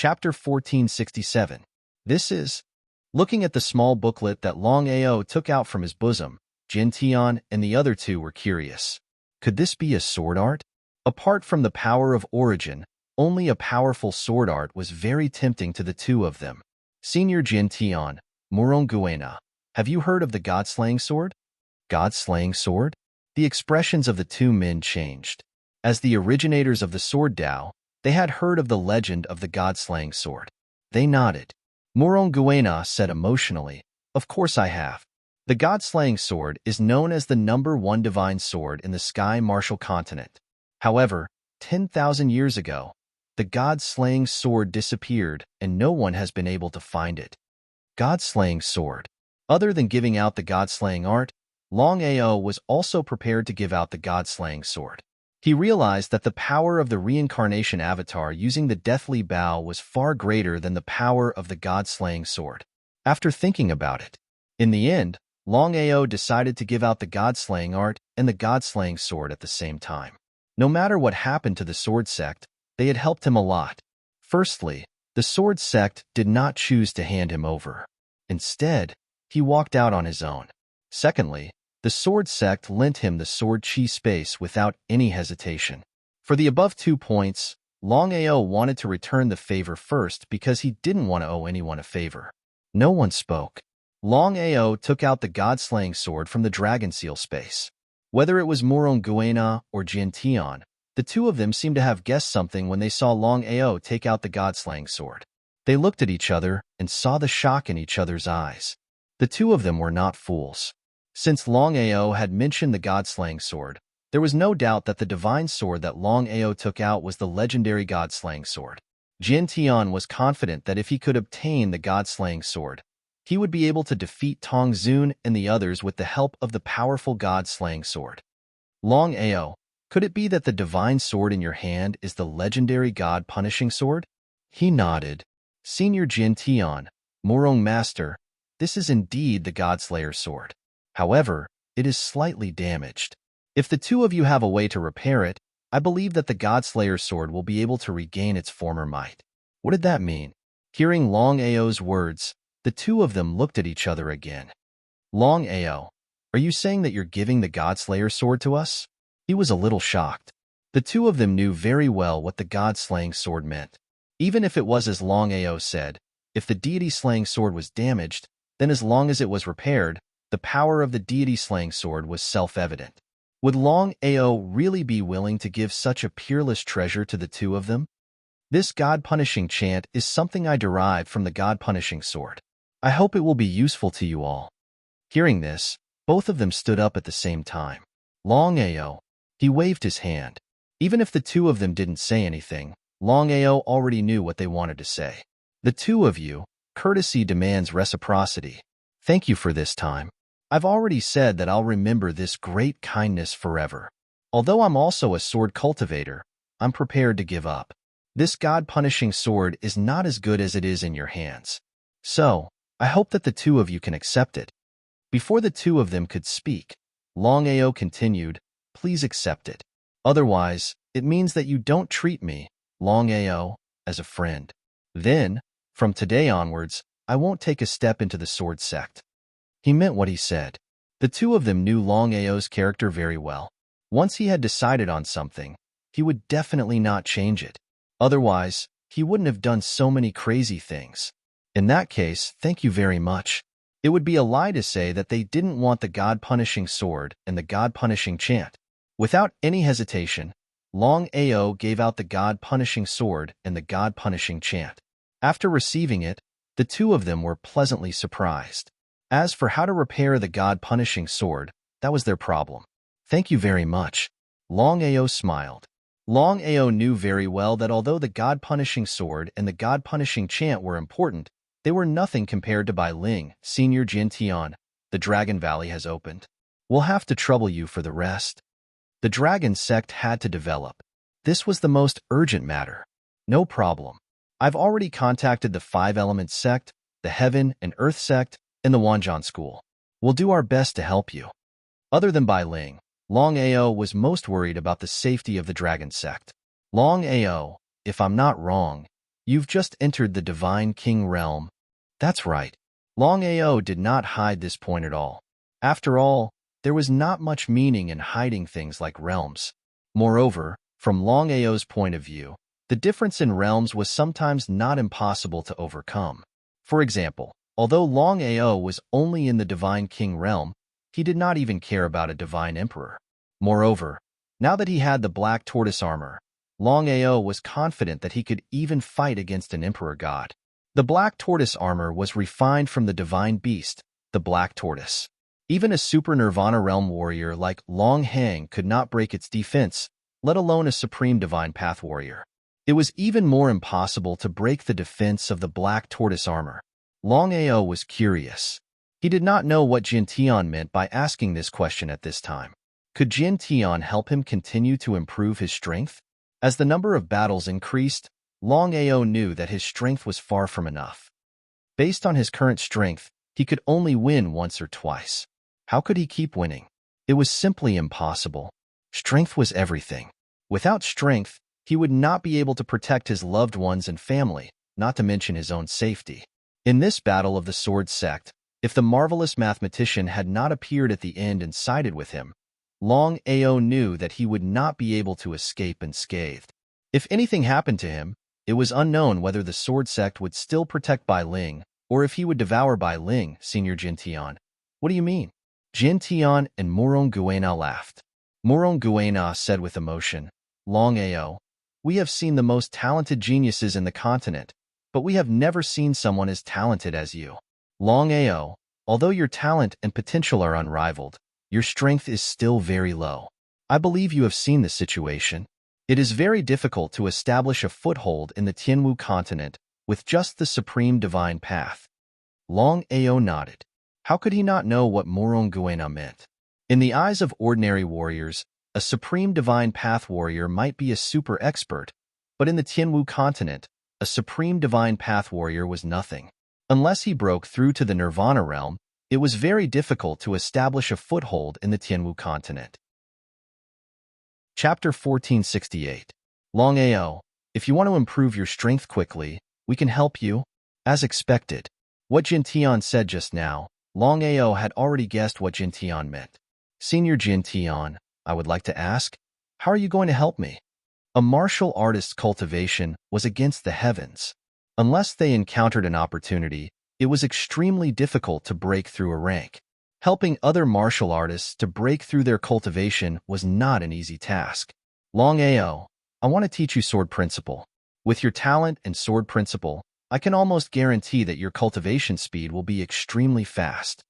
Chapter 1467. This is. Looking at the small booklet that Longao took out from his bosom, Jin Tian and the other two were curious. Could this be a sword art? Apart from the power of origin, only a powerful sword art was very tempting to the two of them. Senior Jin Tian, Moronguena, have you heard of the God-slaying sword? God-slaying sword? The expressions of the two men changed. As the originators of the sword Tao, they had heard of the legend of the God-slaying sword. They nodded. Moronguena said emotionally, "Of course I have. The God-slaying sword is known as the #1 divine sword in the Sky Martial Continent. However, 10,000 years ago, the God-slaying sword disappeared and no one has been able to find it." God-slaying sword. Other than giving out the God-slaying art, Longao was also prepared to give out the God-slaying sword. He realized that the power of the reincarnation avatar using the deathly bow was far greater than the power of the God-slaying sword. After thinking about it, in the end, Longao decided to give out the God-slaying art and the God-slaying sword at the same time. No matter what happened to the sword sect, they had helped him a lot. Firstly, the sword sect did not choose to hand him over. Instead, he walked out on his own. Secondly, the sword sect lent him the sword chi space without any hesitation. For the above 2 points, Longao wanted to return the favor first because he didn't want to owe anyone a favor. No one spoke. Longao took out the God-slaying sword from the dragon seal space. Whether it was Moronguena or Jin Tian, the two of them seemed to have guessed something when they saw Longao take out the God-slaying sword. They looked at each other and saw the shock in each other's eyes. The two of them were not fools. Since Longao had mentioned the God-slaying sword, there was no doubt that the divine sword that Longao took out was the legendary God-slaying sword. Jin Tian was confident that if he could obtain the God-slaying sword, he would be able to defeat Tong Zun and the others with the help of the powerful God-slaying sword. Longao, could it be that the divine sword in your hand is the legendary God-punishing sword? He nodded. Senior Jin Tian, Morong Master, this is indeed the God-slayer sword. However, it is slightly damaged. If the two of you have a way to repair it, I believe that the God-slayer sword will be able to regain its former might. What did that mean? Hearing Longao's words, the two of them looked at each other again. Longao, are you saying that you're giving the God-slayer sword to us? He was a little shocked. The two of them knew very well what the God-slaying sword meant. Even if it was as Longao said, if the deity-slaying sword was damaged, then as long as it was repaired, the power of the deity-slaying sword was self-evident. Would Longao really be willing to give such a peerless treasure to the two of them? This God-punishing chant is something I derived from the God-punishing sword. I hope it will be useful to you all. Hearing this, both of them stood up at the same time. Longao, he waved his hand. Even if the two of them didn't say anything, Longao already knew what they wanted to say. The two of you, courtesy demands reciprocity. Thank you for this time. I've already said that I'll remember this great kindness forever. Although I'm also a sword cultivator, I'm prepared to give up. This God-punishing sword is not as good as it is in your hands. So, I hope that the two of you can accept it. Before the two of them could speak, Longao continued, please accept it. Otherwise, it means that you don't treat me, Longao, as a friend. Then, from today onwards, I won't take a step into the sword sect. He meant what he said. The two of them knew Longao's character very well. Once he had decided on something, he would definitely not change it. Otherwise, he wouldn't have done so many crazy things. In that case, thank you very much. It would be a lie to say that they didn't want the God-punishing sword and the God-punishing chant. Without any hesitation, Longao gave out the God-punishing sword and the God-punishing chant. After receiving it, the two of them were pleasantly surprised. As for how to repair the God-punishing sword, that was their problem. Thank you very much. Longao smiled. Longao knew very well that although the God-punishing sword and the God-punishing chant were important, they were nothing compared to Bai Ling, Senior Jin Tian. The Dragon Valley has opened. We'll have to trouble you for the rest. The Dragon sect had to develop. This was the most urgent matter. No problem. I've already contacted the 5-element sect, the Heaven and Earth sect, and the Wanjian school. We'll do our best to help you. Other than Bai Ling, Longao was most worried about the safety of the Dragon sect. Longao, if I'm not wrong, You've just entered the Divine King realm. That's right. Longao did not hide this point at all. After all, there was not much meaning in hiding things like realms. Moreover, from Longao's point of view, the difference in realms was sometimes not impossible to overcome. For example, although Longao was only in the Divine King realm, he did not even care about a Divine Emperor. Moreover, now that he had the Black Tortoise armor, Longao was confident that he could even fight against an Emperor God. The Black Tortoise armor was refined from the Divine Beast, the Black Tortoise. Even a super Nirvana realm warrior like Long Hang could not break its defense, let alone a supreme Divine Path warrior. It was even more impossible to break the defense of the Black Tortoise armor. Longao was curious. He did not know what Jin Tian meant by asking this question at this time. Could Jin Tian help him continue to improve his strength? As the number of battles increased, Longao knew that his strength was far from enough. Based on his current strength, he could only win once or twice. How could he keep winning? It was simply impossible. Strength was everything. Without strength, he would not be able to protect his loved ones and family, not to mention his own safety. In this battle of the Sword Sect, if the marvelous mathematician had not appeared at the end and sided with him, Longao knew that he would not be able to escape unscathed. If anything happened to him, it was unknown whether the Sword Sect would still protect Bai Ling, or if he would devour Bai Ling, Senior Jin Tian. What do you mean? Jin Tian and Murong Guena laughed. Murong Guena said with emotion, Longao, we have seen the most talented geniuses in the continent, but we have never seen someone as talented as you. Longao, although your talent and potential are unrivaled, your strength is still very low. I believe you have seen the situation. It is very difficult to establish a foothold in the Tianwu continent with just the supreme divine path. Longao nodded. How could he not know what Murong Guena meant? In the eyes of ordinary warriors, a supreme divine path warrior might be a super expert, but in the Tianwu continent, a supreme divine path warrior was nothing. Unless he broke through to the Nirvana realm, it was very difficult to establish a foothold in the Tianwu continent. Chapter 1468. Longao, if you want to improve your strength quickly, we can help you. As expected. What Jin Tian said just now, Longao had already guessed what Jin Tian meant. Senior Jin Tian, I would like to ask, how are you going to help me? A martial artist's cultivation was against the heavens. Unless they encountered an opportunity, it was extremely difficult to break through a rank. Helping other martial artists to break through their cultivation was not an easy task. Longao, I want to teach you sword principle. With your talent and sword principle, I can almost guarantee that your cultivation speed will be extremely fast.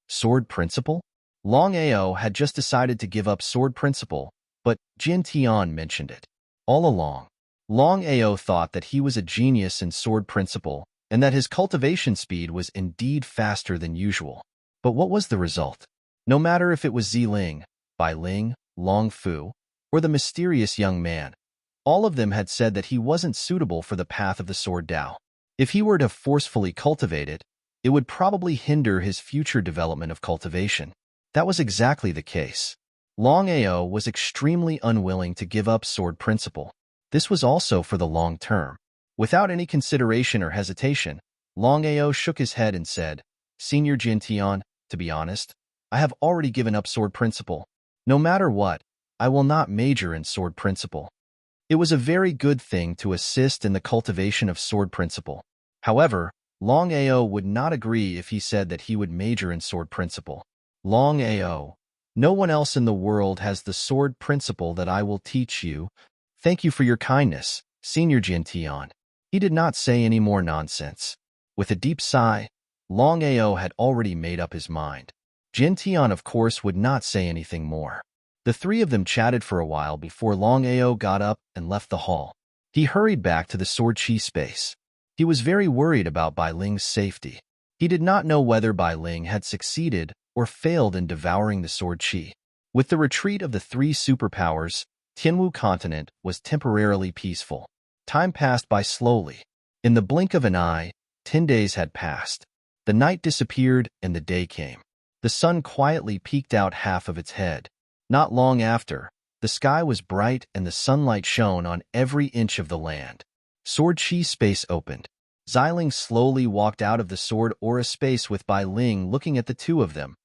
Sword principle? Longao had just decided to give up sword principle, but Jin Tian mentioned it. All along, Longao thought that he was a genius in sword principle and that his cultivation speed was indeed faster than usual. But what was the result? No matter if it was Ziling, Bai Ling, Long Fu, or the mysterious young man, all of them had said that he wasn't suitable for the path of the sword Dao. If he were to forcefully cultivate it, it would probably hinder his future development of cultivation. That was exactly the case. Longao was extremely unwilling to give up sword principle. This was also for the long term. Without any consideration or hesitation, Longao shook his head and said, Senior Jin Tian, to be honest, I have already given up sword principle. No matter what, I will not major in sword principle. It was a very good thing to assist in the cultivation of sword principle. However, Longao would not agree if he said that he would major in sword principle. Longao, no one else in the world has the sword principle that I will teach you. Thank you for your kindness, Senior Jin Tian. He did not say any more nonsense. With a deep sigh, Longao had already made up his mind. Jin Tian, of course, would not say anything more. The three of them chatted for a while before Longao got up and left the hall. He hurried back to the sword chi space. He was very worried about Bai Ling's safety. He did not know whether Bai Ling had succeeded or failed in devouring the sword chi. With the retreat of the three superpowers, Tianwu continent was temporarily peaceful. Time passed by slowly. In the blink of an eye, 10 days had passed. The night disappeared and the day came. The sun quietly peeked out half of its head. Not long after, the sky was bright and the sunlight shone on every inch of the land. Sword Chi space opened. Xiling slowly walked out of the sword aura space with Bai Ling looking at the two of them.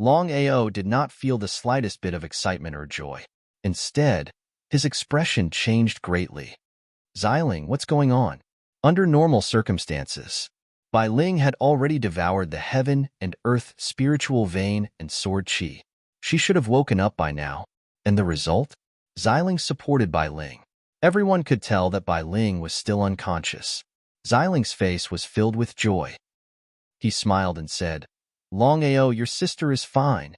Longao did not feel the slightest bit of excitement or joy. Instead, his expression changed greatly. Xiling, what's going on? Under normal circumstances, Bai Ling had already devoured the heaven and earth spiritual vein and sword chi. She should have woken up by now. And the result? Xiling supported Bai Ling. Everyone could tell that Bai Ling was still unconscious. Xiling's face was filled with joy. He smiled and said, Longao, your sister is fine.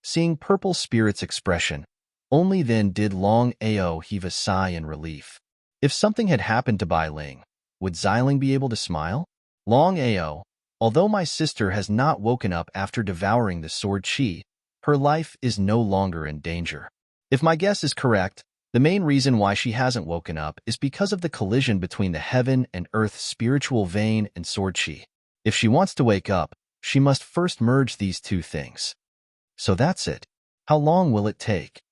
Seeing Purple Spirit's expression, only then did Longao heave a sigh in relief. If something had happened to Bai Ling, would Xiling be able to smile? Longao, although my sister has not woken up after devouring the sword chi, her life is no longer in danger. If my guess is correct, the main reason why she hasn't woken up is because of the collision between the heaven and earth spiritual vein and sword chi. If she wants to wake up, she must first merge these two things. So that's it. How long will it take?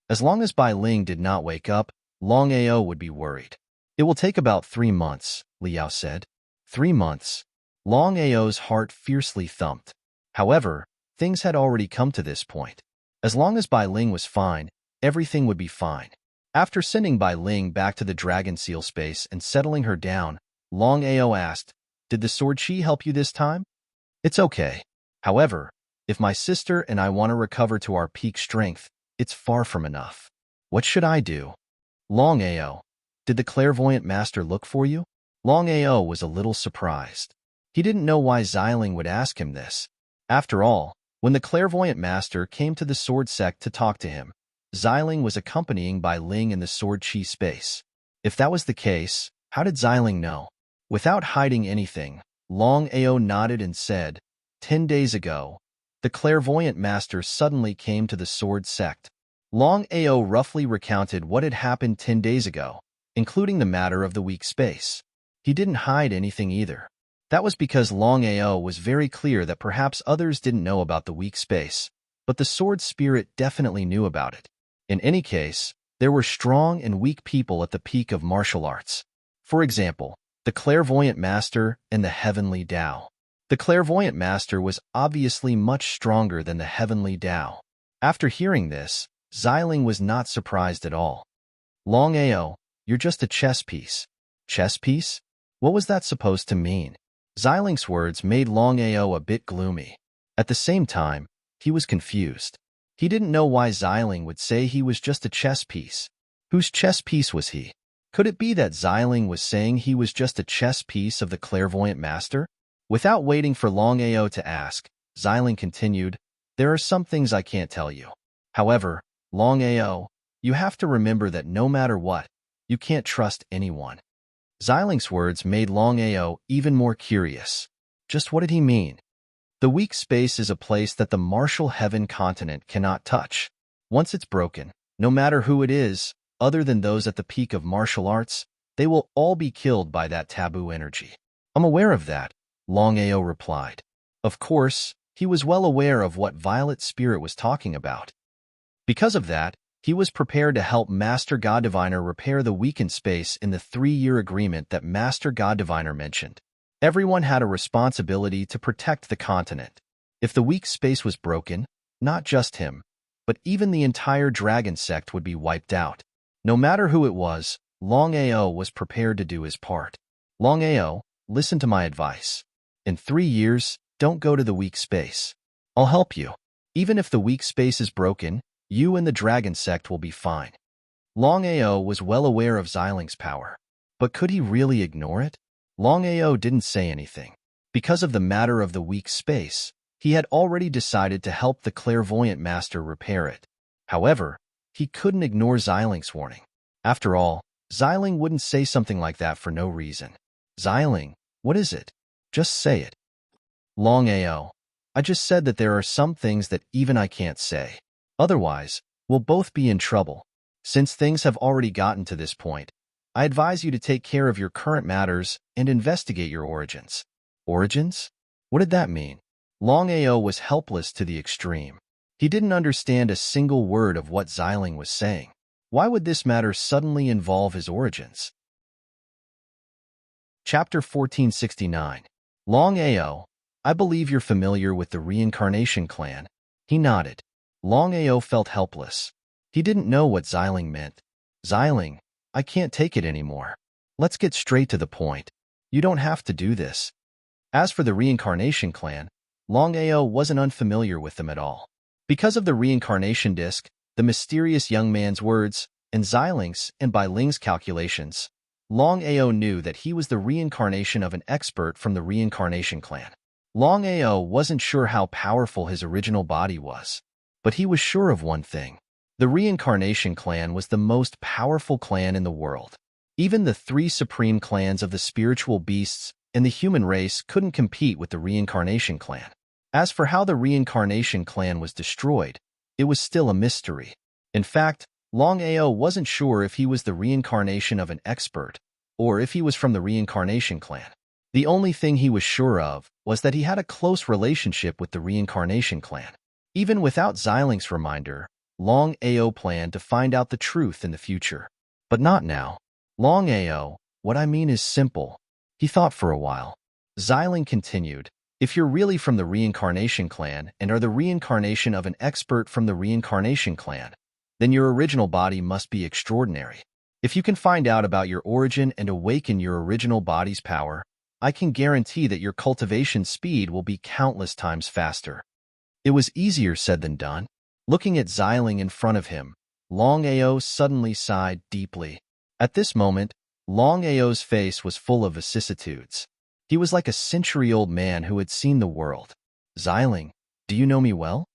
As long as Bai Ling did not wake up, Longao would be worried. It will take about 3 months, Liao said. 3 months. Longao's heart fiercely thumped. However, things had already come to this point. As long as Bai Ling was fine, everything would be fine. After sending Bai Ling back to the Dragon Seal space and settling her down, Longao asked, Did the sword chi help you this time? It's okay. However, if my sister and I want to recover to our peak strength, it's far from enough. What should I do? Longao, did the clairvoyant master look for you? Longao was a little surprised. He didn't know why Xiling would ask him this. After all, when the clairvoyant master came to the sword sect to talk to him, Xiling was accompanying Bai Ling in the sword chi space. If that was the case, how did Xiling know? Without hiding anything, Longao nodded and said, 10 days ago, the clairvoyant master suddenly came to the sword sect. Longao roughly recounted what had happened 10 days ago, including the matter of the weak space. He didn't hide anything either. That was because Longao was very clear that perhaps others didn't know about the weak space, but the sword spirit definitely knew about it. In any case, there were strong and weak people at the peak of martial arts. For example, the clairvoyant master and the heavenly Tao. The clairvoyant master was obviously much stronger than the heavenly Tao. After hearing this, Xiling was not surprised at all. Longao, you're just a chess piece. Chess piece? What was that supposed to mean? Xiling's words made Longao a bit gloomy. At the same time, he was confused. He didn't know why Xiling would say he was just a chess piece. Whose chess piece was he? Could it be that Xiling was saying he was just a chess piece of the clairvoyant master? Without waiting for Longao to ask, Xiling continued, There are some things I can't tell you. However, Longao, you have to remember that no matter what, you can't trust anyone. Xiling's words made Longao even more curious. Just what did he mean? The weak space is a place that the martial heaven continent cannot touch. Once it's broken, no matter who it is, other than those at the peak of martial arts, they will all be killed by that taboo energy. I'm aware of that, Longao replied. Of course, he was well aware of what Violet Spirit was talking about. Because of that, he was prepared to help Master God Diviner repair the weakened space in the 3-year agreement that Master God Diviner mentioned. Everyone had a responsibility to protect the continent. If the weak space was broken, not just him, but even the entire dragon sect would be wiped out. No matter who it was, Longao was prepared to do his part. Longao, listen to my advice. In 3 years, don't go to the weak space. I'll help you. Even if the weak space is broken, you and the dragon sect will be fine. Longao was well aware of Xiling's power. But could he really ignore it? Longao didn't say anything. Because of the matter of the weak space, he had already decided to help the clairvoyant master repair it. However, he couldn't ignore Xiling's warning. After all, Xiling wouldn't say something like that for no reason. Xiling, what is it? Just say it. Longao, I just said that there are some things that even I can't say. Otherwise, we'll both be in trouble. Since things have already gotten to this point, I advise you to take care of your current matters and investigate your origins. Origins? What did that mean? Longao was helpless to the extreme. He didn't understand a single word of what Xiling was saying. Why would this matter suddenly involve his origins? Chapter 1469. Longao, I believe you're familiar with the reincarnation clan. He nodded. Longao felt helpless. He didn't know what Xiling meant. Xiling, I can't take it anymore. Let's get straight to the point. You don't have to do this. As for the reincarnation clan, Longao wasn't unfamiliar with them at all. Because of the reincarnation disc, the mysterious young man's words, and Xiling's and Bai Ling's calculations, Longao knew that he was the reincarnation of an expert from the reincarnation clan. Longao wasn't sure how powerful his original body was, but he was sure of one thing. The reincarnation clan was the most powerful clan in the world. Even the three supreme clans of the spiritual beasts and the human race couldn't compete with the reincarnation clan. As for how the reincarnation clan was destroyed, it was still a mystery. In fact, Longao wasn't sure if he was the reincarnation of an expert or if he was from the reincarnation clan. The only thing he was sure of was that he had a close relationship with the reincarnation clan. Even without Xiling's reminder, Longao planned to find out the truth in the future. But not now. Longao, what I mean is simple. He thought for a while. Xiling continued, if you're really from the reincarnation clan and are the reincarnation of an expert from the reincarnation clan, then your original body must be extraordinary. If you can find out about your origin and awaken your original body's power, I can guarantee that your cultivation speed will be countless times faster. It was easier said than done. Looking at Xiling in front of him, Longao suddenly sighed deeply. At this moment, Longao's face was full of vicissitudes. He was like a century-old man who had seen the world. Xiling, do you know me well?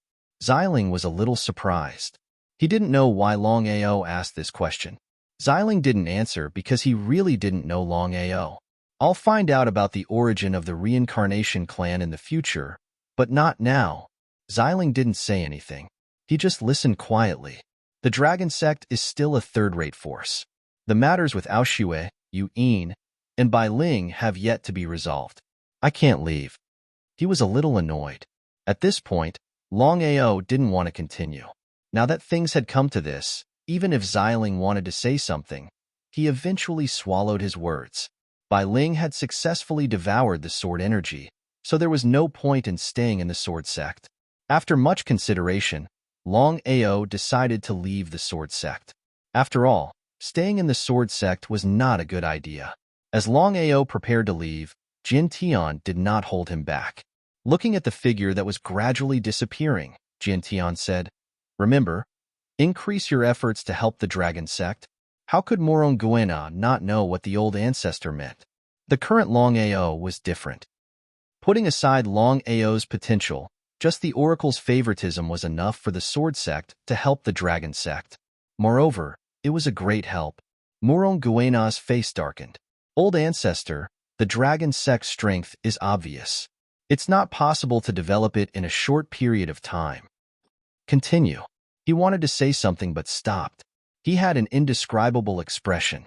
Xiling was a little surprised. He didn't know why Longao asked this question. Xiling didn't answer because he really didn't know Longao. I'll find out about the origin of the reincarnation clan in the future, but not now. Xiling didn't say anything. He just listened quietly. The dragon sect is still a third-rate force. The matters with Aoshue, Yu Yin, and Bai Ling have yet to be resolved. I can't leave. He was a little annoyed. At this point, Longao didn't want to continue. Now that things had come to this, even if Xiling wanted to say something, he eventually swallowed his words. Bai Ling had successfully devoured the sword energy, so there was no point in staying in the sword sect. After much consideration, Longao decided to leave the sword sect. After all, staying in the sword sect was not a good idea. As Longao prepared to leave, Jin Tian did not hold him back. Looking at the figure that was gradually disappearing, Jin Tian said, remember, increase your efforts to help the dragon sect. How could Morong Guena not know what the old ancestor meant? The current Longao was different. Putting aside Longao's potential, just the oracle's favoritism was enough for the sword sect to help the dragon sect. Moreover, it was a great help. Morong Guena's face darkened. Old ancestor, the dragon sect's strength is obvious. It's not possible to develop it in a short period of time. Continue. He wanted to say something but stopped. He had an indescribable expression.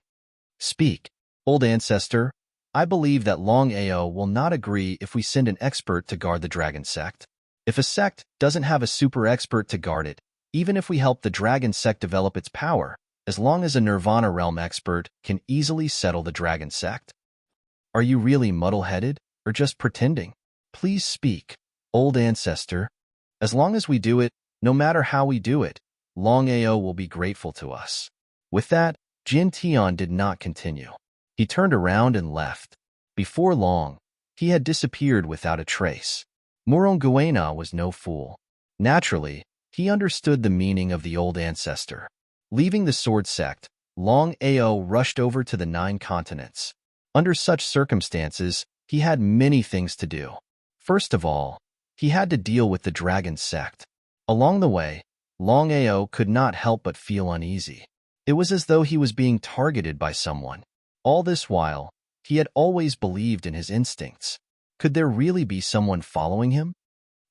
Speak. Old ancestor, I believe that Longao will not agree if we send an expert to guard the dragon sect. If a sect doesn't have a super expert to guard it, even if we help the dragon sect develop its power, as long as a Nirvana realm expert can easily settle the dragon sect. Are you really muddle-headed, or just pretending? Please speak, old ancestor. As long as we do it, no matter how we do it, Longao will be grateful to us. With that, Jin Tian did not continue. He turned around and left. Before long, he had disappeared without a trace. Morong Guena was no fool. Naturally, he understood the meaning of the old ancestor. Leaving the sword sect, Longao rushed over to the 9 continents. Under such circumstances, he had many things to do. First of all, he had to deal with the dragon sect. Along the way, Longao could not help but feel uneasy. It was as though he was being targeted by someone. All this while, he had always believed in his instincts. Could there really be someone following him?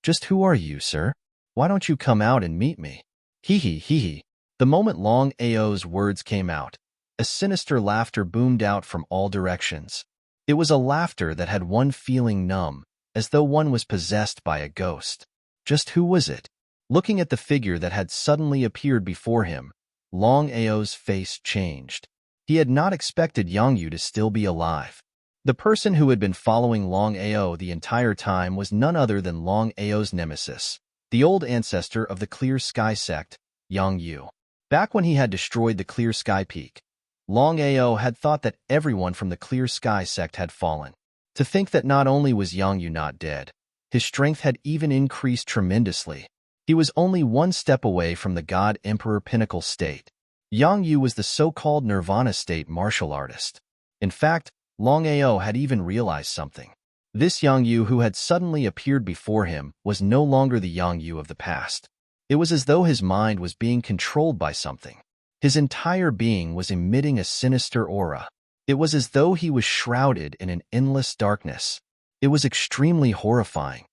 Just who are you, sir? Why don't you come out and meet me? Hee hee hee hee. The moment Longao's words came out, a sinister laughter boomed out from all directions. It was a laughter that had one feeling numb, as though one was possessed by a ghost. Just who was it? Looking at the figure that had suddenly appeared before him, Longao's face changed. He had not expected Yangyu to still be alive. The person who had been following Longao the entire time was none other than Longao's nemesis, the old ancestor of the Clear Sky sect, Yang Yu. Back when he had destroyed the Clear Sky Peak, Longao had thought that everyone from the Clear Sky sect had fallen. To think that not only was Yang Yu not dead, his strength had even increased tremendously. He was only one step away from the God Emperor pinnacle state. Yang Yu was the so-called Nirvana state martial artist. In fact, Longao had even realized something. This Yang Yu who had suddenly appeared before him was no longer the Yang Yu of the past. It was as though his mind was being controlled by something. His entire being was emitting a sinister aura. It was as though he was shrouded in an endless darkness. It was extremely horrifying.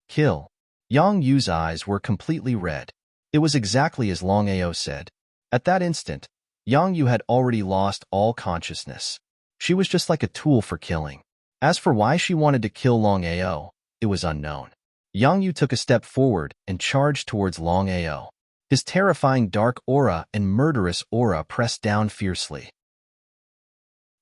Kill. Yang Yu's eyes were completely red. It was exactly as Longao said. At that instant, Yang Yu had already lost all consciousness. She was just like a tool for killing. As for why she wanted to kill Longao, it was unknown. Yang Yu took a step forward and charged towards Longao. His terrifying dark aura and murderous aura pressed down fiercely.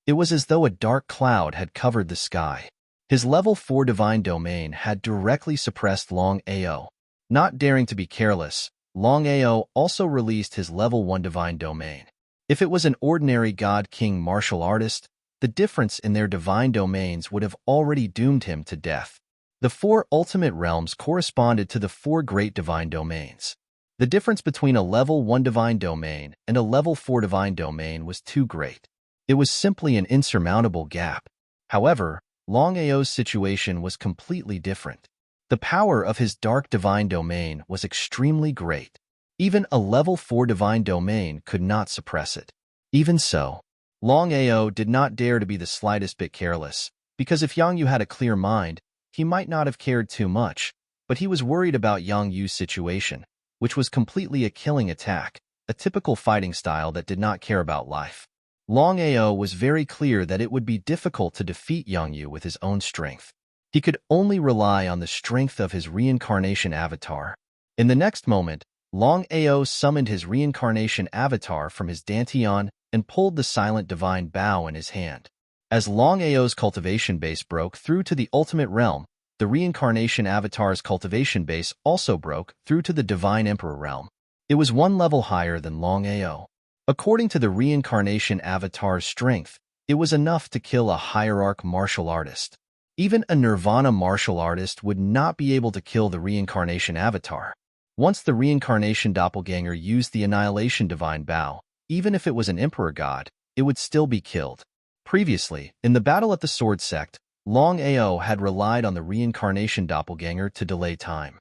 It was as though a dark cloud had covered the sky. His level 4 divine domain had directly suppressed Longao. Not daring to be careless, Longao also released his level 1 divine domain. If it was an ordinary god-king martial artist, the difference in their divine domains would have already doomed him to death. The 4 ultimate realms corresponded to the 4 great divine domains. The difference between a level 1 divine domain and a level 4 divine domain was too great. It was simply an insurmountable gap. However, Longao's situation was completely different. The power of his dark divine domain was extremely great. Even a level 4 divine domain could not suppress it. Even so, Longao did not dare to be the slightest bit careless, because if Yang Yu had a clear mind, he might not have cared too much, but he was worried about Yang Yu's situation, which was completely a killing attack, a typical fighting style that did not care about life. Longao was very clear that it would be difficult to defeat Yang Yu with his own strength. He could only rely on the strength of his reincarnation avatar. In the next moment, Longao summoned his reincarnation avatar from his dantian and pulled the silent divine bow in his hand. As Longao's cultivation base broke through to the ultimate realm, the reincarnation avatar's cultivation base also broke through to the divine emperor realm. It was one level higher than Longao. According to the reincarnation avatar's strength, it was enough to kill a hierarch martial artist. Even a nirvana martial artist would not be able to kill the reincarnation avatar. Once the reincarnation doppelganger used the annihilation divine bow, even if it was an emperor god, it would still be killed. Previously, in the battle at the sword sect, Longao had relied on the reincarnation doppelganger to delay time.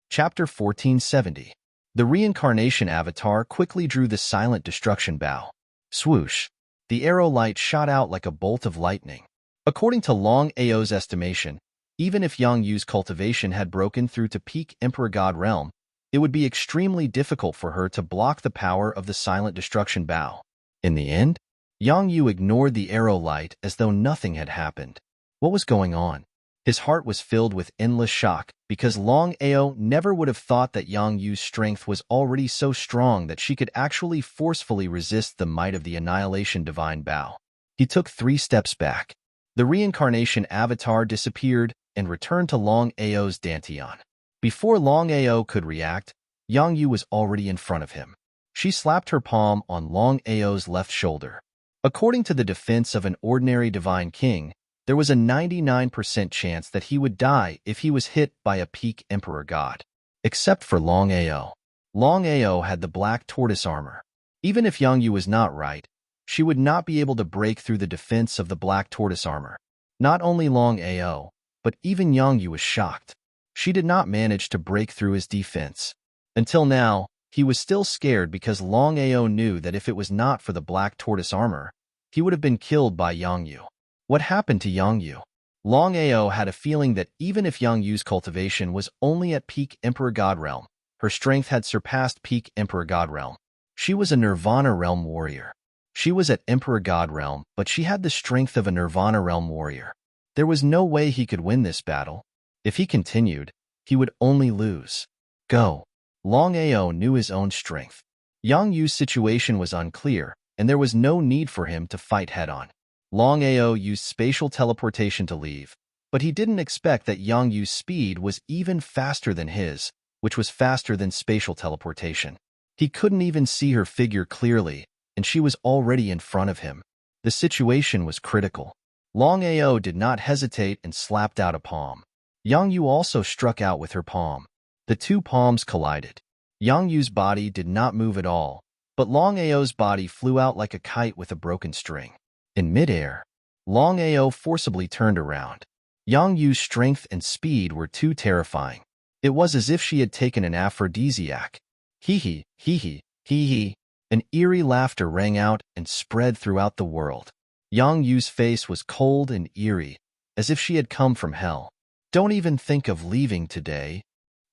Chapter 1470. The reincarnation avatar quickly drew the silent destruction bow. Swoosh! The arrow light shot out like a bolt of lightning. According to Longao's estimation, even if Yang Yu's cultivation had broken through to peak Emperor God realm, it would be extremely difficult for her to block the power of the silent destruction bow. In the end, Yang Yu ignored the arrow light as though nothing had happened. What was going on? His heart was filled with endless shock, because Longao never would have thought that Yang Yu's strength was already so strong that she could actually forcefully resist the might of the annihilation divine bow. He took 3 steps back. The reincarnation avatar disappeared and returned to Longao's dantian. Before Longao could react, Yang Yu was already in front of him. She slapped her palm on Longao's left shoulder. According to the defense of an ordinary divine king, there was a 99% chance that he would die if he was hit by a peak emperor god. Except for Longao. Longao had the black tortoise armor. Even if Yang Yu was not right, she would not be able to break through the defense of the black tortoise armor. Not only Longao, but even Yang Yu was shocked. She did not manage to break through his defense. Until now, he was still scared because Longao knew that if it was not for the black tortoise armor, he would have been killed by Yang Yu. What happened to Yang Yu? Longao had a feeling that even if Yang Yu's cultivation was only at peak Emperor God realm, her strength had surpassed peak Emperor God realm. She was a Nirvana realm warrior. She was at Emperor God realm, but she had the strength of a Nirvana realm warrior. There was no way he could win this battle. If he continued, he would only lose. Go. Longao knew his own strength. Yang Yu's situation was unclear, and there was no need for him to fight head-on. Longao used spatial teleportation to leave, but he didn't expect that Yang Yu's speed was even faster than his, which was faster than spatial teleportation. He couldn't even see her figure clearly, and she was already in front of him. The situation was critical. Longao did not hesitate and slapped out a palm. Yang Yu also struck out with her palm. The two palms collided. Yang Yu's body did not move at all, but Longao's body flew out like a kite with a broken string. In midair, Longao forcibly turned around. Yang Yu's strength and speed were too terrifying. It was as if she had taken an aphrodisiac. Hee hee. An eerie laughter rang out and spread throughout the world. Yang Yu's face was cold and eerie, as if she had come from hell. Don't even think of leaving today.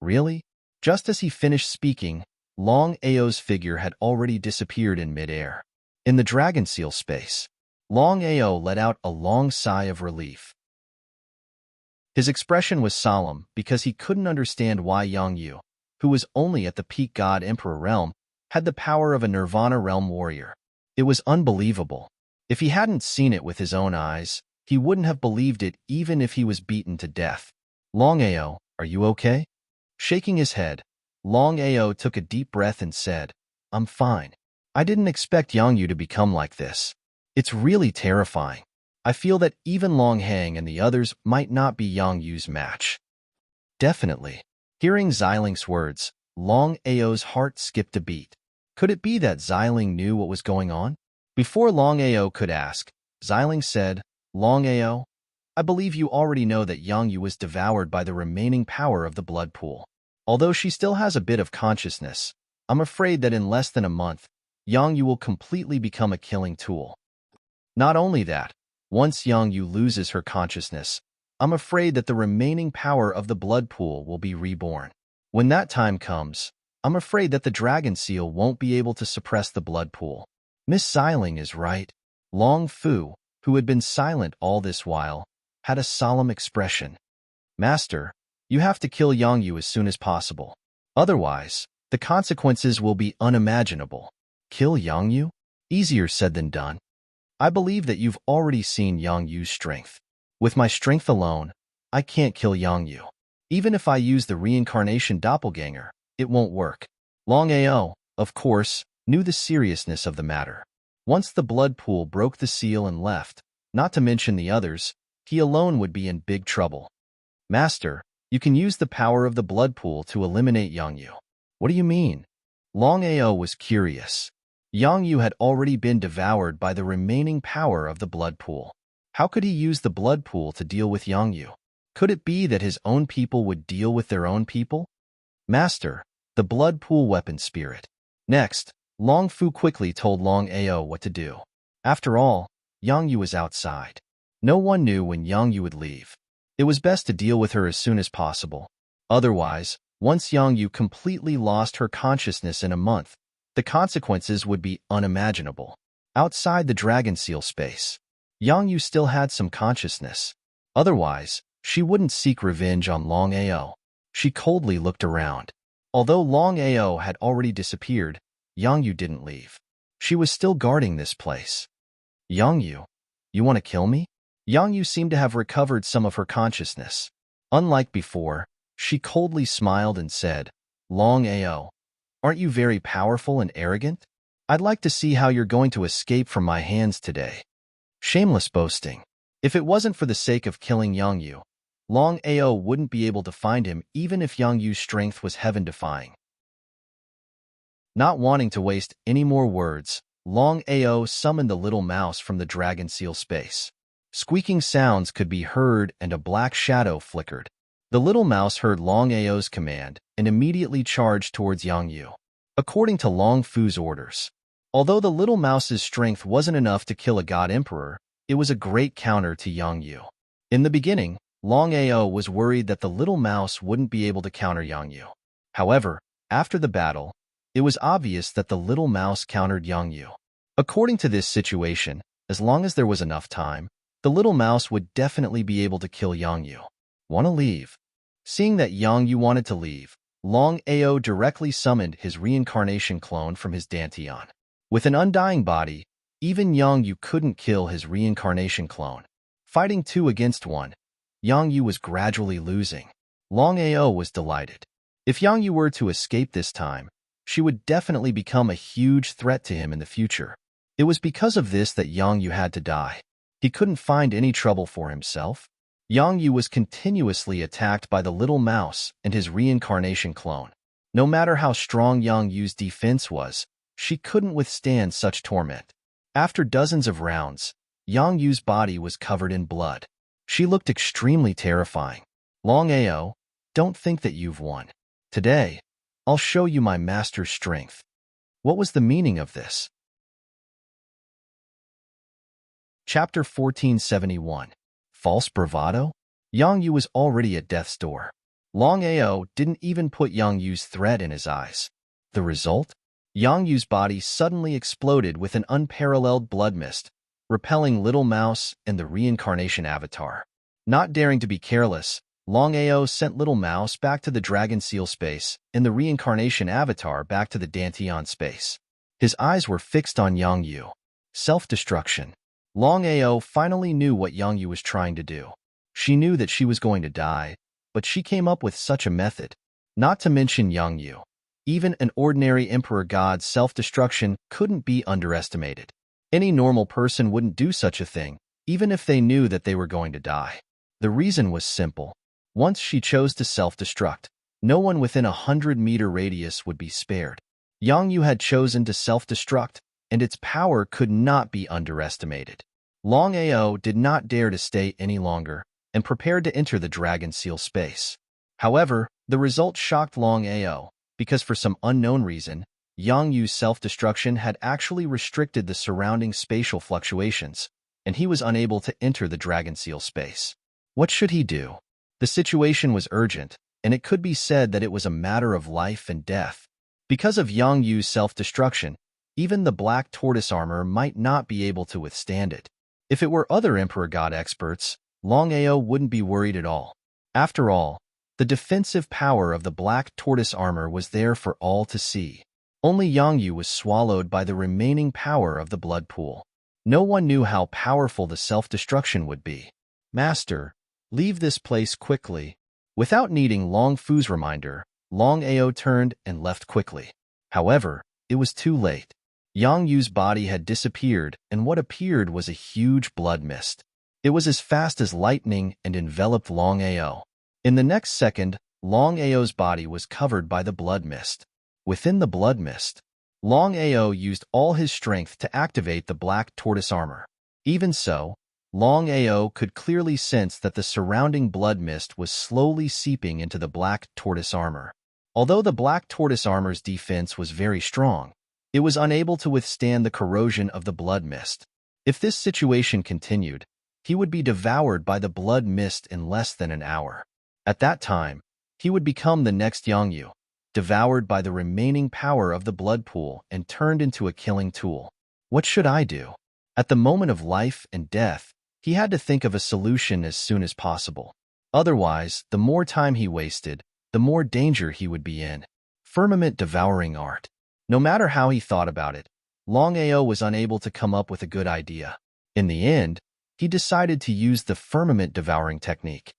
Really? Just as he finished speaking, Longao's figure had already disappeared in midair. In the dragon seal space, Longao let out a long sigh of relief. His expression was solemn because he couldn't understand why Yang Yu, who was only at the peak God Emperor realm, had the power of a Nirvana realm warrior. It was unbelievable. If he hadn't seen it with his own eyes, he wouldn't have believed it even if he was beaten to death. Longao, are you okay? Shaking his head, Longao took a deep breath and said, I'm fine. I didn't expect Yang Yu to become like this. It's really terrifying. I feel that even Long Hang and the others might not be Yang Yu's match. Definitely. Hearing Xilin's words, Longao's heart skipped a beat. Could it be that Xiling knew what was going on? Before Longao could ask, Xiling said, Longao, I believe you already know that Yang Yu was devoured by the remaining power of the blood pool. Although she still has a bit of consciousness, I'm afraid that in less than a month, Yang Yu will completely become a killing tool. Not only that, once Yang Yu loses her consciousness, I'm afraid that the remaining power of the blood pool will be reborn. When that time comes, I'm afraid that the dragon seal won't be able to suppress the blood pool. Miss Xiling is right. Long Fu, who had been silent all this while, had a solemn expression. Master, you have to kill Yang Yu as soon as possible. Otherwise, the consequences will be unimaginable. Kill Yang Yu? Easier said than done. I believe that you've already seen Yang Yu's strength. With my strength alone, I can't kill Yang Yu. Even if I use the reincarnation doppelganger, it won't work. Longao, of course, knew the seriousness of the matter. Once the blood pool broke the seal and left, not to mention the others, he alone would be in big trouble. Master, you can use the power of the blood pool to eliminate Yang Yu. What do you mean? Longao was curious. Yang Yu had already been devoured by the remaining power of the blood pool. How could he use the blood pool to deal with Yang Yu? Could it be that his own people would deal with their own people? Master, the blood pool weapon spirit. Next, Long Fu quickly told Longao what to do. After all, Yang Yu was outside. No one knew when Yang Yu would leave. It was best to deal with her as soon as possible. Otherwise, once Yang Yu completely lost her consciousness in a month, the consequences would be unimaginable. Outside the dragon seal space, Yang Yu still had some consciousness. Otherwise, she wouldn't seek revenge on Longao. She coldly looked around. Although Longao had already disappeared, Yang Yu didn't leave. She was still guarding this place. Yang Yu, you want to kill me? Yang Yu seemed to have recovered some of her consciousness. Unlike before, she coldly smiled and said, Longao, aren't you very powerful and arrogant? I'd like to see how you're going to escape from my hands today. Shameless boasting. If it wasn't for the sake of killing Yang Yu, Longao wouldn't be able to find him even if Yang Yu's strength was heaven-defying. Not wanting to waste any more words, Longao summoned the little mouse from the dragon seal space. Squeaking sounds could be heard and a black shadow flickered. The little mouse heard Longao's command and immediately charged towards Yang Yu, according to Long Fu's orders. Although the little mouse's strength wasn't enough to kill a god emperor, it was a great counter to Yang Yu. In the beginning, Longao was worried that the little mouse wouldn't be able to counter Yang Yu. However, after the battle, it was obvious that the little mouse countered Yang Yu. According to this situation, as long as there was enough time, the little mouse would definitely be able to kill Yang Yu. Want to leave? Seeing that Yang Yu wanted to leave, Longao directly summoned his reincarnation clone from his dantian. With an undying body, Even Yang Yu couldn't kill his reincarnation clone. Fighting 2 against 1, Yang Yu was gradually losing. Longao was delighted. If Yang Yu were to escape this time, she would definitely become a huge threat to him in the future. It was because of this that Yang Yu had to die. He couldn't find any trouble for himself. Yang Yu was continuously attacked by the little mouse and his reincarnation clone. No matter how strong Yang Yu's defense was, she couldn't withstand such torment. After dozens of rounds, Yang Yu's body was covered in blood. She looked extremely terrifying. Longao, don't think that you've won. Today, I'll show you my master's strength. What was the meaning of this? Chapter 1471. False bravado? Yang Yu was already at death's door. Longao didn't even put Yang Yu's threat in his eyes. The result? Yang Yu's body suddenly exploded with an unparalleled blood mist, repelling Little Mouse and the reincarnation avatar. Not daring to be careless, Longao sent Little Mouse back to the Dragon Seal space and the reincarnation avatar back to the Dantian space. His eyes were fixed on Yang Yu. Self-destruction. Longao finally knew what Yang Yu was trying to do. She knew that she was going to die, but she came up with such a method. Not to mention Yang Yu. Even an ordinary Emperor God's self-destruction couldn't be underestimated. Any normal person wouldn't do such a thing, even if they knew that they were going to die. The reason was simple. Once she chose to self-destruct, no one within a 100-meter radius would be spared. Yang Yu had chosen to self-destruct, and its power could not be underestimated. Longao did not dare to stay any longer and prepared to enter the Dragon Seal space. However, the result shocked Longao, because for some unknown reason, Yang Yu's self-destruction had actually restricted the surrounding spatial fluctuations, and he was unable to enter the Dragon Seal space. What should he do? The situation was urgent, and it could be said that it was a matter of life and death. Because of Yang Yu's self-destruction, even the black tortoise armor might not be able to withstand it. If it were other Emperor God experts, Longao wouldn't be worried at all. After all, the defensive power of the black tortoise armor was there for all to see. Only Yang Yu was swallowed by the remaining power of the blood pool. No one knew how powerful the self-destruction would be. Master, leave this place quickly. Without needing Long Fu's reminder, Longao turned and left quickly. However, it was too late. Yang Yu's body had disappeared, and what appeared was a huge blood mist. It was as fast as lightning and enveloped Longao. In the next second, Longao's body was covered by the blood mist. Within the blood mist, Longao used all his strength to activate the black tortoise armor. Even so, Longao could clearly sense that the surrounding blood mist was slowly seeping into the black tortoise armor. Although the black tortoise armor's defense was very strong, it was unable to withstand the corrosion of the blood mist. If this situation continued, he would be devoured by the blood mist in less than an hour. At that time, he would become the next Yang Yu, devoured by the remaining power of the blood pool and turned into a killing tool. What should I do? At the moment of life and death, he had to think of a solution as soon as possible. Otherwise, the more time he wasted, the more danger he would be in. Firmament devouring art. No matter how he thought about it, Longao was unable to come up with a good idea. In the end, he decided to use the firmament devouring technique.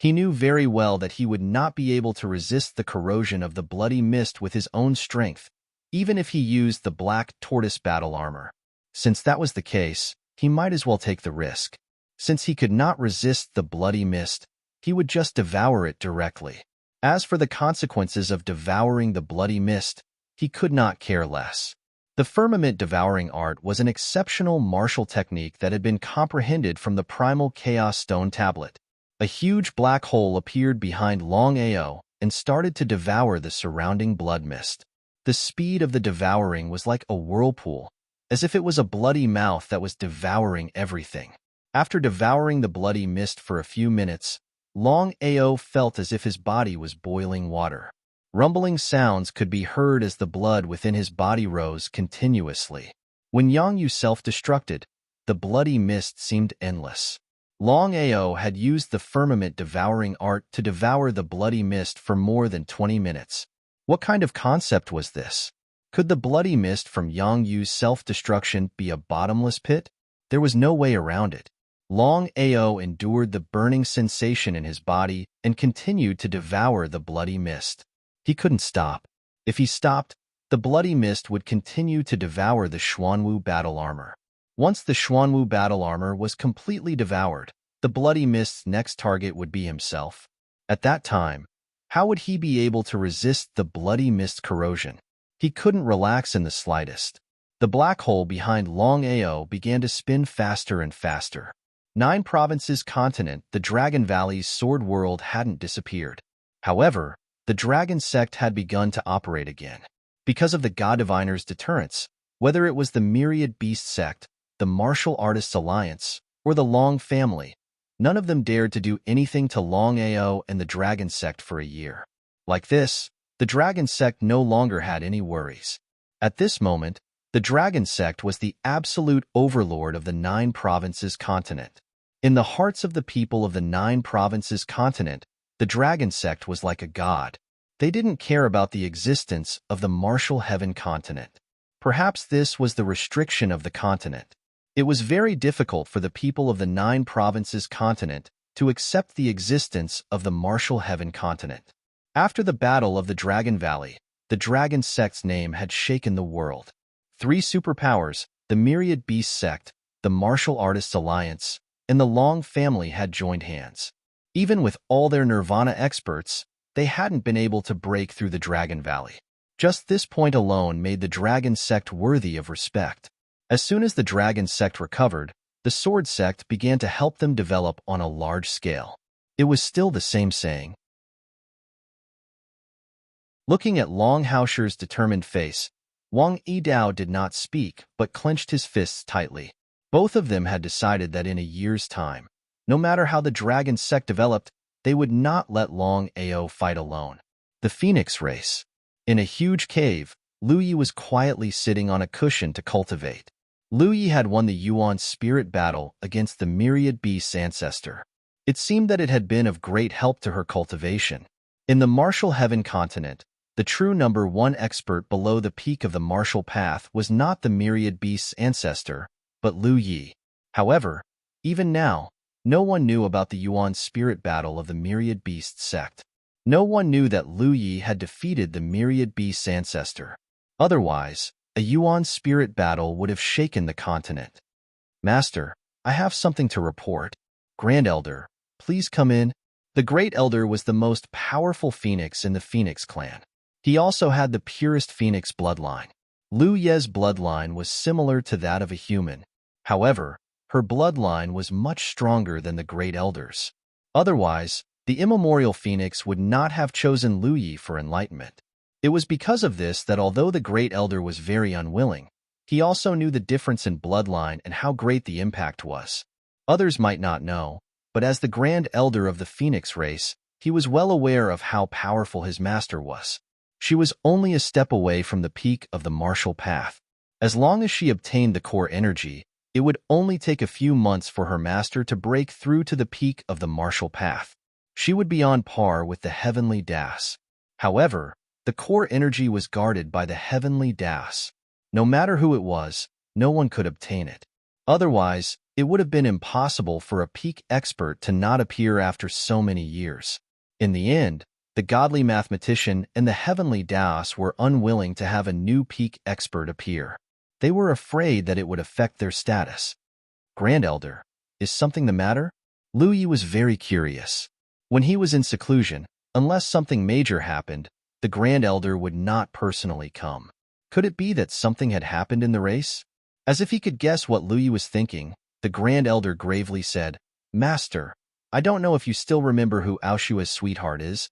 He knew very well that he would not be able to resist the corrosion of the bloody mist with his own strength, even if he used the black tortoise battle armor. Since that was the case, he might as well take the risk. Since he could not resist the bloody mist, he would just devour it directly. As for the consequences of devouring the bloody mist, he could not care less. The firmament devouring art was an exceptional martial technique that had been comprehended from the primal chaos stone tablet. A huge black hole appeared behind Longao and started to devour the surrounding blood mist. The speed of the devouring was like a whirlpool, as if it was a bloody mouth that was devouring everything. After devouring the bloody mist for a few minutes, Longao felt as if his body was boiling water. Rumbling sounds could be heard as the blood within his body rose continuously. When Yang Yu self-destructed, the bloody mist seemed endless. Longao had used the firmament devouring art to devour the bloody mist for more than 20 minutes. What kind of concept was this? Could the bloody mist from Yang Yu's self-destruction be a bottomless pit? There was no way around it. Long Ao endured the burning sensation in his body and continued to devour the bloody mist. He couldn't stop. If he stopped, the bloody mist would continue to devour the Xuanwu battle armor. Once the Xuanwu battle armor was completely devoured, the bloody mist's next target would be himself. At that time, how would he be able to resist the bloody mist corrosion? He couldn't relax in the slightest. The black hole behind Long Ao began to spin faster and faster. 9 provinces continent, the Dragon Valley's sword world hadn't disappeared. However, the dragon sect had begun to operate again. Because of the God Diviner's deterrence, whether it was the Myriad Beast sect, the Martial Artists Alliance, or the Long family, none of them dared to do anything to Long Ao and the dragon sect for a year. Like this, the dragon sect no longer had any worries. At this moment, the dragon sect was the absolute overlord of the 9 provinces continent. In the hearts of the people of the 9 provinces continent, the dragon sect was like a god. They didn't care about the existence of the martial heaven continent. Perhaps this was the restriction of the continent. It was very difficult for the people of the 9 provinces continent to accept the existence of the martial heaven continent. After the Battle of the Dragon Valley, the dragon sect's name had shaken the world. 3 superpowers, the Myriad Beast sect, the Martial Artists Alliance, and the Long family had joined hands. Even with all their Nirvana experts, they hadn't been able to break through the Dragon Valley. Just this point alone made the dragon sect worthy of respect. As soon as the dragon sect recovered, the sword sect began to help them develop on a large scale. It was still the same saying. Looking at Long Haosher's determined face, Wang Yidao did not speak but clenched his fists tightly. Both of them had decided that in a year's time, no matter how the dragon sect developed, they would not let Long Ao fight alone. The Phoenix Race. In a huge cave, Lu Yi was quietly sitting on a cushion to cultivate. Lu Yi had won the Yuan spirit battle against the Myriad Beast's ancestor. It seemed that it had been of great help to her cultivation. In the martial heaven continent, the true number 1 expert below the peak of the martial path was not the Myriad Beast's ancestor, but Lu Yi. However, even now, no one knew about the Yuan spirit battle of the Myriad Beast sect. No one knew that Lu Yi had defeated the Myriad Beast's ancestor. Otherwise, a Yuan spirit battle would have shaken the continent. Master, I have something to report. Grand Elder, please come in. The Great Elder was the most powerful phoenix in the Phoenix clan. He also had the purest phoenix bloodline. Lu Ye's bloodline was similar to that of a human. However, her bloodline was much stronger than the Great Elder's. Otherwise, the immemorial phoenix would not have chosen Lu Yi for enlightenment. It was because of this that although the Great Elder was very unwilling, he also knew the difference in bloodline and how great the impact was. Others might not know, but as the Grand Elder of the Phoenix race, he was well aware of how powerful his master was. She was only a step away from the peak of the martial path. As long as she obtained the core energy, it would only take a few months for her master to break through to the peak of the martial path. She would be on par with the heavenly Das. However, the core energy was guarded by the heavenly Das. No matter who it was, no one could obtain it. Otherwise, it would have been impossible for a peak expert to not appear after so many years. In the end, the godly mathematician and the heavenly Das were unwilling to have a new peak expert appear. They were afraid that it would affect their status. Grand Elder, is something the matter? Lu Yi was very curious. When he was in seclusion, unless something major happened, the Grand Elder would not personally come. Could it be that something had happened in the race? As if he could guess what Lu Yi was thinking, the Grand Elder gravely said, Master, I don't know if you still remember who Aoshua's sweetheart is.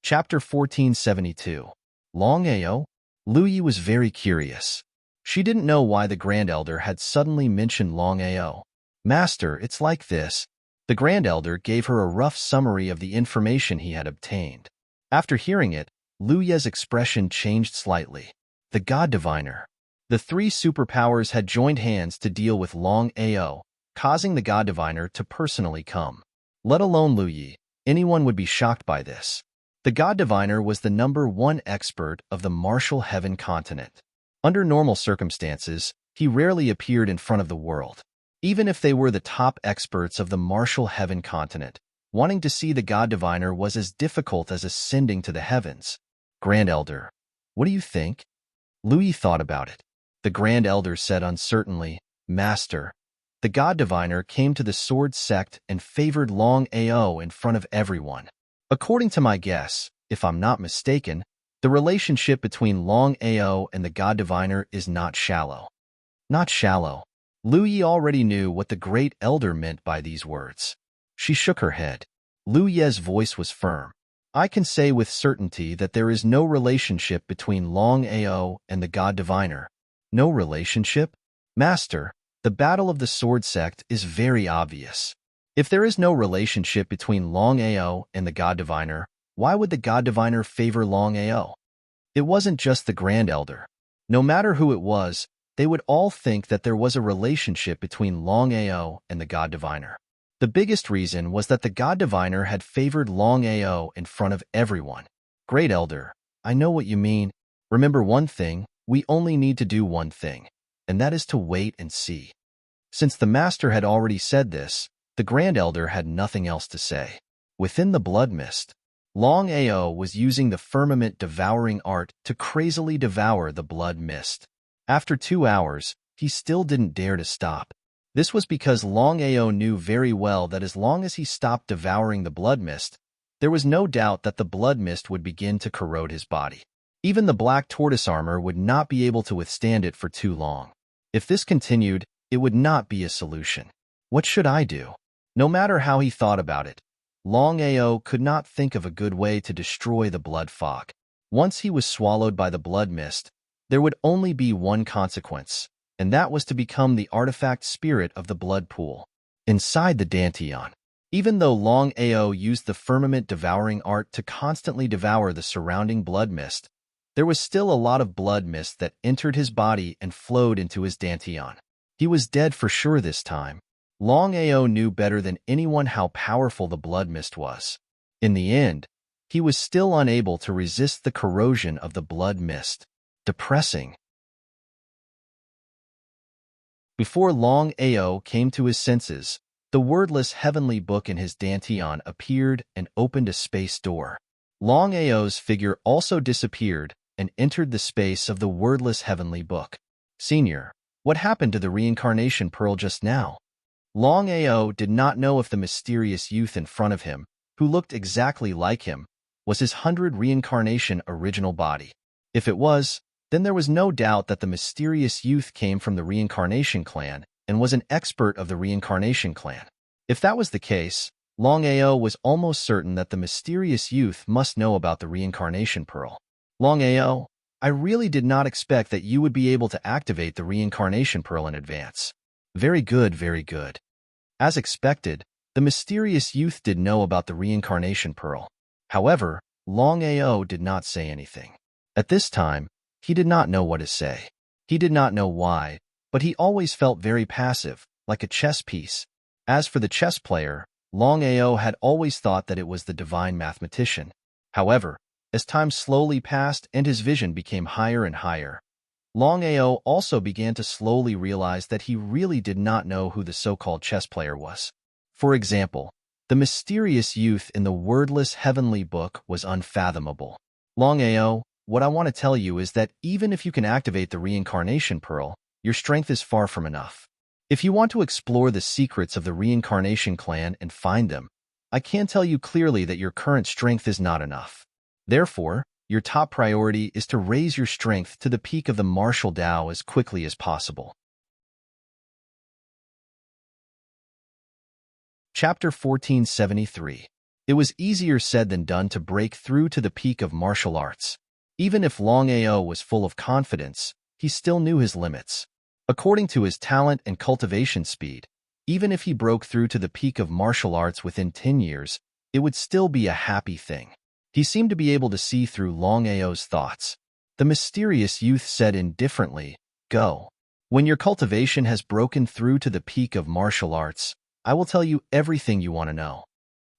Chapter 1472. Long Ao? Lu Yi was very curious. She didn't know why the Grand Elder had suddenly mentioned Long Ao. Master, it's like this. The Grand Elder gave her a rough summary of the information he had obtained. After hearing it, Lu Ye's expression changed slightly. The God Diviner. The 3 superpowers had joined hands to deal with Long Ao, causing the God Diviner to personally come. Let alone Lu Yi, anyone would be shocked by this. The god diviner was the #1 expert of the martial heaven continent. Under normal circumstances, he rarely appeared in front of the world. Even if they were the top experts of the martial heaven continent, wanting to see the god diviner was as difficult as ascending to the heavens. Grand Elder, what do you think? Louis thought about it. The Grand Elder said uncertainly, Master, the god diviner came to the sword sect and favored Longao in front of everyone. According to my guess, if I'm not mistaken, the relationship between Longao and the god diviner is not shallow. Not shallow. Louis already knew what the Great Elder meant by these words. She shook her head. Liu Ye's voice was firm. I can say with certainty that there is no relationship between Longao and the god diviner. No relationship? Master, the battle of the sword sect is very obvious. If there is no relationship between Longao and the god diviner, why would the god diviner favor Longao? It wasn't just the Grand Elder. No matter who it was, they would all think that there was a relationship between Longao and the god diviner. The biggest reason was that the god diviner had favored Longao in front of everyone. Great Elder, I know what you mean. Remember one thing, we only need to do one thing, and that is to wait and see. Since the Master had already said this, the Grand Elder had nothing else to say. Within the blood mist, Longao was using the firmament devouring art to crazily devour the blood mist. After 2 hours, he still didn't dare to stop. This was because Longao knew very well that as long as he stopped devouring the blood mist, there was no doubt that the blood mist would begin to corrode his body. Even the black tortoise armor would not be able to withstand it for too long. If this continued, it would not be a solution. What should I do? No matter how he thought about it, Longao could not think of a good way to destroy the blood fog. Once he was swallowed by the blood mist, there would only be one consequence, and that was to become the artifact spirit of the blood pool. Inside the Dantian, even though Longao used the firmament devouring art to constantly devour the surrounding blood mist, there was still a lot of blood mist that entered his body and flowed into his Dantian. He was dead for sure this time. Longao knew better than anyone how powerful the blood mist was. In the end, he was still unable to resist the corrosion of the blood mist. Depressing. Before Longao came to his senses, the wordless heavenly book in his Dantian appeared and opened a space door. Longao's figure also disappeared and entered the space of the wordless heavenly book. Senior, what happened to the reincarnation pearl just now? Longao did not know if the mysterious youth in front of him, who looked exactly like him, was his 100 reincarnation original body. If it was, then there was no doubt that the mysterious youth came from the reincarnation clan and was an expert of the reincarnation clan. If that was the case, Longao was almost certain that the mysterious youth must know about the reincarnation pearl. Longao, I really did not expect that you would be able to activate the reincarnation pearl in advance. Very good, very good. As expected, the mysterious youth did know about the reincarnation pearl. However, Longao did not say anything. At this time, he did not know what to say. He did not know why, but he always felt very passive, like a chess piece. As for the chess player, Longao had always thought that it was the divine mathematician. However, as time slowly passed and his vision became higher and higher, Longao also began to slowly realize that he really did not know who the so-called chess player was. For example, the mysterious youth in the wordless heavenly book was unfathomable. Longao, what I want to tell you is that even if you can activate the reincarnation pearl, your strength is far from enough. If you want to explore the secrets of the reincarnation clan and find them, I can tell you clearly that your current strength is not enough. Therefore, your top priority is to raise your strength to the peak of the martial Tao as quickly as possible. Chapter 1473. It was easier said than done to break through to the peak of martial arts. Even if Longao was full of confidence, he still knew his limits. According to his talent and cultivation speed, even if he broke through to the peak of martial arts within 10 years, it would still be a happy thing. He seemed to be able to see through Longao's thoughts. The mysterious youth said indifferently, "Go. When your cultivation has broken through to the peak of martial arts, I will tell you everything you want to know."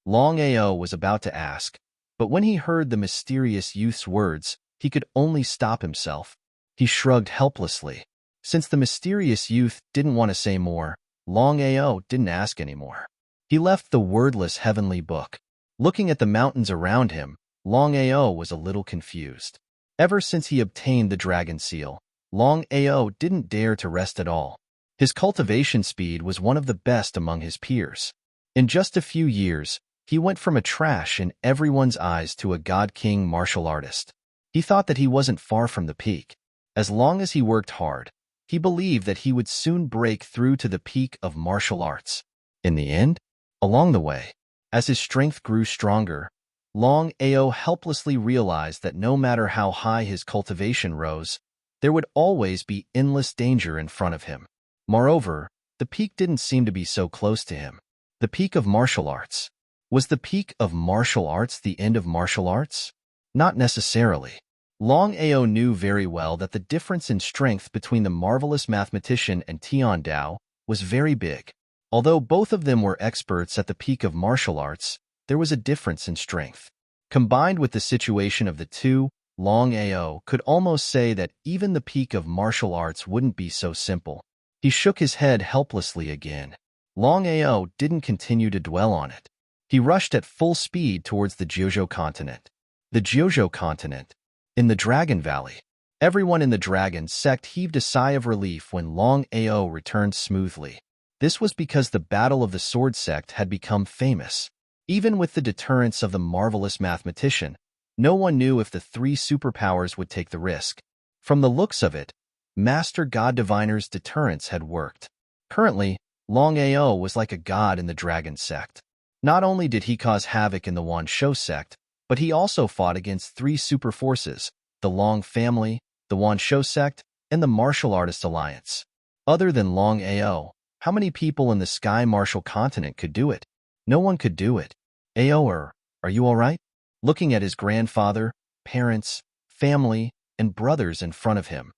Longao was about to ask, But when he heard the mysterious youth's words, he could only stop himself. He shrugged helplessly. Since the mysterious youth didn't want to say more, Longao didn't ask anymore. He left the wordless heavenly book. Looking at the mountains around him, Longao was a little confused. Ever since he obtained the dragon seal, Longao didn't dare to rest at all. His cultivation speed was one of the best among his peers. In just a few years, he went from a trash in everyone's eyes to a god-king martial artist. He thought that he wasn't far from the peak. As long as he worked hard, he believed that he would soon break through to the peak of martial arts. In the end, along the way, as his strength grew stronger, Longao helplessly realized that no matter how high his cultivation rose, there would always be endless danger in front of him. Moreover, the peak didn't seem to be so close to him. The peak of martial arts. Was the peak of martial arts the end of martial arts? Not necessarily. Longao knew very well that the difference in strength between the marvelous mathematician and Tian Dao was very big. Although both of them were experts at the peak of martial arts, there was a difference in strength. Combined with the situation of the two, Longao could almost say that even the peak of martial arts wouldn't be so simple. He shook his head helplessly again. Longao didn't continue to dwell on it. He rushed at full speed towards the Jiuzhou continent. The Jiuzhou continent. In the Dragon Valley. Everyone in the Dragon sect heaved a sigh of relief when Longao returned smoothly. This was because the Battle of the Sword Sect had become famous. Even with the deterrence of the marvelous mathematician, no one knew if the three superpowers would take the risk. From the looks of it, Master God Diviner's deterrence had worked. Currently, Longao was like a god in the Dragon sect. Not only did he cause havoc in the Wanshou sect, but he also fought against three super forces, the Long family, the Wanshou sect, and the Martial Artist Alliance. Other than Longao, how many people in the Sky Martial continent could do it? No one could do it. Ao, are you all right? Looking at his grandfather, parents, family, and brothers in front of him,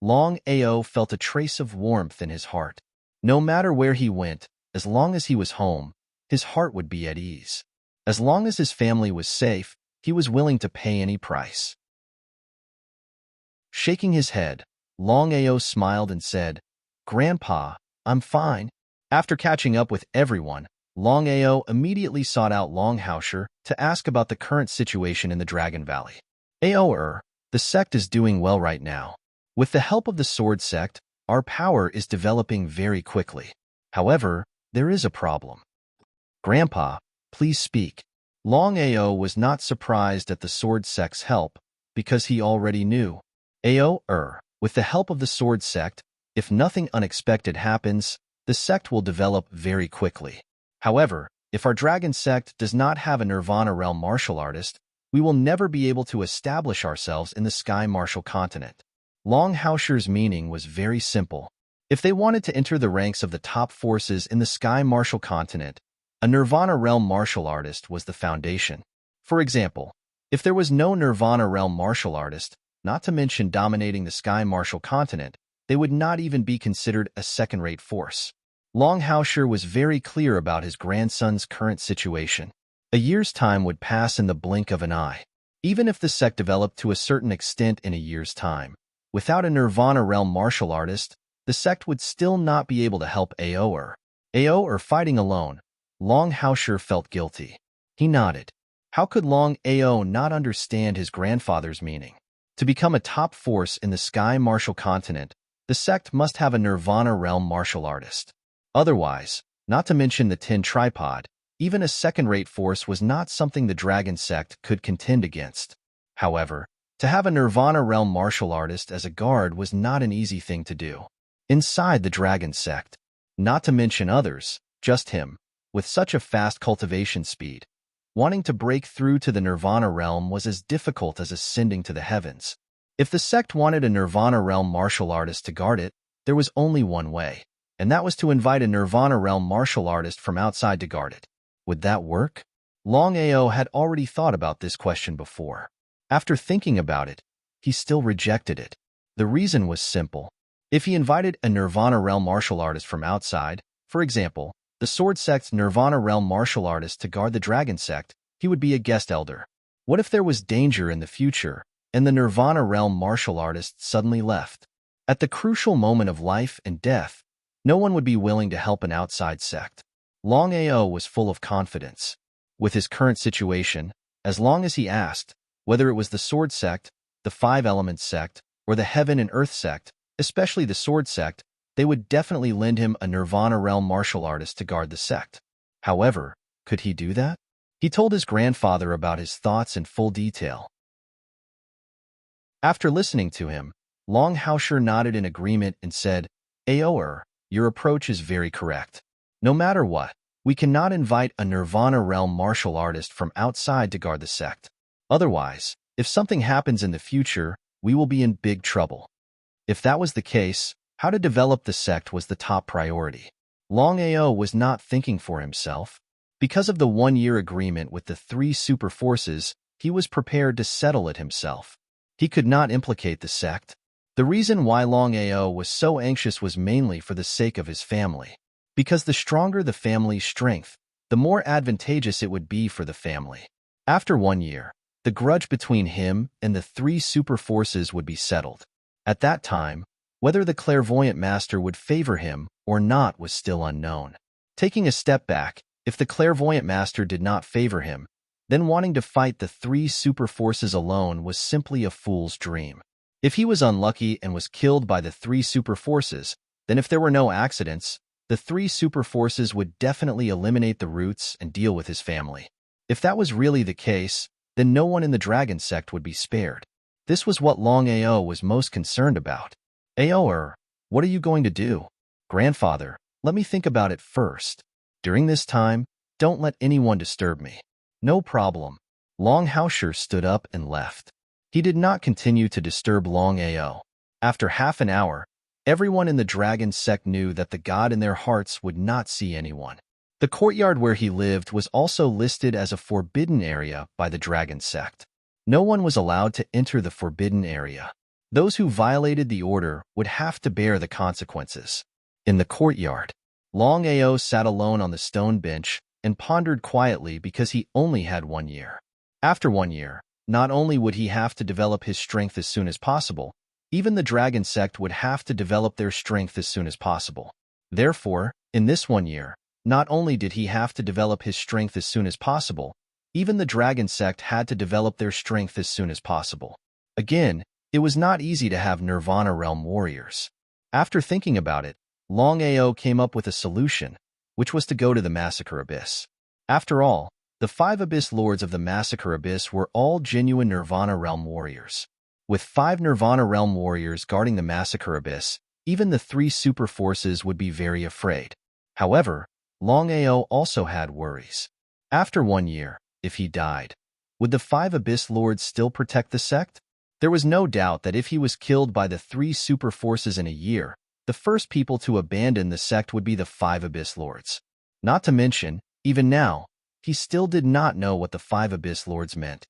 Longao felt a trace of warmth in his heart. No matter where he went, as long as he was home, his heart would be at ease. As long as his family was safe, he was willing to pay any price. Shaking his head, Longao smiled and said, "Grandpa, I'm fine." After catching up with everyone, Longao immediately sought out Longhausher to ask about the current situation in the Dragon Valley. Ao, the sect is doing well right now. With the help of the Sword Sect, our power is developing very quickly. However, there is a problem. Grandpa, please speak. Longao was not surprised at the Sword Sect's help, because he already knew. Ao, with the help of the Sword Sect, if nothing unexpected happens, the sect will develop very quickly. However, if our Dragon Sect does not have a Nirvana Realm martial artist, we will never be able to establish ourselves in the Sky Martial continent. Longhausher's meaning was very simple. If they wanted to enter the ranks of the top forces in the Sky Martial continent, a Nirvana Realm martial artist was the foundation. For example, if there was no Nirvana Realm martial artist, not to mention dominating the Sky Martial continent, they would not even be considered a second-rate force. Longhausher was very clear about his grandson's current situation. A year's time would pass in the blink of an eye. Even if the sect developed to a certain extent in a year's time, without a Nirvana Realm martial artist, the sect would still not be able to help Ao. Fighting alone, Longhausher felt guilty. He nodded. How could Longao not understand his grandfather's meaning? To become a top force in the Sky Martial continent, the sect must have a Nirvana Realm martial artist. Otherwise, not to mention the Tin Tripod, even a second-rate force was not something the Dragon Sect could contend against. However, to have a Nirvana Realm martial artist as a guard was not an easy thing to do. Inside the Dragon Sect, not to mention others, just him, with such a fast cultivation speed, wanting to break through to the Nirvana Realm was as difficult as ascending to the heavens. If the sect wanted a Nirvana Realm martial artist to guard it, there was only one way, and that was to invite a Nirvana Realm martial artist from outside to guard it. Would that work? Longao had already thought about this question before. After thinking about it, he still rejected it. The reason was simple. If he invited a Nirvana Realm martial artist from outside, for example, the Sword Sect's Nirvana Realm martial artist to guard the Dragon Sect, he would be a guest elder. What if there was danger in the future, and the Nirvana realm martial artist suddenly left? At the crucial moment of life and death, no one would be willing to help an outside sect. Longao was full of confidence. With his current situation, as long as he asked, whether it was the Sword Sect, the Five Elements Sect, or the Heaven and Earth Sect, especially the Sword Sect, they would definitely lend him a Nirvana realm martial artist to guard the sect. However, could he do that? He told his grandfather about his thoughts in full detail. After listening to him, Longao nodded in agreement and said, "Aoer, your approach is very correct. No matter what, we cannot invite a Nirvana realm martial artist from outside to guard the sect. Otherwise, if something happens in the future, we will be in big trouble." If that was the case, how to develop the sect was the top priority. Longao was not thinking for himself. Because of the one-year agreement with the three super forces, he was prepared to settle it himself. He could not implicate the sect. The reason why Longao was so anxious was mainly for the sake of his family. Because the stronger the family's strength, the more advantageous it would be for the family. After 1 year, the grudge between him and the three super forces would be settled. At that time, whether the clairvoyant master would favor him or not was still unknown. Taking a step back, if the clairvoyant master did not favor him, then wanting to fight the three super forces alone was simply a fool's dream. If he was unlucky and was killed by the three super forces, then if there were no accidents, the three super forces would definitely eliminate the roots and deal with his family. If that was really the case, then no one in the dragon sect would be spared. This was what Longao was most concerned about. "Aoer, what are you going to do?" "Grandfather, let me think about it first. During this time, don't let anyone disturb me." "No problem." Longao stood up and left. He did not continue to disturb Longao. After half an hour, everyone in the dragon sect knew that the god in their hearts would not see anyone. The courtyard where he lived was also listed as a forbidden area by the dragon sect. No one was allowed to enter the forbidden area. Those who violated the order would have to bear the consequences. In the courtyard, Longao sat alone on the stone bench and pondered quietly because he only had 1 year. After 1 year, not only would he have to develop his strength as soon as possible, even the dragon sect would have to develop their strength as soon as possible. Therefore, in this 1 year, not only did he have to develop his strength as soon as possible, even the dragon sect had to develop their strength as soon as possible. Again, it was not easy to have Nirvana realm warriors. After thinking about it, Longao came up with a solution, which was to go to the Massacre Abyss. After all, the 5 Abyss Lords of the Massacre Abyss were all genuine Nirvana realm warriors. With 5 Nirvana realm warriors guarding the Massacre Abyss, even the 3 super forces would be very afraid. However, Longao also had worries. After 1 year, if he died, would the 5 Abyss Lords still protect the sect? There was no doubt that if he was killed by the 3 super forces in a year, the first people to abandon the sect would be the 5 Abyss Lords. Not to mention, even now, he still did not know what the 5 Abyss Lords meant.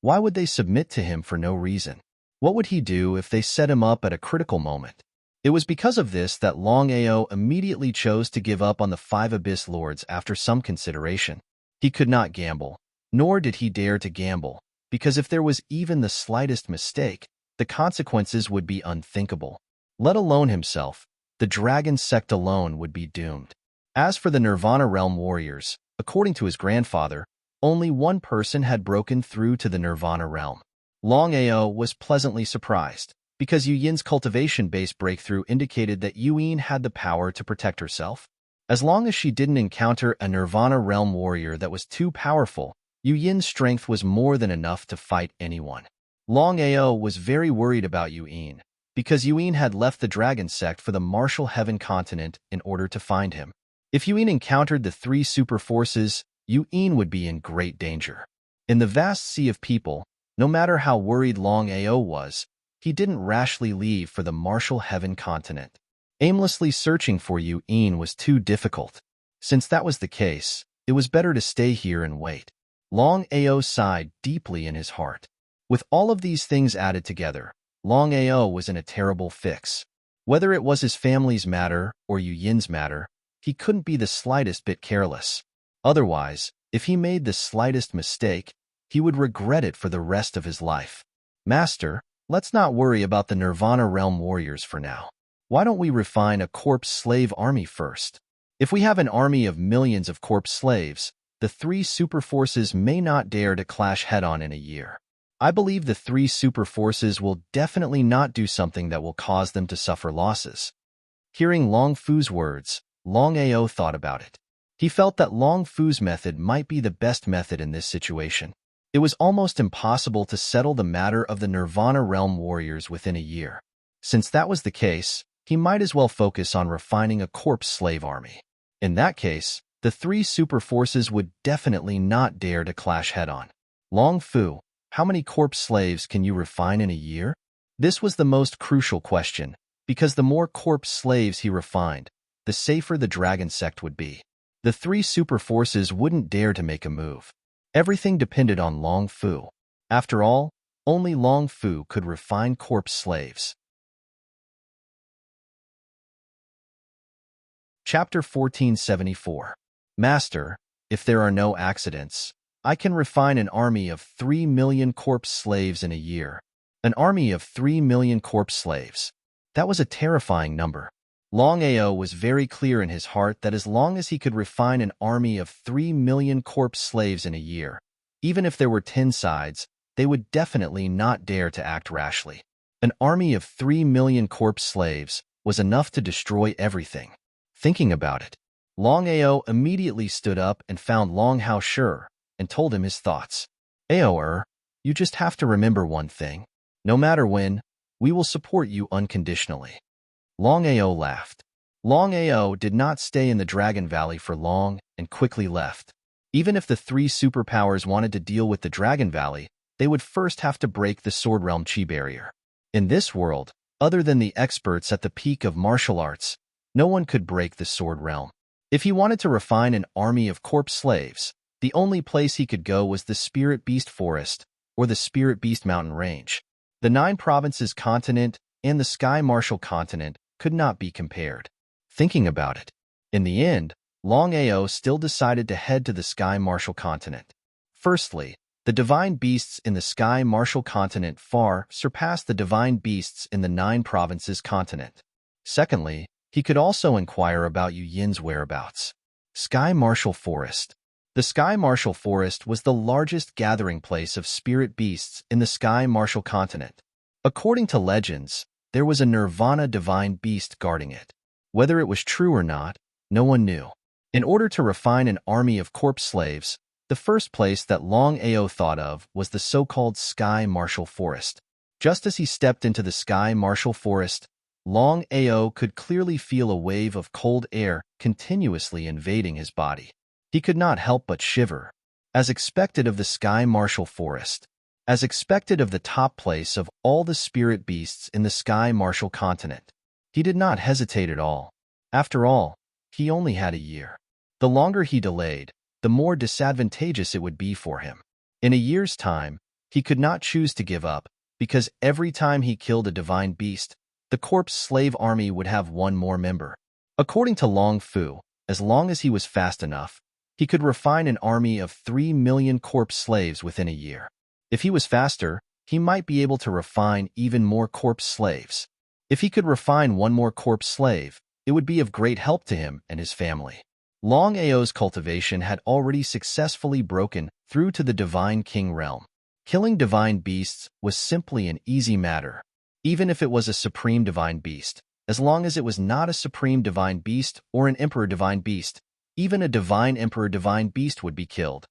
Why would they submit to him for no reason? What would he do if they set him up at a critical moment? It was because of this that Longao immediately chose to give up on the 5 Abyss Lords after some consideration. He could not gamble, nor did he dare to gamble, because if there was even the slightest mistake, the consequences would be unthinkable. Let alone himself, the dragon sect alone would be doomed. As for the Nirvana realm warriors, according to his grandfather, only one person had broken through to the Nirvana realm. Longao was pleasantly surprised, because Yu Yin's cultivation-based breakthrough indicated that Yu Yin had the power to protect herself. As long as she didn't encounter a Nirvana realm warrior that was too powerful, Yu Yin's strength was more than enough to fight anyone. Longao was very worried about Yu Yin, because Yu Yin had left the dragon sect for the Martial Heaven continent in order to find him. If Yu Yin encountered the 3 super forces, Yu Yin would be in great danger. In the vast sea of people, no matter how worried Longao was, he didn't rashly leave for the Martial Heaven continent. Aimlessly searching for Yu Yin was too difficult. Since that was the case, it was better to stay here and wait. Longao sighed deeply in his heart. With all of these things added together, Longao was in a terrible fix. Whether it was his family's matter or Yu Yin's matter, he couldn't be the slightest bit careless. Otherwise, If he made the slightest mistake, he would regret it for the rest of his life. Master, let's not worry about the Nirvana Realm warriors for now. Why don't we refine a corpse slave army first? If we have an army of millions of corpse slaves, the three super forces may not dare to clash head-on in a year. I believe the three super forces will definitely not do something that will cause them to suffer losses. Hearing Long Fu's words, Longao thought about it. He felt that Long Fu's method might be the best method in this situation. It was almost impossible to settle the matter of the Nirvana Realm warriors within a year. Since that was the case, he might as well focus on refining a corpse slave army. In that case, the three super forces would definitely not dare to clash head-on. Long Fu, how many corpse slaves can you refine in a year? This was the most crucial question, because the more corpse slaves he refined, the safer the dragon sect would be. The three super forces wouldn't dare to make a move. Everything depended on Long Fu. After all, only Long Fu could refine corpse slaves. Chapter 1474. Master, if there are no accidents, I can refine an army of 3 million corpse slaves in a year. An army of 3 million corpse slaves. That was a terrifying number. Longao was very clear in his heart that as long as he could refine an army of 3 million corpse slaves in a year, even if there were 10 sides, they would definitely not dare to act rashly. An army of 3 million corpse slaves was enough to destroy everything. Thinking about it, Longao immediately stood up and found Longhao Shi and told him his thoughts. Ao, you just have to remember one thing. No matter when, we will support you unconditionally. Longao laughed. Longao did not stay in the Dragon Valley for long and quickly left. Even if the three superpowers wanted to deal with the Dragon Valley, they would first have to break the Sword Realm Chi barrier. In this world, other than the experts at the peak of martial arts, no one could break the Sword Realm. If he wanted to refine an army of corpse slaves, the only place he could go was the Spirit Beast Forest or the Spirit Beast Mountain Range. The 9 provinces continent and the Sky Martial continent could not be compared. Thinking about it, in the end, Longao still decided to head to the Sky Martial continent. Firstly, the divine beasts in the Sky Martial continent far surpassed the divine beasts in the 9 provinces continent. Secondly, he could also inquire about Yu Yin's whereabouts. Sky Martial Forest. The Sky Martial Forest was the largest gathering place of spirit beasts in the Sky Martial continent. According to legends, there was a Nirvana divine beast guarding it. Whether it was true or not, no one knew. In order to refine an army of corpse slaves, the first place that Longao thought of was the so-called Sky Martial Forest. Just as he stepped into the Sky Martial Forest, Longao could clearly feel a wave of cold air continuously invading his body. He could not help but shiver. As expected of the Sky Martial Forest, as expected of the top place of all the spirit beasts in the Sky Martial continent, he did not hesitate at all. After all, he only had a year. The longer he delayed, the more disadvantageous it would be for him. In a year's time, he could not choose to give up, because every time he killed a divine beast, the corpse slave army would have one more member. According to Long Fu, as long as he was fast enough, he could refine an army of 3 million corpse slaves within a year. If he was faster, he might be able to refine even more corpse slaves. If he could refine one more corpse slave, it would be of great help to him and his family. Longao's cultivation had already successfully broken through to the Divine King realm. Killing divine beasts was simply an easy matter, even if it was a supreme divine beast. As long as it was not a supreme divine beast or an emperor divine beast, even a divine emperor divine beast would be killed.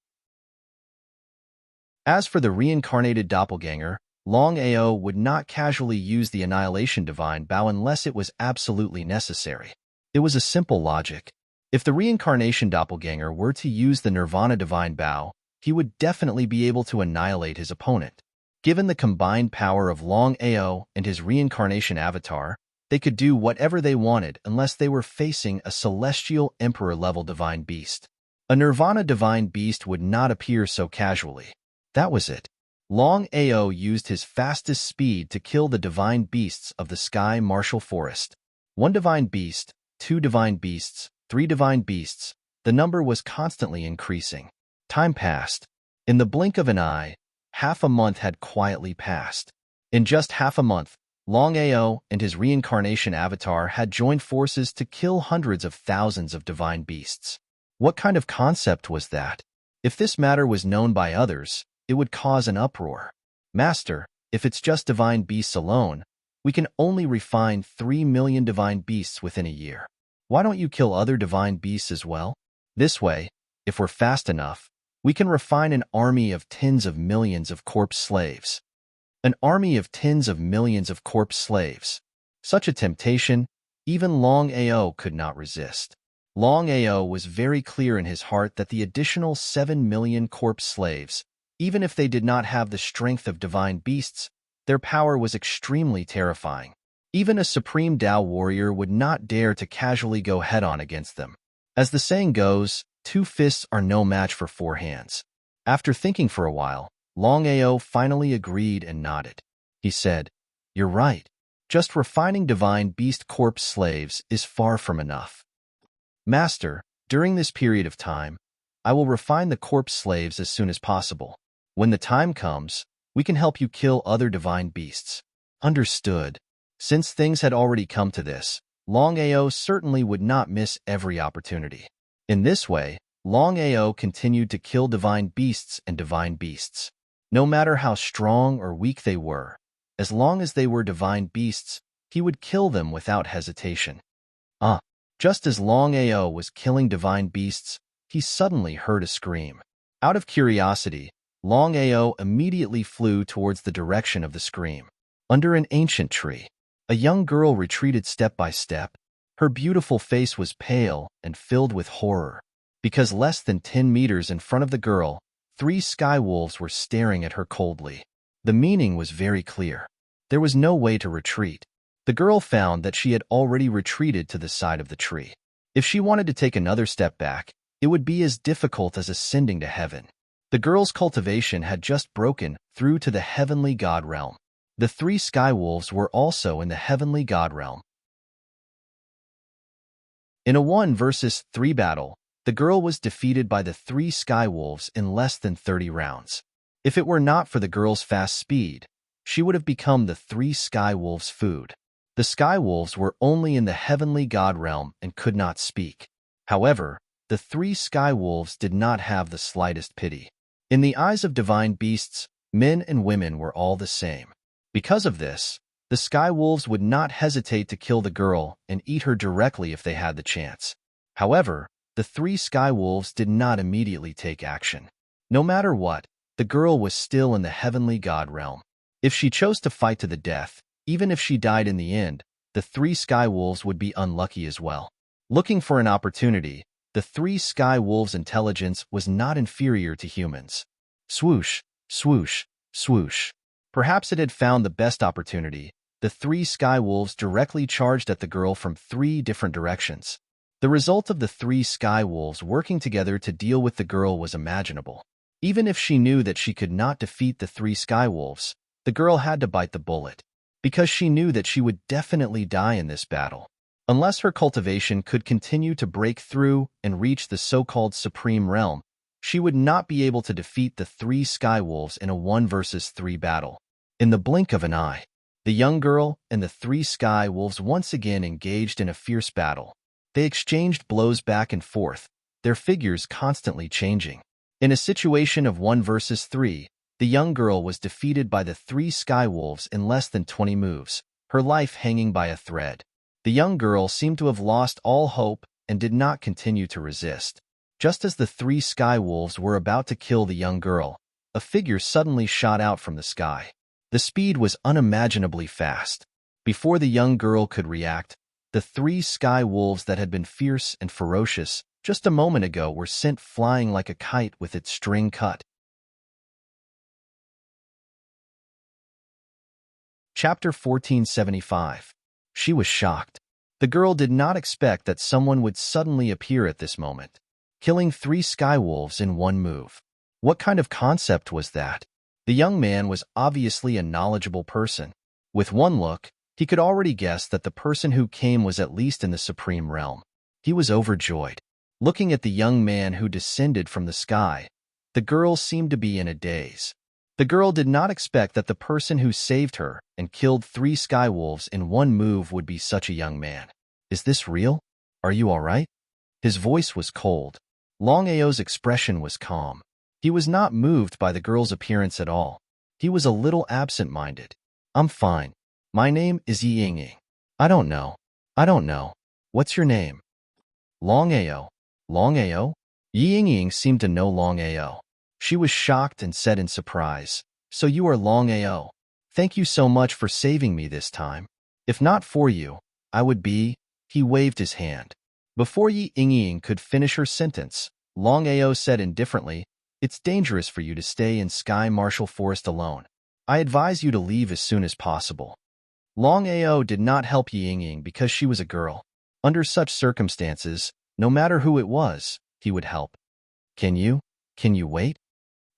As for the reincarnated doppelganger, Longao would not casually use the Annihilation Divine Bow unless it was absolutely necessary. It was a simple logic. If the reincarnation doppelganger were to use the Nirvana Divine Bow, he would definitely be able to annihilate his opponent. Given the combined power of Longao and his reincarnation avatar, they could do whatever they wanted unless they were facing a celestial emperor-level divine beast. A Nirvana divine beast would not appear so casually. That was it. Longao used his fastest speed to kill the divine beasts of the Sky Martial Forest. 1 divine beast, 2 divine beasts, 3 divine beasts. The number was constantly increasing. Time passed. In the blink of an eye, half a month had quietly passed. In just half a month, Longao and his reincarnation avatar had joined forces to kill hundreds of thousands of divine beasts. What kind of concept was that? If this matter was known by others, it would cause an uproar. Master, if it's just divine beasts alone, we can only refine 3 million divine beasts within a year. Why don't you kill other divine beasts as well? This way, if we're fast enough, we can refine an army of tens of millions of corpse slaves. An army of tens of millions of corpse slaves. Such a temptation, even Longao could not resist. Longao was very clear in his heart that the additional 7 million corpse slaves, even if they did not have the strength of divine beasts, their power was extremely terrifying. Even a supreme Tao warrior would not dare to casually go head-on against them. As the saying goes, 2 fists are no match for 4 hands. After thinking for a while, Longao finally agreed and nodded. He said, "You're right. Just refining divine beast corpse slaves is far from enough. Master, during this period of time, I will refine the corpse slaves as soon as possible. When the time comes, we can help you kill other divine beasts." Understood. Since things had already come to this, Longao certainly would not miss every opportunity. In this way, Longao continued to kill divine beasts and divine beasts. No matter how strong or weak they were, as long as they were divine beasts, he would kill them without hesitation. Just as Longao was killing divine beasts, he suddenly heard a scream. Out of curiosity, Longao immediately flew towards the direction of the scream. Under an ancient tree, a young girl retreated step by step. Her beautiful face was pale and filled with horror. Because less than 10 meters in front of the girl, 3 sky wolves were staring at her coldly. The meaning was very clear. There was no way to retreat. The girl found that she had already retreated to the side of the tree. If she wanted to take another step back, it would be as difficult as ascending to heaven. The girl's cultivation had just broken through to the heavenly god realm. The 3 sky wolves were also in the heavenly god realm. In a 1 versus 3 battle, the girl was defeated by the 3 sky wolves in less than 30 rounds. If it were not for the girl's fast speed, she would have become the 3 sky wolves' food. The sky wolves were only in the heavenly god realm and could not speak. However, the 3 sky wolves did not have the slightest pity. In the eyes of divine beasts, men and women were all the same. Because of this, the sky wolves would not hesitate to kill the girl and eat her directly if they had the chance. However, the 3 sky wolves did not immediately take action. No matter what, the girl was still in the heavenly god realm. If she chose to fight to the death, even if she died in the end, the 3 sky wolves would be unlucky as well. Looking for an opportunity, the 3 sky wolves' intelligence was not inferior to humans. Swoosh, swoosh, swoosh. Perhaps it had found the best opportunity. The 3 sky wolves directly charged at the girl from 3 different directions. The result of the 3 sky wolves working together to deal with the girl was imaginable. Even if she knew that she could not defeat the 3 sky wolves, the girl had to bite the bullet, because she knew that she would definitely die in this battle. Unless her cultivation could continue to break through and reach the so-called supreme realm, she would not be able to defeat the 3 sky wolves in a 1 versus 3 battle. In the blink of an eye, the young girl and the 3 sky wolves once again engaged in a fierce battle. They exchanged blows back and forth, their figures constantly changing. In a situation of 1 versus 3, the young girl was defeated by the 3 sky wolves in less than 20 moves, her life hanging by a thread. The young girl seemed to have lost all hope and did not continue to resist. Just as the 3 sky wolves were about to kill the young girl, a figure suddenly shot out from the sky. The speed was unimaginably fast. Before the young girl could react, the 3 sky wolves that had been fierce and ferocious just a moment ago were sent flying like a kite with its string cut. Chapter 1475. She was shocked. The girl did not expect that someone would suddenly appear at this moment, killing 3 sky wolves in 1 move. What kind of concept was that? The young man was obviously a knowledgeable person. With 1 look, he could already guess that the person who came was at least in the supreme realm. He was overjoyed. Looking at the young man who descended from the sky, The girl seemed to be in a daze. The girl did not expect that the person who saved her and killed 3 sky wolves in one move would be such a young man. Is this real? Are you all right? His voice was cold. Longao's expression was calm. He was not moved by the girl's appearance at all. He was a little absent-minded. I'm fine. My name is Yi Yingying. I don't know. What's your name? Longao. Longao? Yi Yingying seemed to know Longao. She was shocked and said in surprise, So you are Longao. Thank you so much for saving me this time. If not for you, I would be... He waved his hand. Before Yi Yingying could finish her sentence, Longao said indifferently, It's dangerous for you to stay in Sky Marshall Forest alone. I advise you to leave as soon as possible. Longao did not help Yi Yingying because she was a girl. Under such circumstances, no matter who it was, he would help. Can you wait?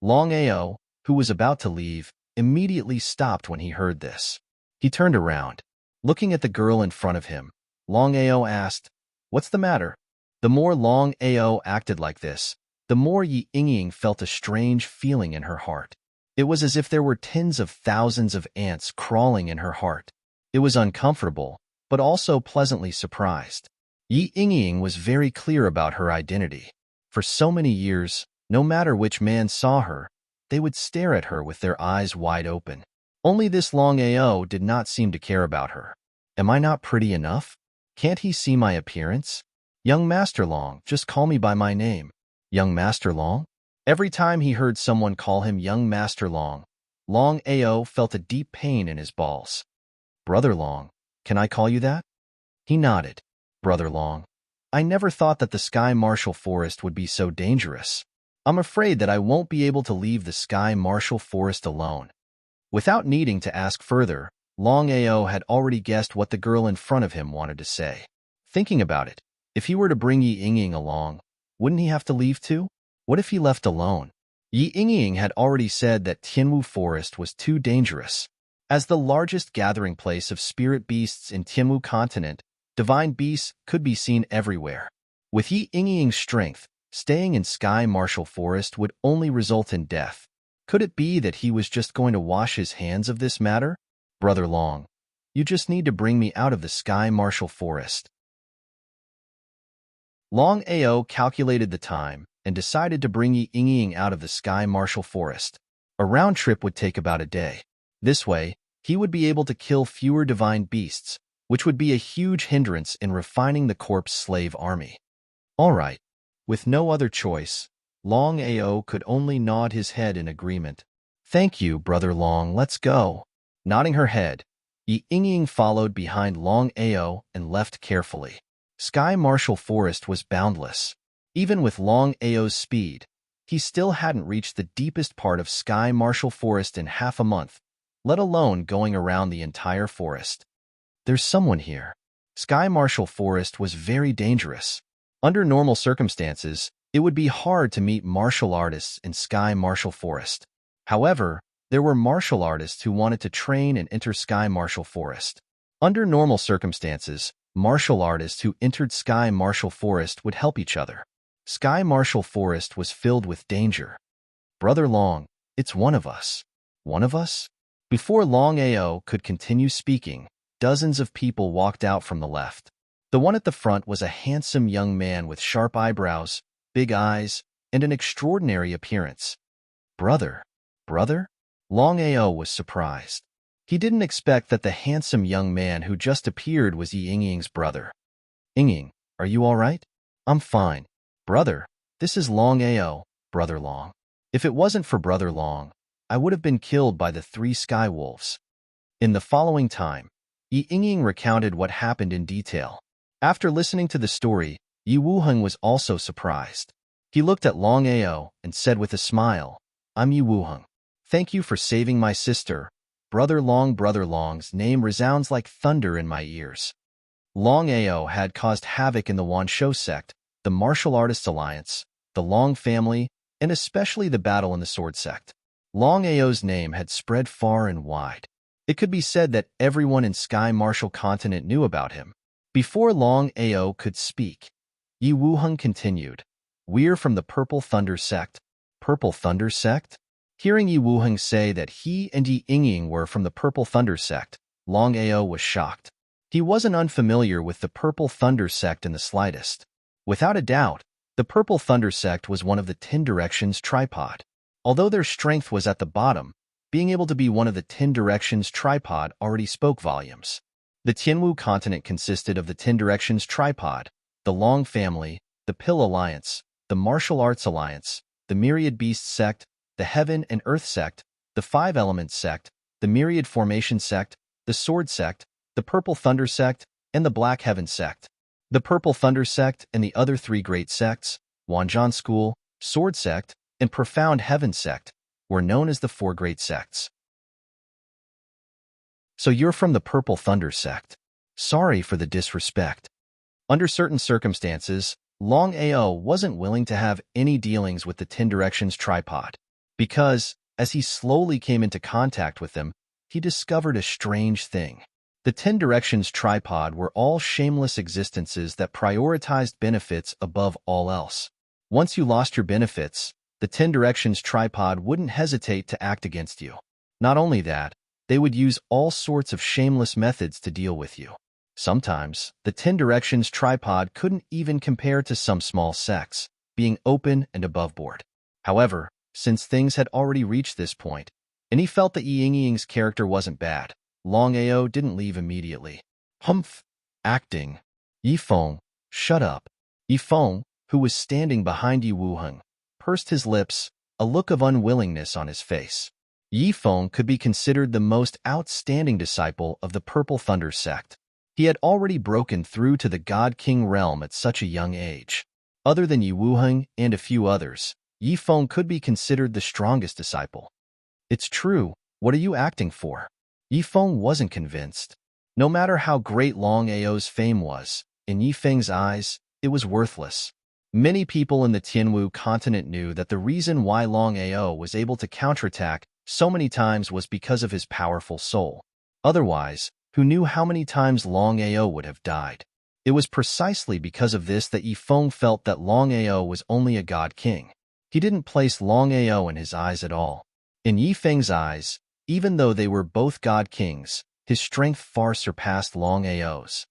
Longao, who was about to leave, immediately stopped when he heard this. He turned around. Looking at the girl in front of him, Longao asked, What's the matter? The more Longao acted like this, the more Yi Yingying felt a strange feeling in her heart. It was as if there were tens of thousands of ants crawling in her heart. It was uncomfortable, but also pleasantly surprised. Yi Yingying was very clear about her identity. For so many years, no matter which man saw her, they would stare at her with their eyes wide open. Only this Longao did not seem to care about her. Am I not pretty enough? Can't he see my appearance? Young Master Long, just call me by my name. Young Master Long? Every time he heard someone call him Young Master Long, Longao felt a deep pain in his balls. Brother Long, can I call you that? He nodded. Brother Long, I never thought that the Sky Marshall Forest would be so dangerous. I'm afraid that I won't be able to leave the Sky Marshall Forest alone. Without needing to ask further, Longao had already guessed what the girl in front of him wanted to say. Thinking about it, if he were to bring Yi Yingying along, wouldn't he have to leave too? What if he left alone? Yi Yingying had already said that Tianwu Forest was too dangerous. As the largest gathering place of spirit beasts in Tianwu continent, divine beasts could be seen everywhere. With Yi Yingying's strength, staying in Sky Marshall Forest would only result in death. Could it be that he was just going to wash his hands of this matter? Brother Long, you just need to bring me out of the Sky Marshall Forest. Longao calculated the time and decided to bring Yi Yingying out of the Sky Marshall Forest. A round trip would take about a day. This way, he would be able to kill fewer divine beasts, which would be a huge hindrance in refining the corpse slave army. All right. With no other choice, Longao could only nod his head in agreement. Thank you, Brother Long, let's go. Nodding her head, Yi Yingying followed behind Longao and left carefully. Sky Marshall Forest was boundless. Even with Longao's speed, he still hadn't reached the deepest part of Sky Marshall Forest in half a month, let alone going around the entire forest. There's someone here. Sky Marshall Forest was very dangerous. Under normal circumstances, it would be hard to meet martial artists in Sky Marshall Forest. However, there were martial artists who wanted to train and enter Sky Marshall Forest. Under normal circumstances, martial artists who entered Sky Marshall Forest would help each other. Sky Marshall Forest was filled with danger. Brother Long, it's one of us. One of us? Before Longao could continue speaking, dozens of people walked out from the left. The one at the front was a handsome young man with sharp eyebrows, big eyes, and an extraordinary appearance. Brother? Longao was surprised. He didn't expect that the handsome young man who just appeared was Yi Yingying's brother. Yingying, are you all right? I'm fine. Brother, this is Longao, Brother Long. If it wasn't for Brother Long, I would have been killed by the 3 sky wolves. In the following time, Yi Yingying recounted what happened in detail. After listening to the story, Yi Wuheng was also surprised. He looked at Longao and said with a smile, I'm Yi Wuheng. Thank you for saving my sister. Brother Long's name resounds like thunder in my ears. Longao had caused havoc in the Wanshou sect, the Martial Artists Alliance, the Long family, and especially the battle in the Sword sect. Longao's name had spread far and wide. It could be said that everyone in Sky Marshall continent knew about him. Before Longao could speak, Yi Wuheng continued, We're from the Purple Thunder sect. Purple Thunder sect? Hearing Yi Wuheng say that he and Yi Yingying were from the Purple Thunder sect, Longao was shocked. He wasn't unfamiliar with the Purple Thunder sect in the slightest. Without a doubt, the Purple Thunder sect was one of the 10 Directions tripod. Although their strength was at the bottom, being able to be one of the 10 Directions tripod already spoke volumes. The Tianwu continent consisted of the 10 Directions tripod, the Long family, the Pill Alliance, the Martial Arts Alliance, the Myriad Beast sect, the Heaven and Earth sect, the Five Elements sect, the Myriad Formation sect, the Sword sect, the Purple Thunder sect, and the Black Heaven sect. The Purple Thunder sect and the other 3 great sects, Wanzhan School, Sword sect, and Profound Heaven sect, were known as the 4 great sects. So you're from the Purple Thunder sect. Sorry for the disrespect. Under certain circumstances, Longao wasn't willing to have any dealings with the 10 Directions tripod, because, as he slowly came into contact with them, he discovered a strange thing. The 10 Directions tripod were all shameless existences that prioritized benefits above all else. Once you lost your benefits, the 10 Directions tripod wouldn't hesitate to act against you. Not only that, they would use all sorts of shameless methods to deal with you. Sometimes, the 10 Directions tripod couldn't even compare to some small sects, being open and above board. However, since things had already reached this point, and he felt that Yi Yingying's character wasn't bad, Longao didn't leave immediately. Humph! Acting. Yi Feng, shut up. Yi Feng, who was standing behind Yi Wuheng, pursed his lips, a look of unwillingness on his face. Yi Feng could be considered the most outstanding disciple of the Purple Thunder sect. He had already broken through to the God King realm at such a young age. Other than Yi Wuheng and a few others, Yi Feng could be considered the strongest disciple. It's true, what are you acting for? Yi Feng wasn't convinced. No matter how great Longao's fame was, in Yi Feng's eyes, it was worthless. Many people in the Tianwu continent knew that the reason why Longao was able to counterattack so many times was because of his powerful soul. Otherwise, who knew how many times Longao would have died? It was precisely because of this that Yi Feng felt that Longao was only a god king. He didn't place Longao in his eyes at all. In Yi Feng's eyes, even though they were both god kings, his strength far surpassed Longao's.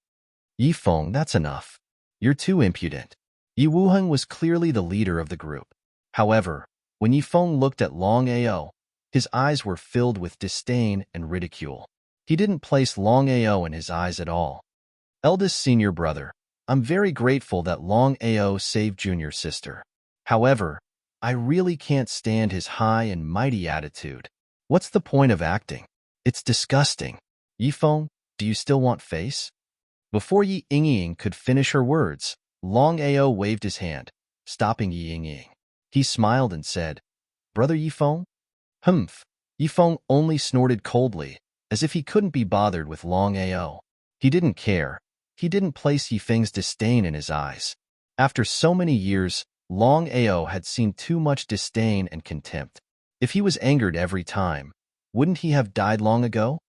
Yi Feng, that's enough. You're too impudent. Yi Wuheng was clearly the leader of the group. However, when Yi Feng looked at Longao, his eyes were filled with disdain and ridicule. He didn't place Longao in his eyes at all. Eldest senior brother, I'm very grateful that Longao saved junior sister. However, I really can't stand his high and mighty attitude. What's the point of acting? It's disgusting. Yi Feng, do you still want face? Before Yi Yingying could finish her words, Longao waved his hand, stopping Yi Yingying. He smiled and said, Brother Yi Feng? Humph. Yi Feng only snorted coldly, as if he couldn't be bothered with Longao. He didn't care. He didn't place Yi Feng's disdain in his eyes. After so many years, Longao had seen too much disdain and contempt. If he was angered every time, wouldn't he have died long ago?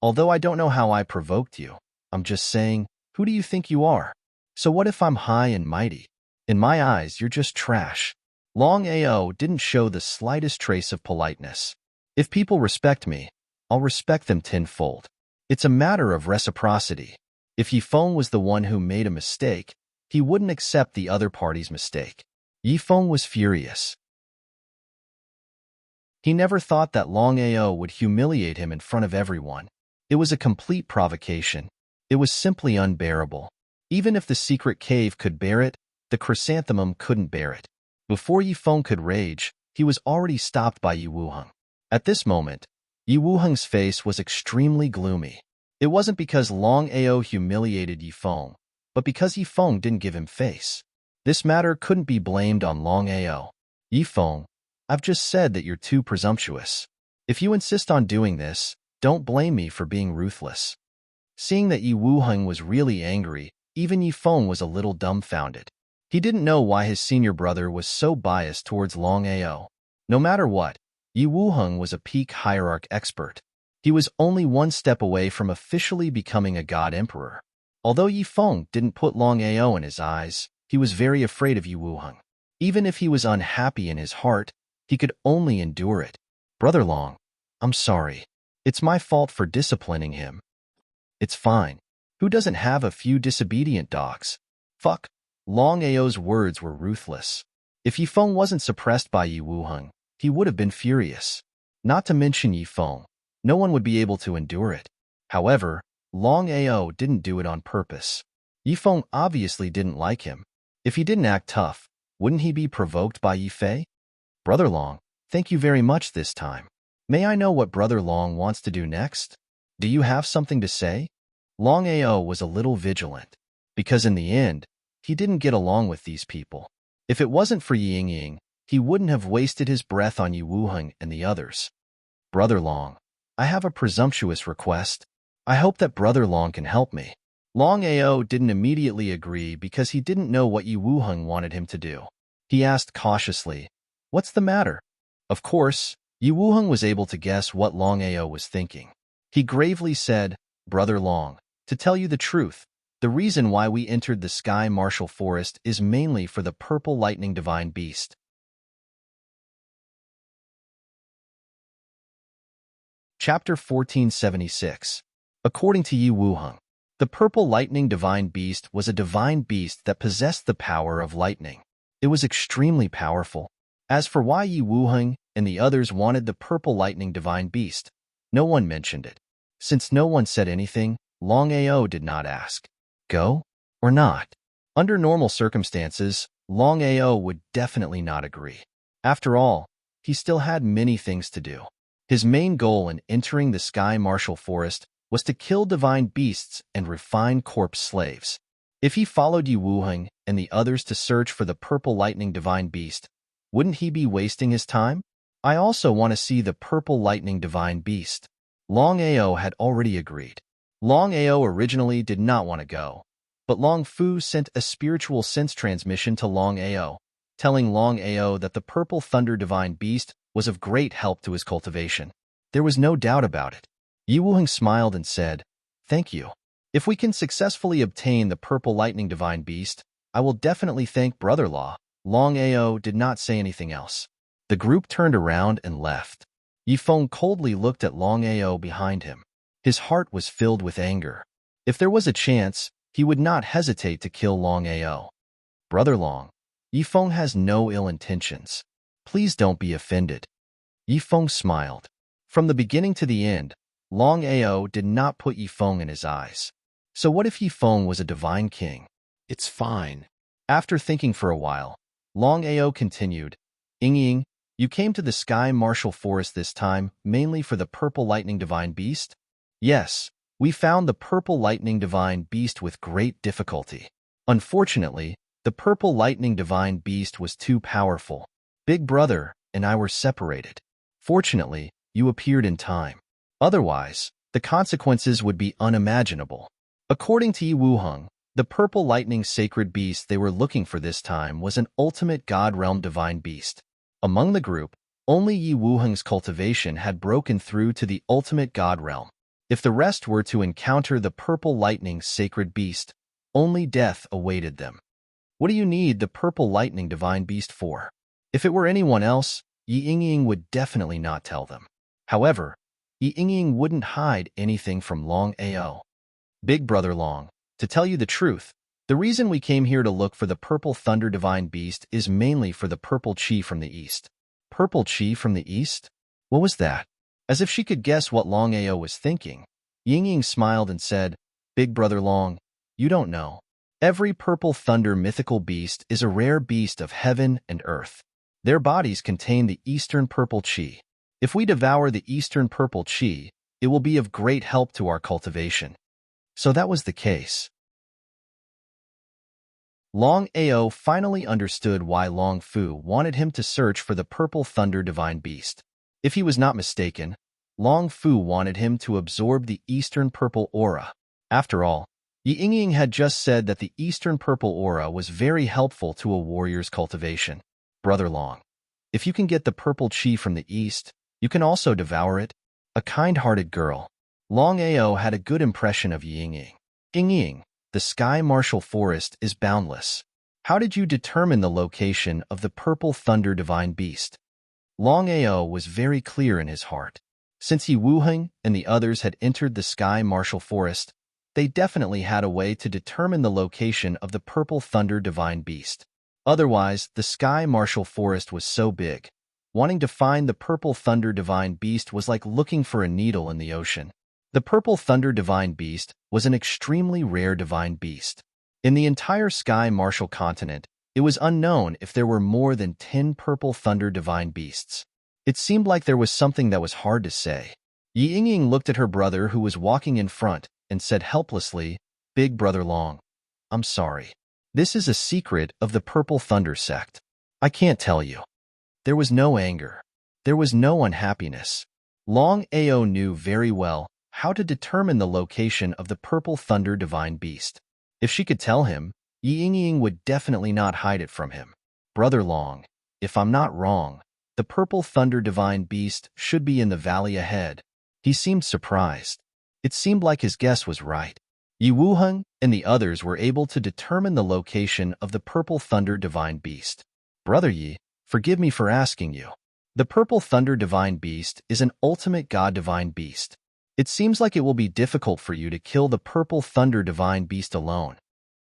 Although I don't know how I provoked you, I'm just saying, who do you think you are? So what if I'm high and mighty? In my eyes, you're just trash. Longao didn't show the slightest trace of politeness. If people respect me, I'll respect them tenfold. It's a matter of reciprocity. If Yi Feng was the one who made a mistake, he wouldn't accept the other party's mistake. Yi Feng was furious. He never thought that Longao would humiliate him in front of everyone. It was a complete provocation. It was simply unbearable. Even if the secret cave could bear it, the chrysanthemum couldn't bear it. Before Yi Feng could rage, he was already stopped by Yi Wuheng. At this moment, Yi Wuheng's face was extremely gloomy. It wasn't because Longao humiliated Yi Feng, but because Yi Feng didn't give him face. This matter couldn't be blamed on Longao. Yi Feng, I've just said that you're too presumptuous. If you insist on doing this, don't blame me for being ruthless. Seeing that Yi Wuheng was really angry, even Yi Feng was a little dumbfounded. He didn't know why his senior brother was so biased towards Longao. No matter what, Yi Wuheng was a peak hierarch expert. He was only one step away from officially becoming a god emperor. Although Yi Feng didn't put Longao in his eyes, he was very afraid of Yi Wuheng. Even if he was unhappy in his heart, He could only endure it. Brother Long, I'm sorry. It's my fault for disciplining him. It's fine. Who doesn't have a few disobedient dogs? Fuck. Long Ao's words were ruthless. If Yifeng wasn't suppressed by Yi Wuheng, he would have been furious. Not to mention Yifeng. No one would be able to endure it. However, Long Ao didn't do it on purpose. Yifeng obviously didn't like him. If he didn't act tough, wouldn't he be provoked by Yifei? Brother Long, thank you very much this time. May I know what Brother Long wants to do next? Do you have something to say? Long Ao was a little vigilant, because in the end, he didn't get along with these people. If it wasn't for Yi Yingying, he wouldn't have wasted his breath on Yi Wuheng and the others. Brother Long, I have a presumptuous request. I hope that Brother Long can help me. Long Ao didn't immediately agree because he didn't know what Yi Wuheng wanted him to do. He asked cautiously, "What's the matter?" Of course, Yi Wuheng was able to guess what Long Ao was thinking. He gravely said, "Brother Long, to tell you the truth, the reason why we entered the Sky Martial Forest is mainly for the Purple Lightning Divine Beast." Chapter 1476. According to Yi Wuheng, the Purple Lightning Divine Beast was a divine beast that possessed the power of lightning. It was extremely powerful. As for why Yi Wuheng and the others wanted the Purple Lightning Divine Beast, no one mentioned it. Since no one said anything, Long Ao did not ask. Go or not? Under normal circumstances, Long Ao would definitely not agree. After all, he still had many things to do. His main goal in entering the Sky Martial Forest was to kill divine beasts and refine corpse slaves. If he followed Yi Wuheng and the others to search for the Purple Lightning Divine Beast, wouldn't he be wasting his time? I also want to see the Purple Lightning Divine Beast. Long Ao had already agreed. Long Ao originally did not want to go, but Long Fu sent a spiritual sense transmission to Long Ao, telling Long Ao that the Purple Thunder Divine Beast was of great help to his cultivation. There was no doubt about it. Yi Wuheng smiled and said, "Thank you. If we can successfully obtain the Purple Lightning Divine Beast, I will definitely thank Brother Law." Long Ao did not say anything else. The group turned around and left. Yifeng coldly looked at Long Ao behind him. His heart was filled with anger. If there was a chance, he would not hesitate to kill Long Ao. Brother Long, Yifeng has no ill intentions. Please don't be offended. Yifeng smiled. From the beginning to the end, Long Ao did not put Yifeng in his eyes. So what if Yifeng was a divine king? It's fine. After thinking for a while, Long Ao continued, Yingying, you came to the Sky Martial Forest this time mainly for the Purple Lightning Divine Beast? Yes, we found the Purple Lightning Divine Beast with great difficulty. Unfortunately, the Purple Lightning Divine Beast was too powerful. Big Brother and I were separated. Fortunately, you appeared in time. Otherwise, the consequences would be unimaginable. According to Yi Wuheng, the Purple Lightning Sacred Beast they were looking for this time was an ultimate God Realm Divine Beast. Among the group, only Yi Wuheng's cultivation had broken through to the ultimate God Realm. If the rest were to encounter the Purple Lightning Sacred Beast, only death awaited them. What do you need the Purple Lightning Divine Beast for? If it were anyone else, Yi Yingying would definitely not tell them. However, Yi Yingying wouldn't hide anything from Long Ao. Big Brother Long, to tell you the truth, the reason we came here to look for the Purple Thunder Divine Beast is mainly for the Purple Chi from the East. Purple Chi from the East? What was that? As if she could guess what Long Ao was thinking, Yingying smiled and said, Big Brother Long, you don't know. Every Purple Thunder mythical beast is a rare beast of heaven and earth. Their bodies contain the Eastern Purple Chi. If we devour the Eastern Purple Chi, it will be of great help to our cultivation. So that was the case. Long Ao finally understood why Long Fu wanted him to search for the Purple Thunder Divine Beast. If he was not mistaken, Long Fu wanted him to absorb the Eastern Purple Aura. After all, Yi Yingying had just said that the Eastern Purple Aura was very helpful to a warrior's cultivation. Brother Long, if you can get the Purple Chi from the East, you can also devour it. A kind-hearted girl. Long Ao had a good impression of Yi Yingying. Yingying, the Sky Martial Forest is boundless. How did you determine the location of the Purple Thunder Divine Beast? Longao was very clear in his heart. Since Yi Wuheng and the others had entered the Sky Martial Forest, they definitely had a way to determine the location of the Purple Thunder Divine Beast. Otherwise, the Sky Martial Forest was so big. Wanting to find the Purple Thunder Divine Beast was like looking for a needle in the ocean. The Purple Thunder Divine Beast was an extremely rare divine beast. In the entire Sky Martial continent, it was unknown if there were more than 10 Purple Thunder Divine Beasts. It seemed like there was something that was hard to say. Yi Yingying looked at her brother who was walking in front and said helplessly, "Big Brother Long, I'm sorry. This is a secret of the Purple Thunder sect. I can't tell you." There was no anger. There was no unhappiness. Long Ao knew very well how to determine the location of the Purple Thunder Divine Beast. If she could tell him, Yi Yingying would definitely not hide it from him. "Brother Long, if I'm not wrong, the Purple Thunder Divine Beast should be in the valley ahead." He seemed surprised. It seemed like his guess was right. Yi Wuheng and the others were able to determine the location of the Purple Thunder Divine Beast. "Brother Yi, forgive me for asking you. The Purple Thunder Divine Beast is an ultimate God Divine Beast. It seems like it will be difficult for you to kill the Purple Thunder Divine Beast alone."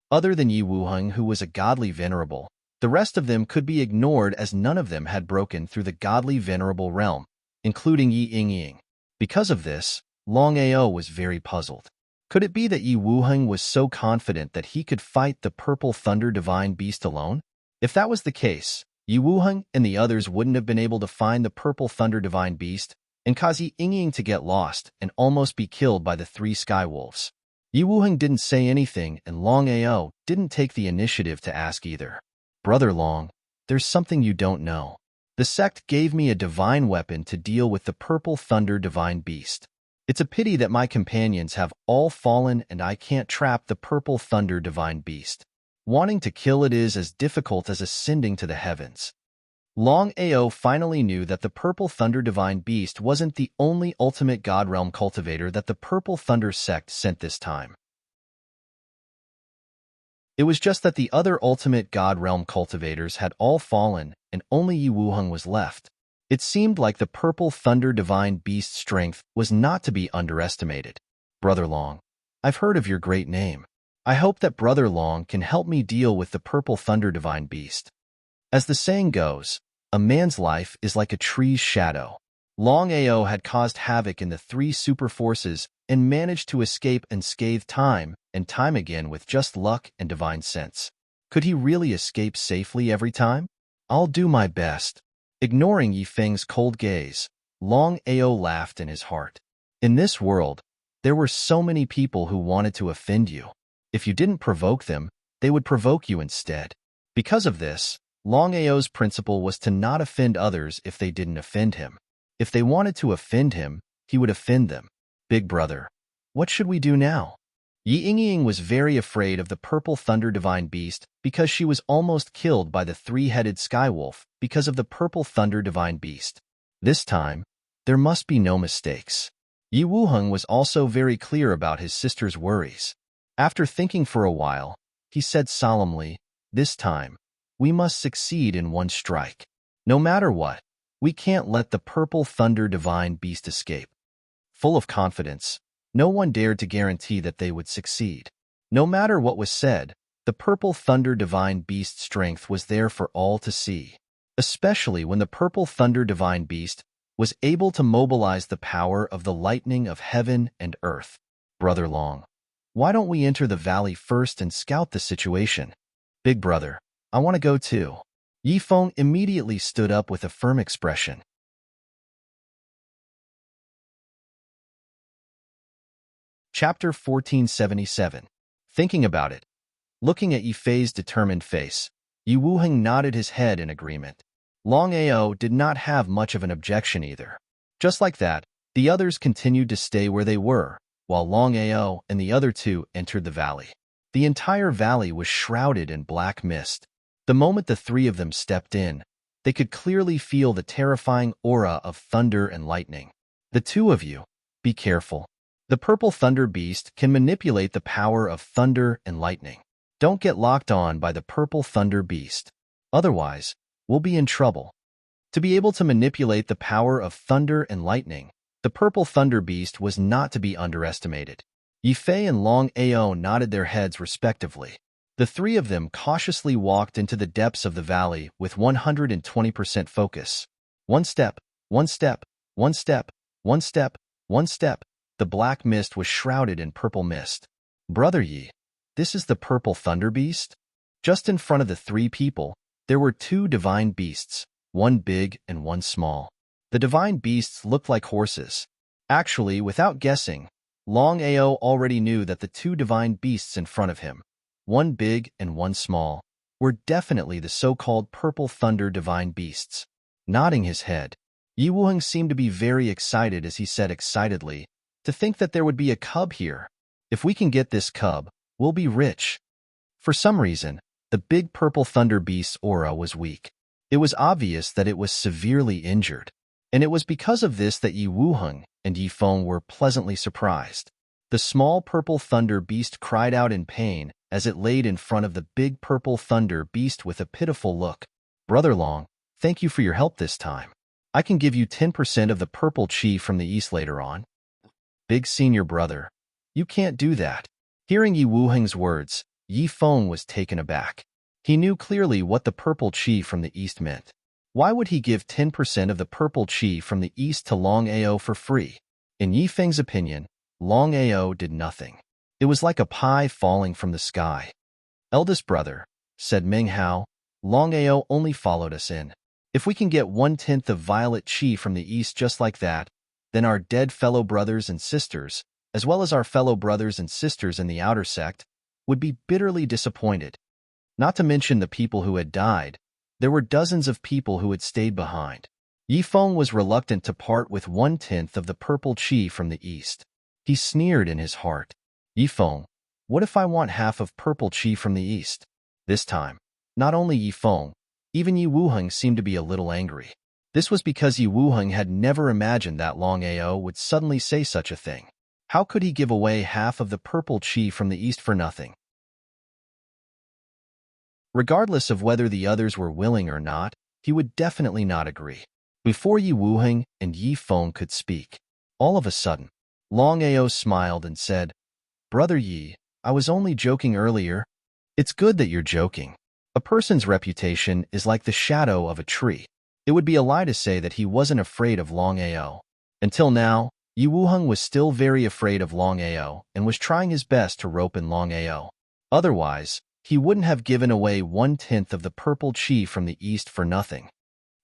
Other than Yi Wuheng, who was a godly venerable, the rest of them could be ignored as none of them had broken through the godly venerable realm, including Yi Yingying. Because of this, Long Ao was very puzzled. Could it be that Yi Wuheng was so confident that he could fight the Purple Thunder Divine Beast alone? If that was the case, Yi Wuheng and the others wouldn't have been able to find the Purple Thunder Divine Beast and cause Yi Yingying to get lost and almost be killed by the 3 Sky Wolves. Yi Wuheng didn't say anything, and Long Ao didn't take the initiative to ask either. "Brother Long, there's something you don't know. The sect gave me a divine weapon to deal with the Purple Thunder Divine Beast. It's a pity that my companions have all fallen and I can't trap the Purple Thunder Divine Beast. Wanting to kill it is as difficult as ascending to the heavens." Long Ao finally knew that the Purple Thunder Divine Beast wasn't the only ultimate God Realm cultivator that the Purple Thunder sect sent this time. It was just that the other ultimate God Realm cultivators had all fallen and only Yi Wuheng was left. It seemed like the Purple Thunder Divine Beast's strength was not to be underestimated. "Brother Long, I've heard of your great name. I hope that Brother Long can help me deal with the Purple Thunder Divine Beast. As the saying goes, a man's life is like a tree's shadow." Long Ao had caused havoc in the 3 super forces and managed to escape unscathed time and time again with just luck and divine sense. Could he really escape safely every time? "I'll do my best." Ignoring Yi Feng's cold gaze, Long Ao laughed in his heart. In this world, there were so many people who wanted to offend you. If you didn't provoke them, they would provoke you instead. Because of this, Long Ao's principle was to not offend others if they didn't offend him. If they wanted to offend him, he would offend them. "Big brother, what should we do now?" Yi Yingying was very afraid of the Purple Thunder Divine Beast because she was almost killed by the 3-headed Skywolf because of the Purple Thunder Divine Beast. This time, there must be no mistakes. Yi Wuheng was also very clear about his sister's worries. After thinking for a while, he said solemnly, "This time, we must succeed in one strike. No matter what, we can't let the Purple Thunder Divine Beast escape." Full of confidence, no one dared to guarantee that they would succeed. No matter what was said, the Purple Thunder Divine Beast's strength was there for all to see, especially when the Purple Thunder Divine Beast was able to mobilize the power of the lightning of heaven and earth. "Brother Long, why don't we enter the valley first and scout the situation?" "Big brother, I want to go too." Yi Feng immediately stood up with a firm expression. Chapter 1477. Thinking about it. Looking at Yi Fei's determined face, Yi Wuheng nodded his head in agreement. Long Ao did not have much of an objection either. Just like that, the others continued to stay where they were, while Long Ao and the other 2 entered the valley. The entire valley was shrouded in black mist. The moment the 3 of them stepped in, they could clearly feel the terrifying aura of thunder and lightning. "The 2 of you, be careful. The Purple Thunder Beast can manipulate the power of thunder and lightning. Don't get locked on by the Purple Thunder Beast. Otherwise, we'll be in trouble." To be able to manipulate the power of thunder and lightning, the purple thunder beast was not to be underestimated. Yifei and Longao nodded their heads respectively. The three of them cautiously walked into the depths of the valley with 120% focus. One step, one step, one step, one step, one step. The black mist was shrouded in purple mist. Brother Yi, this is the purple thunder beast? Just in front of the three people, there were two divine beasts, one big and one small. The divine beasts looked like horses. Actually, without guessing, Longao already knew that the two divine beasts in front of him, one big and one small, were definitely the so-called purple thunder divine beasts. Nodding his head, Yi Wuheng seemed to be very excited as he said excitedly, "To think that there would be a cub here. If we can get this cub, we'll be rich." For some reason, the big purple thunder beast's aura was weak. It was obvious that it was severely injured, and it was because of this that Yi Wuheng and Yi Feng were pleasantly surprised. The small purple thunder beast cried out in pain as it laid in front of the big purple thunder beast with a pitiful look. "Brother Long, thank you for your help this time. I can give you 10% of the purple chi from the east later on." "Big senior brother, you can't do that." Hearing Yi Wuheng's words, Yi Feng was taken aback. He knew clearly what the purple chi from the east meant. Why would he give 10% of the purple chi from the east to Longao for free? In Yi Feng's opinion, Longao did nothing. It was like a pie falling from the sky. "Eldest brother," said Meng Hao, "Longao only followed us in. If we can get 1/10 of violet chi from the east just like that, then our dead fellow brothers and sisters, as well as our fellow brothers and sisters in the outer sect, would be bitterly disappointed. Not to mention the people who had died, there were dozens of people who had stayed behind." Yi Feng was reluctant to part with 1/10 of the purple chi from the east. He sneered in his heart. "Yi Feng, what if I want half of purple chi from the east?" This time, not only Yi Feng, even Yi Wuheng seemed to be a little angry. This was because Yi Wuheng had never imagined that Longao would suddenly say such a thing. How could he give away half of the purple chi from the east for nothing? Regardless of whether the others were willing or not, he would definitely not agree. Before Yi Wuheng and Yi Feng could speak, all of a sudden, Longao smiled and said, "Brother Yi, I was only joking earlier." "It's good that you're joking. A person's reputation is like the shadow of a tree. It would be a lie to say that he wasn't afraid of Longao." Until now, Yi Wuheng was still very afraid of Longao and was trying his best to rope in Longao. Otherwise, he wouldn't have given away 1/10 of the purple chi from the east for nothing.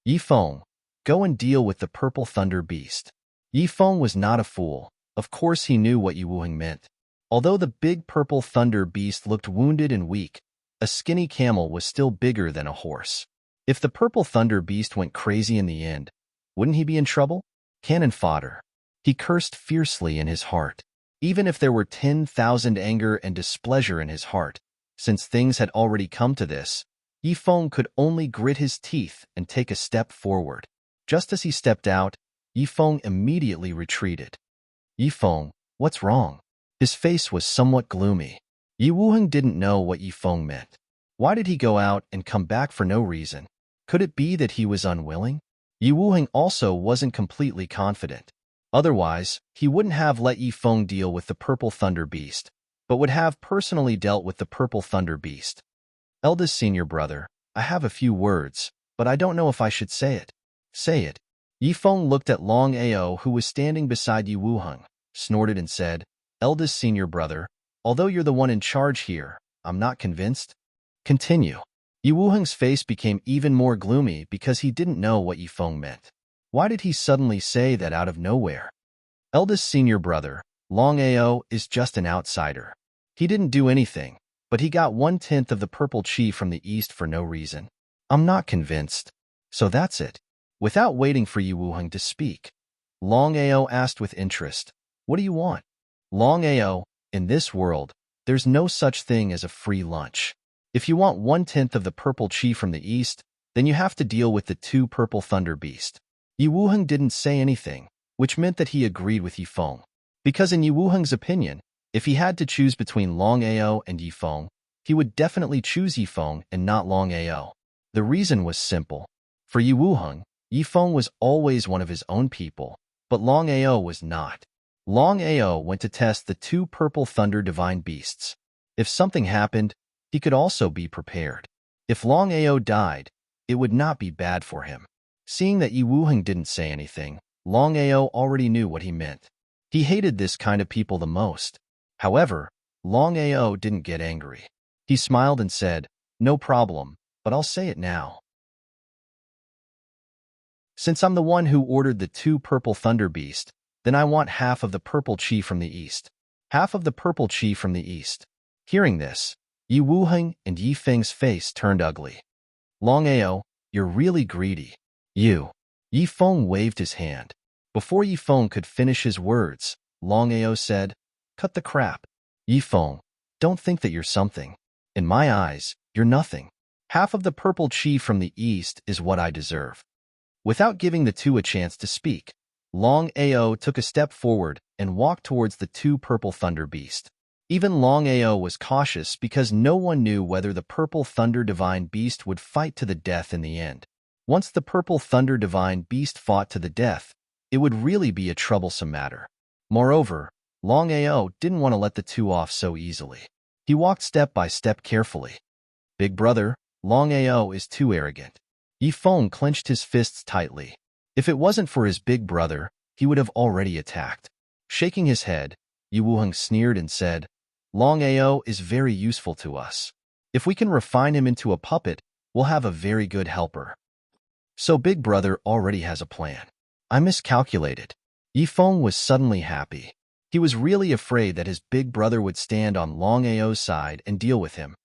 "Yi Feng, go and deal with the purple thunder beast." Yi Feng was not a fool. Of course he knew what Yi Wuheng meant. Although the big purple thunder beast looked wounded and weak, a skinny camel was still bigger than a horse. If the purple thunder beast went crazy in the end, wouldn't he be in trouble? Cannon fodder. He cursed fiercely in his heart. Even if there were 10,000 anger and displeasure in his heart, since things had already come to this, Yi Feng could only grit his teeth and take a step forward. Just as he stepped out, Yi Feng immediately retreated. "Yi Feng, what's wrong?" His face was somewhat gloomy. Yi Wuheng didn't know what Yi Feng meant. Why did he go out and come back for no reason? Could it be that he was unwilling? Yi Wuheng also wasn't completely confident. Otherwise, he wouldn't have let Yi Feng deal with the purple thunder beast, but would have personally dealt with the purple thunder beast. "Eldest senior brother, I have a few words, but I don't know if I should say it." "Say it." Yi Feng looked at Longao, who was standing beside Yi Wuheng, snorted and said, "Eldest senior brother, although you're the one in charge here, I'm not convinced." "Continue." Yi Wuheng's face became even more gloomy because he didn't know what Yi Feng meant. Why did he suddenly say that out of nowhere? "Eldest senior brother, Longao is just an outsider. He didn't do anything, but he got 1/10 of the purple chi from the east for no reason." "I'm not convinced." "So that's it." Without waiting for Yi Wuheng to speak, Longao asked with interest, "What do you want?" "Longao, in this world, there's no such thing as a free lunch. If you want 1/10 of the purple chi from the east, then you have to deal with the two purple thunder beast." Yi Wuheng didn't say anything, which meant that he agreed with Yi Feng. Because in Yi Wuheng's opinion, if he had to choose between Longao and Yi Feng, he would definitely choose Yi Feng and not Longao. The reason was simple. For Yi Wuheng, Yifeng was always one of his own people, but Longao was not. Longao went to test the two purple thunder divine beasts. If something happened, he could also be prepared. If Longao died, it would not be bad for him. Seeing that Yi Wuheng didn't say anything, Longao already knew what he meant. He hated this kind of people the most. However, Longao didn't get angry. He smiled and said, "No problem, but I'll say it now. Since I'm the one who ordered the two purple thunder beast, then I want half of the purple chi from the east. Half of the purple chi from the east." Hearing this, Yi Wuheng and Yi Feng's face turned ugly. "Longao, you're really greedy." Yi Feng waved his hand. Before Yi Feng could finish his words, Longao said, "Cut the crap. Yi Feng, don't think that you're something. In my eyes, you're nothing. Half of the purple chi from the east is what I deserve." Without giving the two a chance to speak, Longao took a step forward and walked towards the two purple thunder beast. Even Longao was cautious because no one knew whether the purple thunder divine beast would fight to the death in the end. Once the purple thunder divine beast fought to the death, it would really be a troublesome matter. Moreover, Longao didn't want to let the two off so easily. He walked step by step carefully. "Big brother, Longao is too arrogant." Yi Feng clenched his fists tightly. If it wasn't for his big brother, he would have already attacked. Shaking his head, Yi Wuheng sneered and said, "Longao is very useful to us. If we can refine him into a puppet, we'll have a very good helper." So big brother already has a plan. I miscalculated. Yi Feng was suddenly happy. He was really afraid that his big brother would stand on Longao's side and deal with him.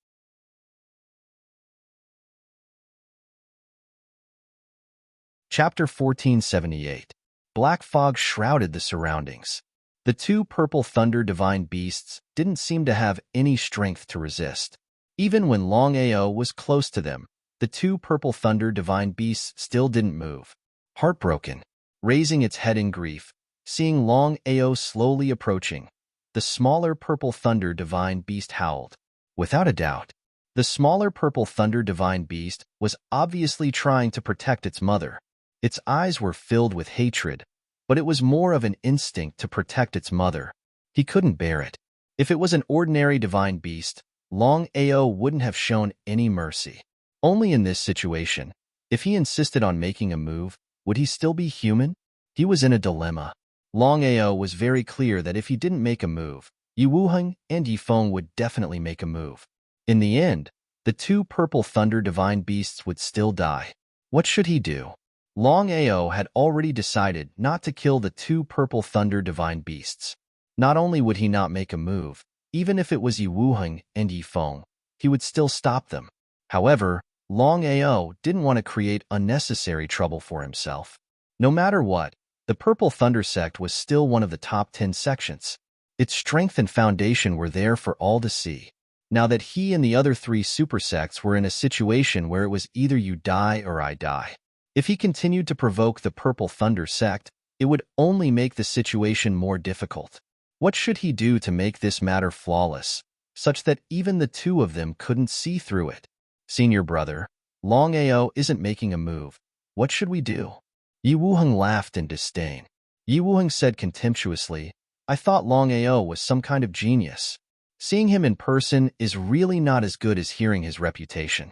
Chapter 1478. Black fog shrouded the surroundings. The two purple thunder divine beasts didn't seem to have any strength to resist. Even when Longao was close to them, the two purple thunder divine beasts still didn't move. Heartbroken, raising its head in grief, seeing Longao slowly approaching, the smaller purple thunder divine beast howled. Without a doubt, the smaller purple thunder divine beast was obviously trying to protect its mother. Its eyes were filled with hatred, but it was more of an instinct to protect its mother. He couldn't bear it. If it was an ordinary divine beast, Longao wouldn't have shown any mercy. Only in this situation, if he insisted on making a move, would he still be human? He was in a dilemma. Longao was very clear that if he didn't make a move, Yi Wuheng and Yi Feng would definitely make a move. In the end, the two purple thunder divine beasts would still die. What should he do? Longao had already decided not to kill the two purple thunder divine beasts. Not only would he not make a move, even if it was Yi Wuheng and Yi Feng, he would still stop them. However, Longao didn't want to create unnecessary trouble for himself. No matter what, the Purple Thunder sect was still one of the top 10 sections. Its strength and foundation were there for all to see. Now that he and the other three super sects were in a situation where it was either you die or I die. If he continued to provoke the Purple Thunder sect, it would only make the situation more difficult. What should he do to make this matter flawless, such that even the two of them couldn't see through it? "Senior brother, Longao isn't making a move. What should we do?" Yi Wuheng laughed in disdain. Yi Wuheng said contemptuously, "I thought Longao was some kind of genius. Seeing him in person is really not as good as hearing his reputation."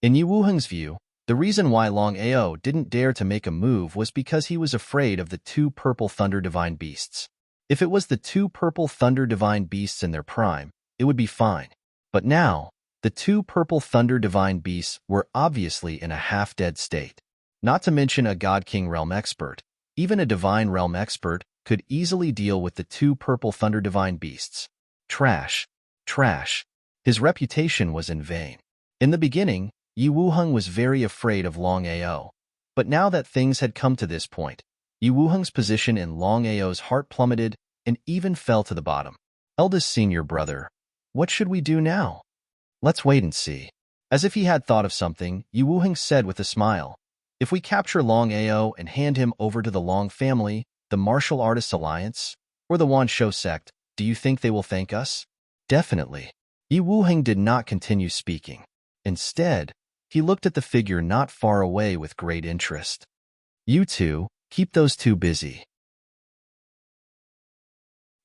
In Yi Wuheng's view, the reason why Longao didn't dare to make a move was because he was afraid of the two Purple Thunder Divine Beasts. If it was the two Purple Thunder Divine Beasts in their prime, it would be fine. But now, the two Purple Thunder Divine Beasts were obviously in a half-dead state. Not to mention a God King Realm expert, even a Divine Realm expert could easily deal with the two Purple Thunder Divine Beasts. Trash. Trash. His reputation was in vain. In the beginning, Yi Wuheng was very afraid of Longao. But now that things had come to this point, Yi Wuheng's position in Longao's heart plummeted and even fell to the bottom. "Eldest senior brother, what should we do now?" "Let's wait and see." As if he had thought of something, Yi Wuheng said with a smile, "If we capture Longao and hand him over to the Long family, the Martial Artists Alliance, or the Wan Shou sect, do you think they will thank us?" "Definitely." Yi Wuheng did not continue speaking. Instead, he looked at the figure not far away with great interest. You two, keep those two busy.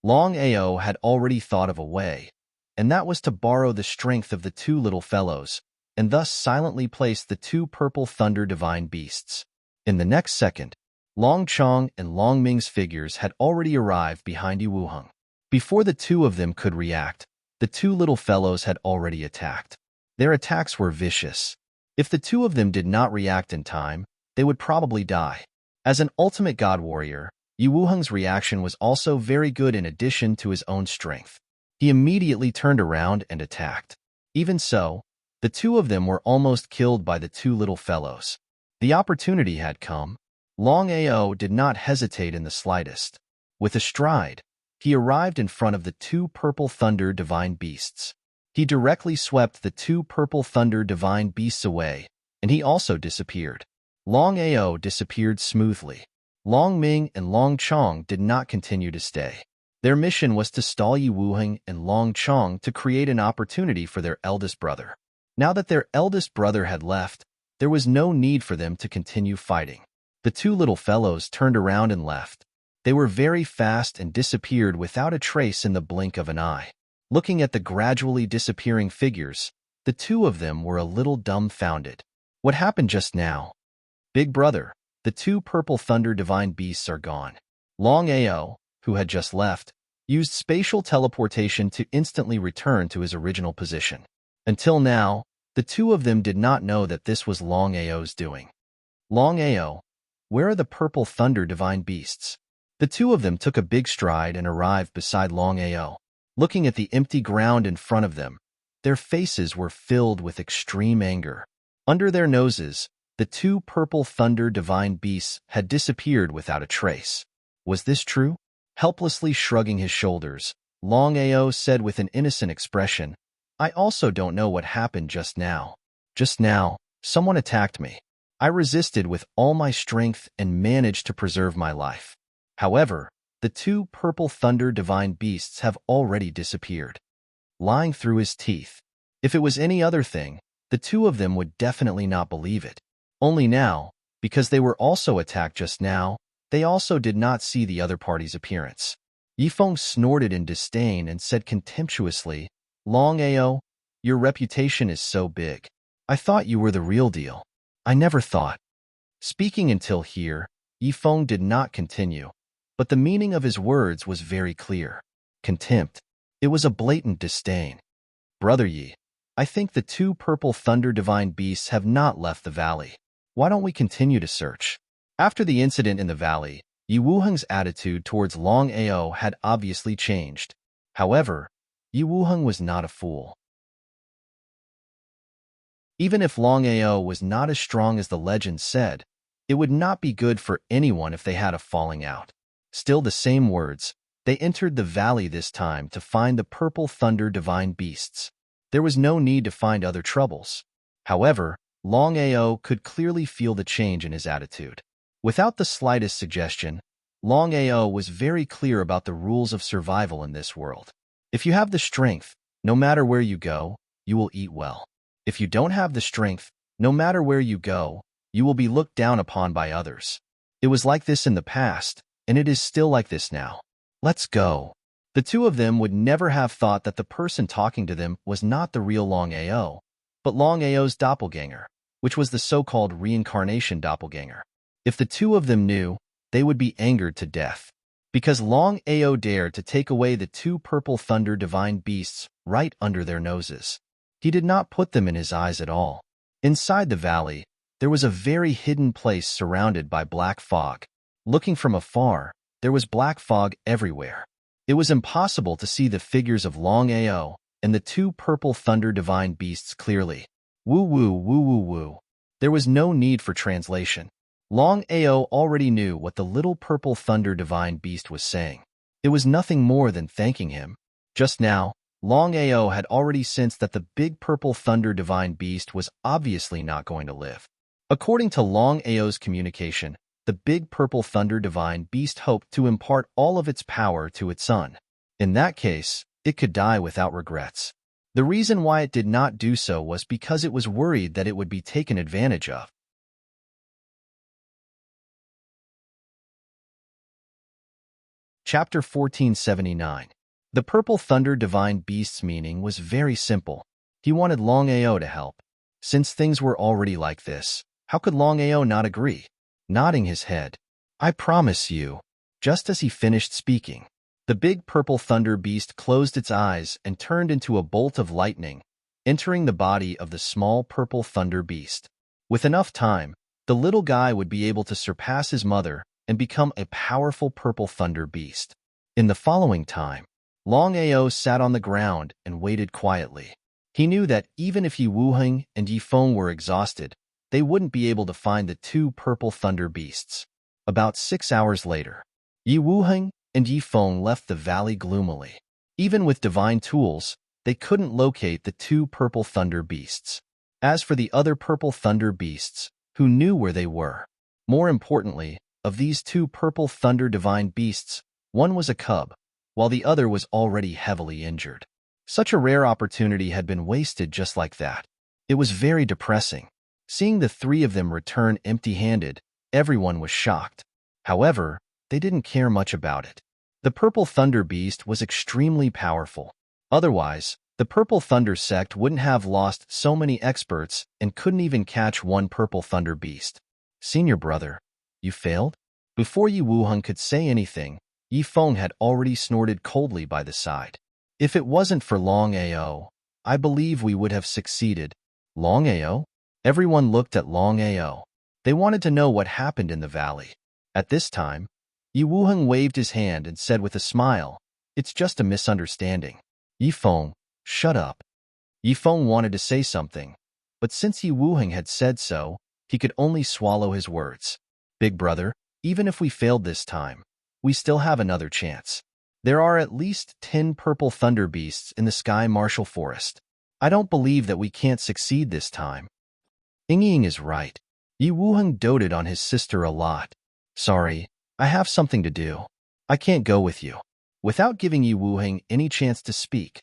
Longao had already thought of a way, and that was to borrow the strength of the two little fellows, and thus silently place the two purple thunder divine beasts. In the next second, Long Chong and Long Ming's figures had already arrived behind Yi Wuheng. Before the two of them could react, the two little fellows had already attacked. Their attacks were vicious. If the two of them did not react in time, they would probably die. As an ultimate god warrior, Yi Wuheng's reaction was also very good in addition to his own strength. He immediately turned around and attacked. Even so, the two of them were almost killed by the two little fellows. The opportunity had come. Longao did not hesitate in the slightest. With a stride, he arrived in front of the two purple thunder divine beasts. He directly swept the two purple thunder divine beasts away, and he also disappeared. Longao disappeared smoothly. Long Ming and Long Chong did not continue to stay. Their mission was to stall Yi Wuheng and Long Chong to create an opportunity for their eldest brother. Now that their eldest brother had left, there was no need for them to continue fighting. The two little fellows turned around and left. They were very fast and disappeared without a trace in the blink of an eye. Looking at the gradually disappearing figures, the two of them were a little dumbfounded. What happened just now? Big brother, the two purple thunder divine beasts are gone. Longao, who had just left, used spatial teleportation to instantly return to his original position. Until now, the two of them did not know that this was Longao's doing. Longao, where are the purple thunder divine beasts? The two of them took a big stride and arrived beside Longao. Looking at the empty ground in front of them, their faces were filled with extreme anger. Under their noses, the two purple thunder divine beasts had disappeared without a trace. Was this true? Helplessly shrugging his shoulders, Longao said with an innocent expression, I also don't know what happened just now. Just now, someone attacked me. I resisted with all my strength and managed to preserve my life. However, the two purple thunder divine beasts have already disappeared. Lying through his teeth. If it was any other thing, the two of them would definitely not believe it. Only now, because they were also attacked just now, they also did not see the other party's appearance. Yifeng snorted in disdain and said contemptuously, Longao, your reputation is so big. I thought you were the real deal. I never thought. Speaking until here, Yifeng did not continue, but the meaning of his words was very clear. Contempt. It was a blatant disdain. Brother Yi, I think the two purple thunder divine beasts have not left the valley. Why don't we continue to search? After the incident in the valley, Yi Wuheng's attitude towards Longao had obviously changed. However, Yi Wuheng was not a fool. Even if Longao was not as strong as the legend said, it would not be good for anyone if they had a falling out. Still the same words, they entered the valley this time to find the purple thunder divine beasts. There was no need to find other troubles. However, Longao could clearly feel the change in his attitude. Without the slightest suggestion, Longao was very clear about the rules of survival in this world. If you have the strength, no matter where you go, you will eat well. If you don't have the strength, no matter where you go, you will be looked down upon by others. It was like this in the past, and it is still like this now. Let's go. The two of them would never have thought that the person talking to them was not the real Longao, but Longao's doppelganger, which was the so-called reincarnation doppelganger. If the two of them knew, they would be angered to death. Because Longao dared to take away the two purple thunder divine beasts right under their noses. He did not put them in his eyes at all. Inside the valley, there was a very hidden place surrounded by black fog. Looking from afar, there was black fog everywhere. It was impossible to see the figures of Longao and the two purple thunder divine beasts clearly. Woo woo woo woo woo. There was no need for translation. Longao already knew what the little purple thunder divine beast was saying. It was nothing more than thanking him. Just now, Longao had already sensed that the big purple thunder divine beast was obviously not going to live. According to Longao's communication, the big purple thunder divine beast hoped to impart all of its power to its son. In that case, it could die without regrets. The reason why it did not do so was because it was worried that it would be taken advantage of. Chapter 1479. The Purple Thunder Divine Beast's meaning was very simple. He wanted Longao to help. Since things were already like this, how could Longao not agree? Nodding his head, "I promise you." Just as he finished speaking, the big Purple Thunder Beast closed its eyes and turned into a bolt of lightning, entering the body of the small Purple Thunder Beast. With enough time, the little guy would be able to surpass his mother and become a powerful Purple Thunder Beast. In the following time, Longao sat on the ground and waited quietly. He knew that even if Yi Wuheng and Yi Feng were exhausted, they wouldn't be able to find the two Purple Thunder Beasts. About 6 hours later, Yi Wuheng and Yi Feng left the valley gloomily. Even with divine tools, they couldn't locate the two Purple Thunder Beasts. As for the other Purple Thunder Beasts, who knew where they were? More importantly, of these two Purple Thunder Divine Beasts, one was a cub, while the other was already heavily injured. Such a rare opportunity had been wasted just like that. It was very depressing. Seeing the three of them return empty-handed, everyone was shocked. However, they didn't care much about it. The Purple Thunder Beast was extremely powerful. Otherwise, the Purple Thunder sect wouldn't have lost so many experts and couldn't even catch one Purple Thunder Beast. "Senior brother, you failed?" Before Yi Wuheng could say anything, Yi Feng had already snorted coldly by the side. "If it wasn't for Longao, I believe we would have succeeded." Longao? Everyone looked at Longao. They wanted to know what happened in the valley. At this time, Yi Wuheng waved his hand and said with a smile, "It's just a misunderstanding." "Yi Feng, shut up." Yi Feng wanted to say something, but since Yi Wuheng had said so, he could only swallow his words. "Big brother, even if we failed this time, we still have another chance. There are at least 10 Purple Thunder Beasts in the Sky Martial Forest. I don't believe that we can't succeed this time." Ying is right. Yi Wuheng doted on his sister a lot. "Sorry, I have something to do. I can't go with you." Without giving Yi Wuheng any chance to speak,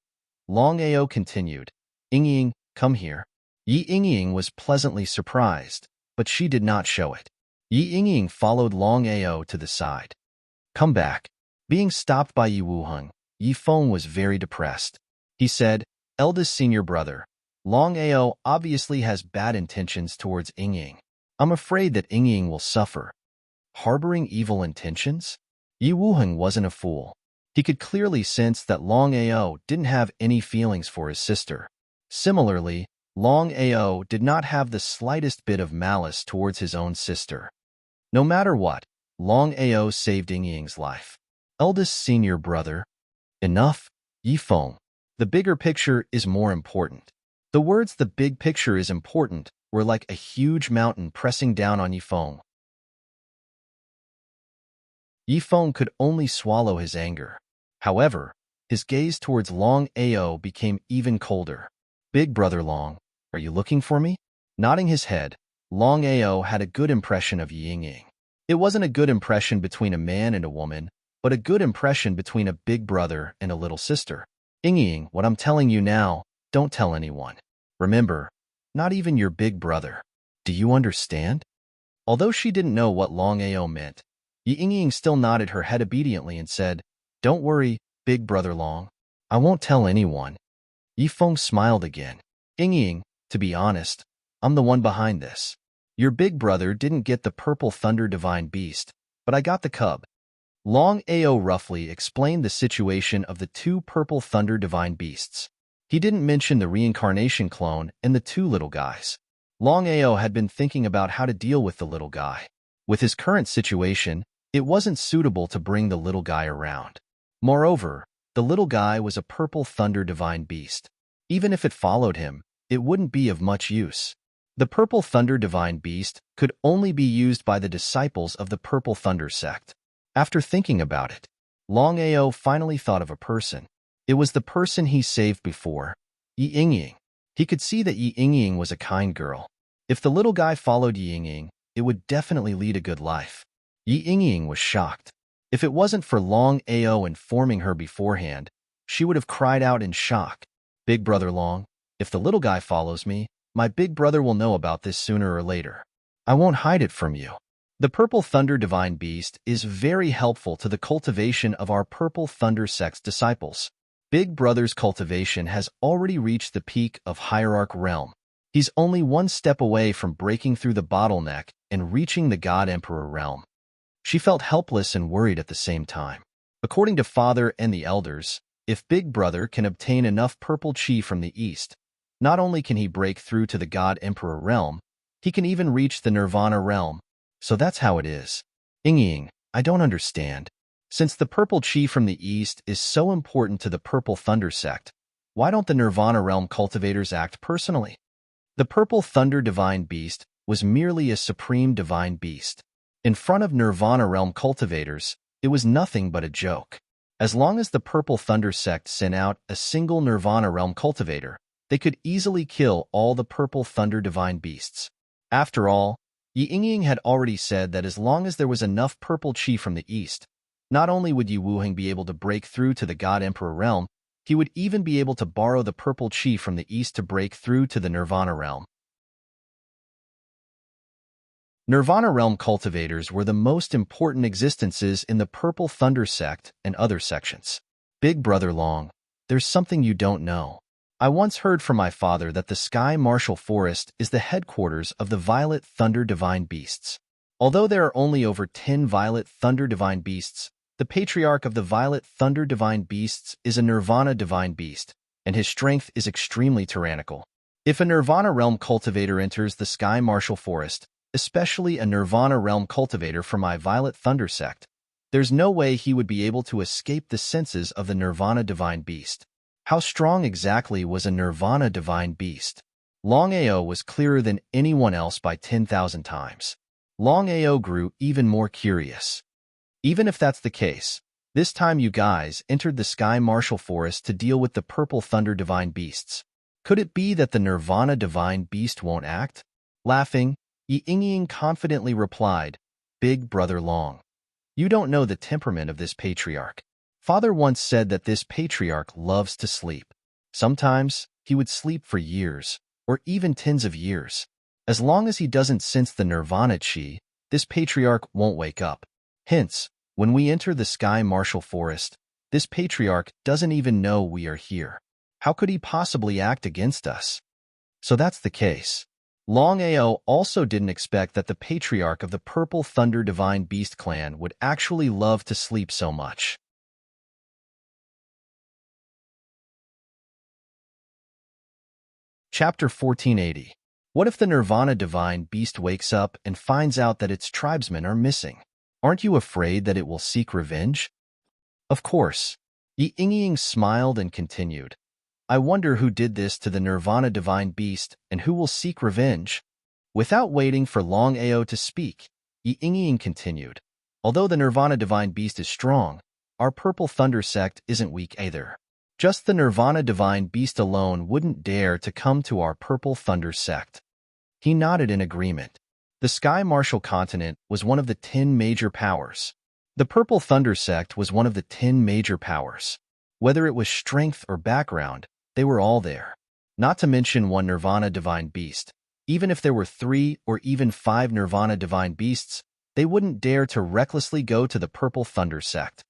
Longao continued, "Ying, come here." Yi Ying was pleasantly surprised, but she did not show it. Yi Ying followed Longao to the side. "Come back." Being stopped by Yi Wuheng, Yi Feng was very depressed. He said, "Eldest senior brother, Longao obviously has bad intentions towards Ying. I'm afraid that Ying will suffer." Harboring evil intentions? Yi Wuheng wasn't a fool. He could clearly sense that Longao didn't have any feelings for his sister. Similarly, Longao did not have the slightest bit of malice towards his own sister. No matter what, Longao saved Ying's life. "Eldest senior brother." "Enough, Yi Feng. The bigger picture is more important." The words "the big picture is important" were like a huge mountain pressing down on Yi Feng. Yi Feng could only swallow his anger. However, his gaze towards Longao became even colder. "Big brother Long, are you looking for me?" Nodding his head, Longao had a good impression of Yi Ying. It wasn't a good impression between a man and a woman, but a good impression between a big brother and a little sister. "Ying, what I'm telling you now, don't tell anyone. Remember, not even your big brother. Do you understand?" Although she didn't know what Longao meant, Yi Ying still nodded her head obediently and said, "Don't worry, big brother Long. I won't tell anyone." Yi Feng smiled again. "Ying, to be honest, I'm the one behind this. Your big brother didn't get the Purple Thunder Divine Beast, but I got the cub." Longao roughly explained the situation of the two Purple Thunder Divine Beasts. He didn't mention the reincarnation clone and the two little guys. Longao had been thinking about how to deal with the little guy. With his current situation, it wasn't suitable to bring the little guy around. Moreover, the little guy was a Purple Thunder Divine Beast. Even if it followed him, it wouldn't be of much use. The Purple Thunder Divine Beast could only be used by the disciples of the Purple Thunder sect. After thinking about it, Longao finally thought of a person. It was the person he saved before, Yi Ying. He could see that Yi Ying was a kind girl. If the little guy followed Yi Ying, it would definitely lead a good life. Yi Ying was shocked. If it wasn't for Longao informing her beforehand, she would have cried out in shock. "Big brother Long, if the little guy follows me, my big brother will know about this sooner or later. I won't hide it from you." The Purple Thunder Divine Beast is very helpful to the cultivation of our Purple Thunder Sect's disciples. Big Brother's cultivation has already reached the peak of Hierarch Realm. He's only one step away from breaking through the bottleneck and reaching the God Emperor realm. She felt helpless and worried at the same time. According to Father and the elders, if Big Brother can obtain enough purple chi from the east, not only can he break through to the God Emperor realm, he can even reach the Nirvana realm. So that's how it is. Ying, I don't understand. Since the purple chi from the east is so important to the Purple Thunder sect, why don't the Nirvana realm cultivators act personally? The Purple Thunder Divine Beast was merely a supreme divine beast. In front of Nirvana realm cultivators, it was nothing but a joke. As long as the Purple Thunder sect sent out a single Nirvana realm cultivator, they could easily kill all the Purple Thunder Divine Beasts. After all, Ying had already said that as long as there was enough purple chi from the east, not only would Yi Wuheng be able to break through to the God Emperor realm, he would even be able to borrow the purple chi from the east to break through to the Nirvana realm. Nirvana realm cultivators were the most important existences in the Purple Thunder sect and other sections. Big Brother Long, there's something you don't know. I once heard from my father that the Sky Martial Forest is the headquarters of the Violet Thunder Divine Beasts. Although there are only over 10 Violet Thunder Divine Beasts, the patriarch of the Violet Thunder Divine Beasts is a Nirvana Divine Beast, and his strength is extremely tyrannical. If a Nirvana Realm cultivator enters the Sky Martial Forest, especially a Nirvana Realm cultivator from my Violet Thunder sect, there's no way he would be able to escape the senses of the Nirvana Divine Beast. How strong exactly was a Nirvana Divine Beast? Longao was clearer than anyone else by 10,000 times. Longao grew even more curious. Even if that's the case, this time you guys entered the Sky Martial Forest to deal with the Purple Thunder Divine Beasts. Could it be that the Nirvana Divine Beast won't act? Laughing, Ying confidently replied, Big Brother Long, you don't know the temperament of this patriarch. Father once said that this patriarch loves to sleep. Sometimes, he would sleep for years, or even tens of years. As long as he doesn't sense the Nirvana chi, this patriarch won't wake up. Hence, when we enter the Sky Martial Forest, this patriarch doesn't even know we are here. How could he possibly act against us? So that's the case. Longao also didn't expect that the patriarch of the Purple Thunder Divine Beast clan would actually love to sleep so much. Chapter 1480. What if the Nirvana Divine Beast wakes up and finds out that its tribesmen are missing? Aren't you afraid that it will seek revenge? Of course. Ying smiled and continued. I wonder who did this to the Nirvana Divine Beast and who will seek revenge. Without waiting for Longao to speak, Ying continued. Although the Nirvana Divine Beast is strong, our Purple Thunder sect isn't weak either. Just the Nirvana Divine Beast alone wouldn't dare to come to our Purple Thunder sect. He nodded in agreement. The Sky Martial Continent was one of the 10 major powers. The Purple Thunder sect was one of the 10 major powers. Whether it was strength or background, they were all there. Not to mention one Nirvana Divine Beast. Even if there were 3 or even 5 Nirvana Divine Beasts, they wouldn't dare to recklessly go to the Purple Thunder sect.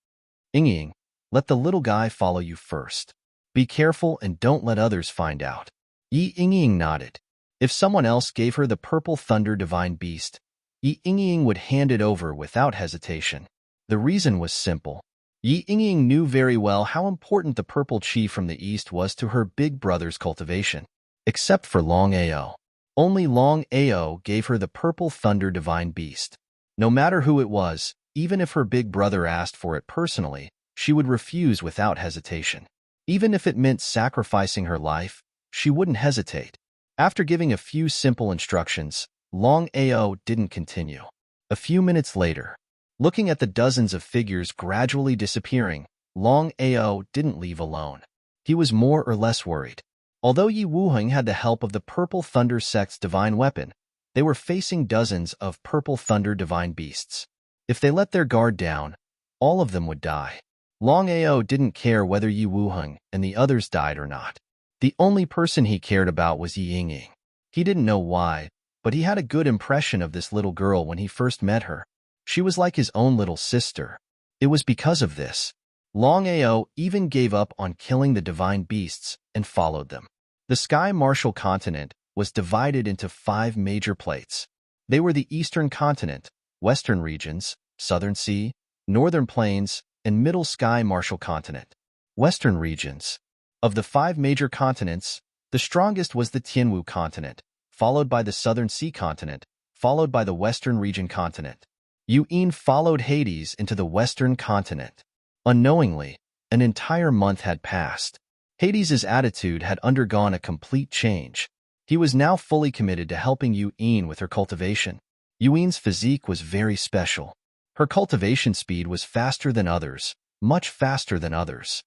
Ying, let the little guy follow you first. Be careful and don't let others find out. Ying nodded. If someone else gave her the Purple Thunder Divine Beast, Ying would hand it over without hesitation. The reason was simple. Ying knew very well how important the purple chi from the east was to her big brother's cultivation. Except for Longao. Only Longao gave her the Purple Thunder Divine Beast. No matter who it was, even if her big brother asked for it personally, she would refuse without hesitation. Even if it meant sacrificing her life, she wouldn't hesitate. After giving a few simple instructions, Longao didn't continue. A few minutes later, looking at the dozens of figures gradually disappearing, Longao didn't leave alone. He was more or less worried. Although Yi Wuheng had the help of the Purple Thunder sect's divine weapon, they were facing dozens of Purple Thunder Divine Beasts. If they let their guard down, all of them would die. Longao didn't care whether Yi Wuheng and the others died or not. The only person he cared about was Ying. He didn't know why, but he had a good impression of this little girl when he first met her. She was like his own little sister. It was because of this. Longao even gave up on killing the divine beasts and followed them. The Sky Martial continent was divided into 5 major plates. They were the Eastern continent, Western regions, Southern Sea, Northern Plains, and Middle Sky Martial continent. Western regions. Of the 5 major continents, the strongest was the Tianwu continent, followed by the Southern Sea continent, followed by the Western region continent. Yuan followed Hades into the Western continent. Unknowingly, an entire month had passed. Hades's attitude had undergone a complete change. He was now fully committed to helping Yuan with her cultivation. Yuan's physique was very special. Her cultivation speed was faster than others, much faster than others.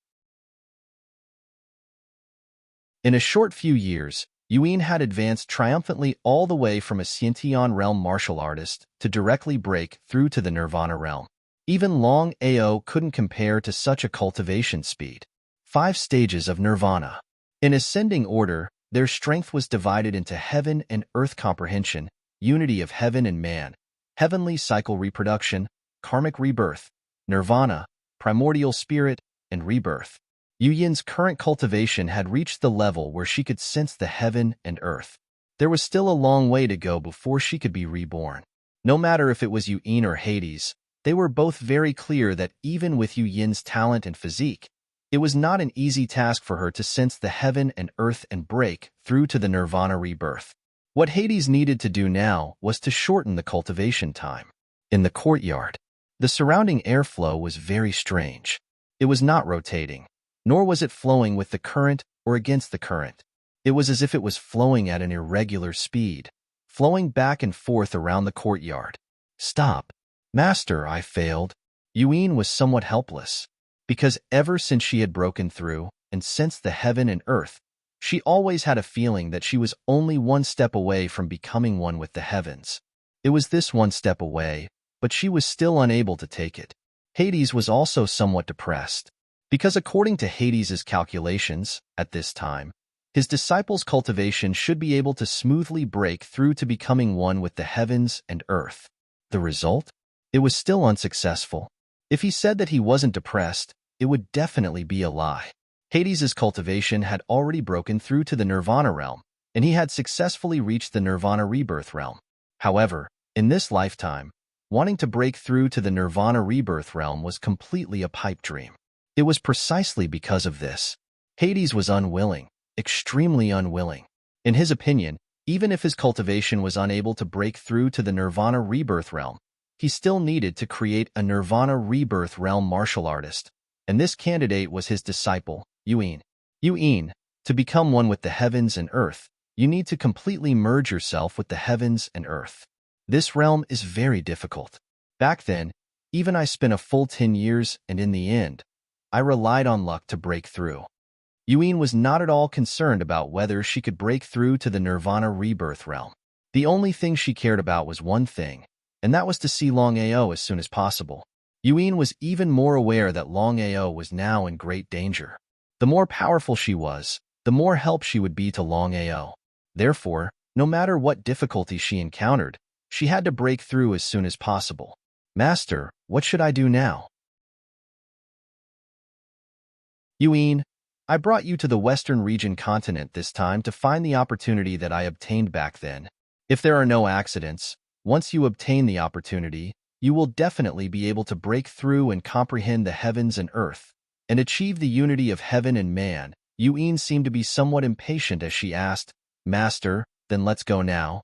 In a short few years, Yuan had advanced triumphantly all the way from a Xiantian realm martial artist to directly break through to the Nirvana realm. Even Longao couldn't compare to such a cultivation speed. 5 stages of Nirvana. In ascending order, their strength was divided into heaven and earth comprehension, unity of heaven and man, heavenly cycle reproduction, karmic rebirth, nirvana, primordial spirit, and rebirth. Yuyan's current cultivation had reached the level where she could sense the heaven and earth. There was still a long way to go before she could be reborn. No matter if it was Yuan or Hades, they were both very clear that even with Yuyan's talent and physique, it was not an easy task for her to sense the heaven and earth and break through to the nirvana rebirth. What Hades needed to do now was to shorten the cultivation time. In the courtyard, the surrounding airflow was very strange. It was not rotating, nor was it flowing with the current or against the current. It was as if it was flowing at an irregular speed, flowing back and forth around the courtyard. Stop. Master, I failed. Yuan was somewhat helpless, because ever since she had broken through and sensed the heaven and earth, she always had a feeling that she was only one step away from becoming one with the heavens. It was this one step away, but she was still unable to take it. Hades was also somewhat depressed, because according to Hades's calculations, at this time, his disciples' cultivation should be able to smoothly break through to becoming one with the heavens and earth. The result? It was still unsuccessful. If he said that he wasn't depressed, it would definitely be a lie. Hades's cultivation had already broken through to the Nirvana realm, and he had successfully reached the Nirvana rebirth realm. However, in this lifetime, wanting to break through to the Nirvana rebirth realm was completely a pipe dream. It was precisely because of this. Hades was unwilling, extremely unwilling. In his opinion, even if his cultivation was unable to break through to the Nirvana rebirth realm, he still needed to create a Nirvana rebirth realm martial artist, and this candidate was his disciple, Yuan. Yuan, to become one with the heavens and earth, you need to completely merge yourself with the heavens and earth. This realm is very difficult. Back then, even I spent a full 10 years, and in the end, I relied on luck to break through. Yuan was not at all concerned about whether she could break through to the Nirvana rebirth realm. The only thing she cared about was one thing, and that was to see Longao as soon as possible. Yuan was even more aware that Longao was now in great danger. The more powerful she was, the more help she would be to Longao. Therefore, no matter what difficulty she encountered, she had to break through as soon as possible. Master, what should I do now? Yuan, I brought you to the Western region continent this time to find the opportunity that I obtained back then. If there are no accidents, once you obtain the opportunity, you will definitely be able to break through and comprehend the heavens and earth, and achieve the unity of heaven and man. Yuan seemed to be somewhat impatient as she asked, Master, then let's go now.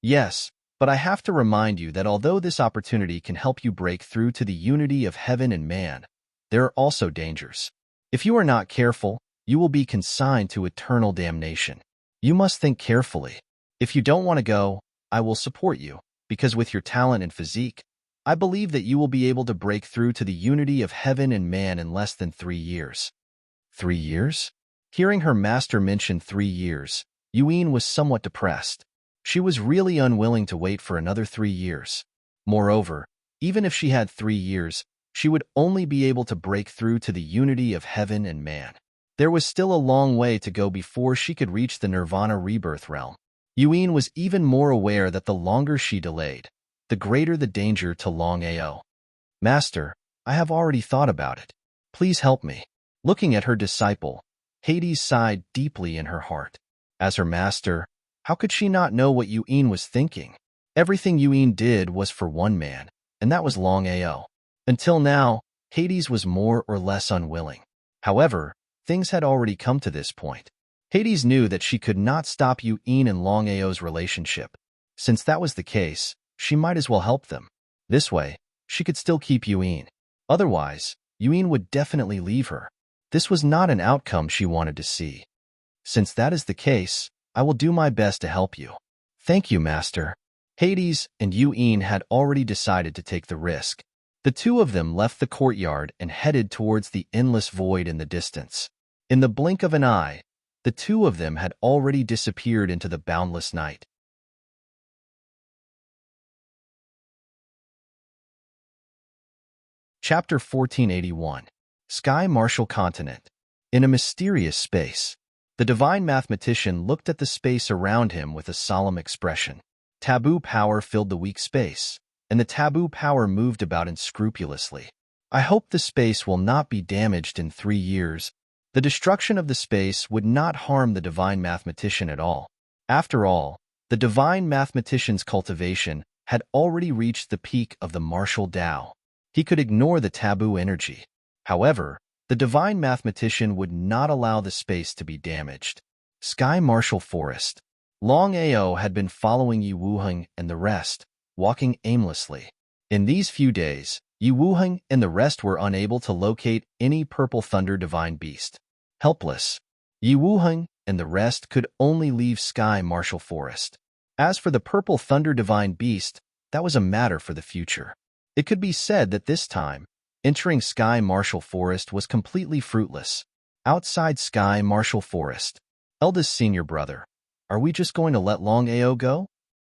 Yes, but I have to remind you that although this opportunity can help you break through to the unity of heaven and man, there are also dangers. If you are not careful, you will be consigned to eternal damnation. You must think carefully. If you don't want to go, I will support you, because with your talent and physique, I believe that you will be able to break through to the unity of heaven and man in less than 3 years. 3 years? Hearing her master mention 3 years, Yuan was somewhat depressed. She was really unwilling to wait for another 3 years. Moreover, even if she had 3 years, she would only be able to break through to the unity of heaven and man. There was still a long way to go before she could reach the Nirvana rebirth realm. Yuan was even more aware that the longer she delayed, the greater the danger to Longao. Master, I have already thought about it. Please help me. Looking at her disciple, Hades sighed deeply in her heart. As her master, how could she not know what Yuan was thinking? Everything Yuan did was for one man, and that was Longao. Until now, Hades was more or less unwilling. However, things had already come to this point. Hades knew that she could not stop Yuan and Longao's relationship. Since that was the case, she might as well help them. This way, she could still keep Yuan. Otherwise, Yuan would definitely leave her. This was not an outcome she wanted to see. Since that is the case, I will do my best to help you. Thank you, Master. Hades and Yuan had already decided to take the risk. The two of them left the courtyard and headed towards the endless void in the distance. In the blink of an eye, the two of them had already disappeared into the boundless night. Chapter 1481. Sky Martial Continent. In a mysterious space, the divine mathematician looked at the space around him with a solemn expression. Taboo power filled the weak space, and the taboo power moved about unscrupulously. I hope the space will not be damaged in 3 years. The destruction of the space would not harm the divine mathematician at all. After all, the divine mathematician's cultivation had already reached the peak of the martial Tao. He could ignore the taboo energy. However, the divine mathematician would not allow the space to be damaged. Sky Martial Forest. Longao had been following Yi Wuheng and the rest, walking aimlessly. In these few days, Yi Wuheng and the rest were unable to locate any Purple Thunder divine beast. Helpless, Yi Wuheng and the rest could only leave Sky Martial Forest. As for the Purple Thunder divine beast, that was a matter for the future. It could be said that this time, entering Sky Martial Forest was completely fruitless. Outside Sky Martial Forest, eldest senior brother, are we just going to let Longao go?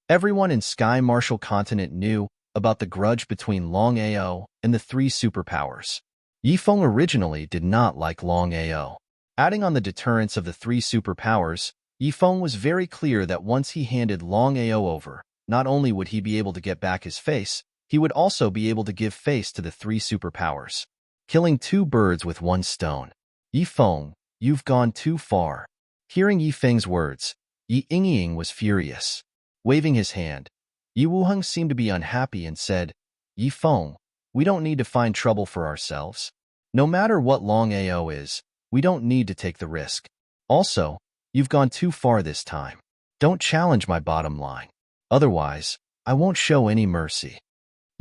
Everyone in Sky Martial Continent knew about the grudge between Longao and the 3 superpowers. Yifeng originally did not like Longao. Adding on the deterrence of the 3 superpowers, Yifeng was very clear that once he handed Longao over, not only would he be able to get back his face, he would also be able to give face to the 3 superpowers. Killing 2 birds with 1 stone. Yifeng, you've gone too far. Hearing Yifeng's words, Yi Yingying was furious. Waving his hand, Yi Wuheng seemed to be unhappy and said, Yifeng, we don't need to find trouble for ourselves. No matter what Longao is, we don't need to take the risk. Also, you've gone too far this time. Don't challenge my bottom line. Otherwise, I won't show any mercy.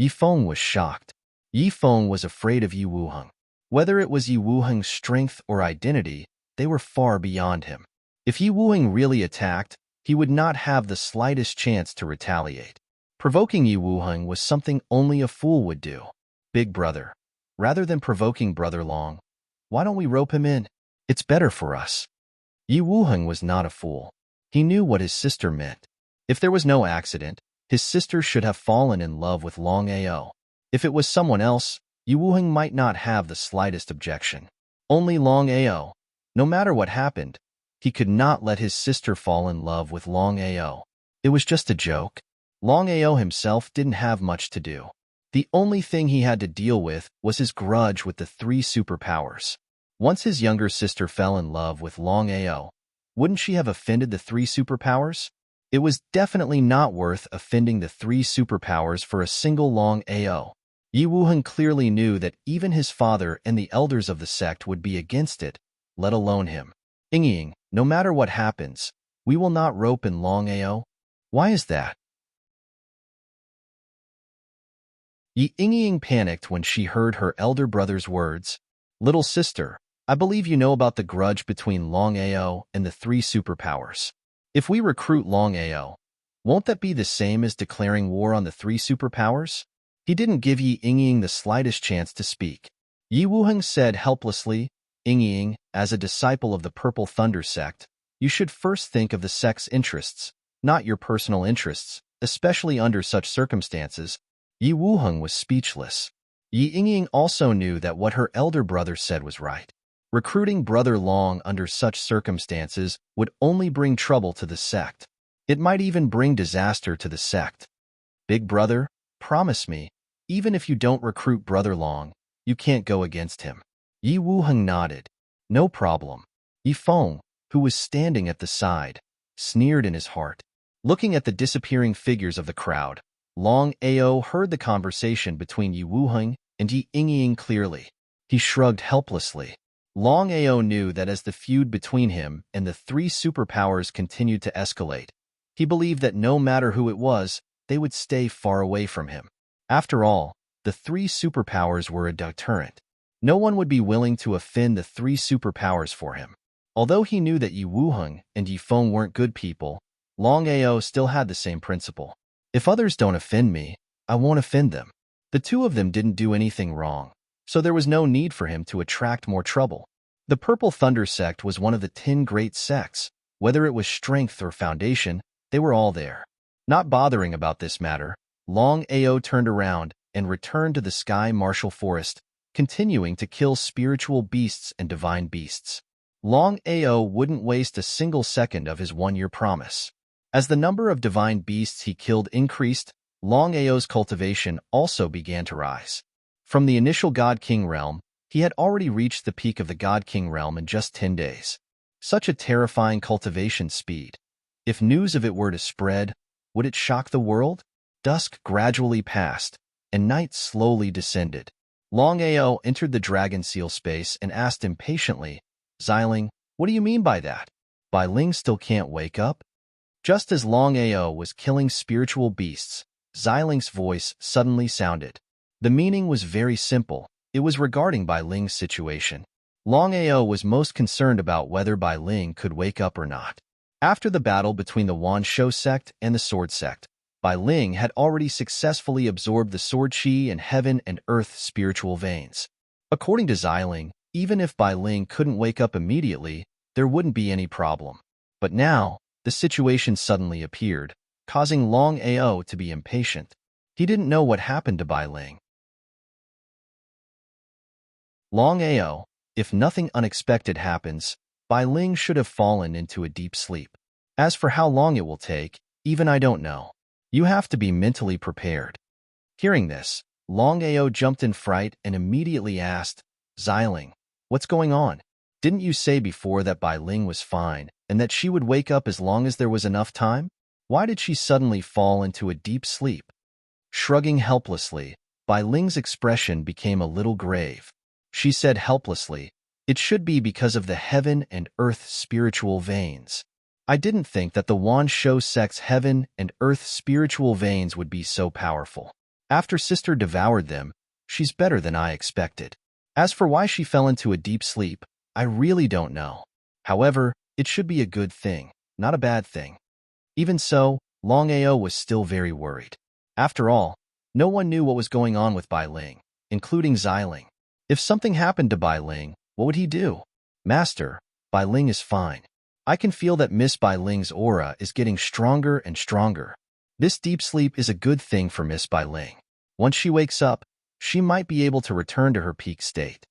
Yifeng was shocked. Yifeng was afraid of Yi Wuheng. Whether it was Yi Wuheng's strength or identity, they were far beyond him. If Yi Wuheng really attacked, he would not have the slightest chance to retaliate. Provoking Yi Wuheng was something only a fool would do. Big brother, rather than provoking Brother Long, why don't we rope him in? It's better for us. Yi Wuheng was not a fool. He knew what his sister meant. If there was no accident, his sister should have fallen in love with Longao. If it was someone else, Yi Wuheng might not have the slightest objection. Only Longao. No matter what happened, he could not let his sister fall in love with Longao. It was just a joke. Longao himself didn't have much to do. The only thing he had to deal with was his grudge with the 3 superpowers. Once his younger sister fell in love with Longao, wouldn't she have offended the 3 superpowers? It was definitely not worth offending the 3 superpowers for a single Longao. Yi Wuheng clearly knew that even his father and the elders of the sect would be against it, let alone him. Yingying, no matter what happens, we will not rope in Longao. Why is that? Yi Yingying panicked when she heard her elder brother's words. Little sister, I believe you know about the grudge between Longao and the 3 superpowers. If we recruit Longao, won't that be the same as declaring war on the 3 superpowers? He didn't give Yi Yingying the slightest chance to speak. Yi Wuheng said helplessly, Yingying, as a disciple of the Purple Thunder sect, you should first think of the sect's interests, not your personal interests, especially under such circumstances. Yi Wuheng was speechless. Yi Yingying also knew that what her elder brother said was right. Recruiting Brother Long under such circumstances would only bring trouble to the sect. It might even bring disaster to the sect. Big brother, promise me, even if you don't recruit Brother Long, you can't go against him. Yi Wuheng nodded. No problem. Yi Feng, who was standing at the side, sneered in his heart. Looking at the disappearing figures of the crowd, Long Ao heard the conversation between Yi Wuheng and Yi Yingying clearly. He shrugged helplessly. Long Ao knew that as the feud between him and the three superpowers continued to escalate, he believed that no matter who it was, they would stay far away from him. After all, the three superpowers were a deterrent. No one would be willing to offend the three superpowers for him. Although he knew that Yi Wuheng and Yi Feng weren't good people, Long Ao still had the same principle. If others don't offend me, I won't offend them. The two of them didn't do anything wrong, so there was no need for him to attract more trouble. The Purple Thunder sect was one of the 10 great sects. Whether it was strength or foundation, they were all there. Not bothering about this matter, Long Ao turned around and returned to the Sky Martial Forest, continuing to kill spiritual beasts and divine beasts. Long Ao wouldn't waste a single second of his one-year promise. As the number of divine beasts he killed increased, Long Ao's cultivation also began to rise. From the initial God King realm, he had already reached the peak of the God King realm in just 10 days. Such a terrifying cultivation speed. If news of it were to spread, would it shock the world? Dusk gradually passed, and night slowly descended. Long Ao entered the dragon seal space and asked impatiently, Xiling, what do you mean by that? Bai Ling still can't wake up? Just as Long Ao was killing spiritual beasts, Xiling's voice suddenly sounded. The meaning was very simple. It was regarding Bai Ling's situation. Long Ao was most concerned about whether Bai Ling could wake up or not. After the battle between the Wan Shou sect and the Sword sect, Bai Ling had already successfully absorbed the sword chi and heaven and earth spiritual veins. According to Xiling, even if Bai Ling couldn't wake up immediately, there wouldn't be any problem. But now, the situation suddenly appeared, causing Long Ao to be impatient. He didn't know what happened to Bai Ling. Long Ao, if nothing unexpected happens, Bai Ling should have fallen into a deep sleep. As for how long it will take, even I don't know. You have to be mentally prepared. Hearing this, Long Ao jumped in fright and immediately asked, Xiling, what's going on? Didn't you say before that Bai Ling was fine and that she would wake up as long as there was enough time? Why did she suddenly fall into a deep sleep? Shrugging helplessly, Bai Ling's expression became a little grave. She said helplessly, it should be because of the heaven and earth spiritual veins. I didn't think that the Wan Shou sect's heaven and earth spiritual veins would be so powerful. After Sister devoured them, she's better than I expected. As for why she fell into a deep sleep, I really don't know. However, it should be a good thing, not a bad thing. Even so, Long Ao was still very worried. After all, no one knew what was going on with Bai Ling, including Xiling. If something happened to Bai Ling, what would he do? Master, Bai Ling is fine. I can feel that Miss Bai Ling's aura is getting stronger and stronger. This deep sleep is a good thing for Miss Bai Ling. Once she wakes up, she might be able to return to her peak state.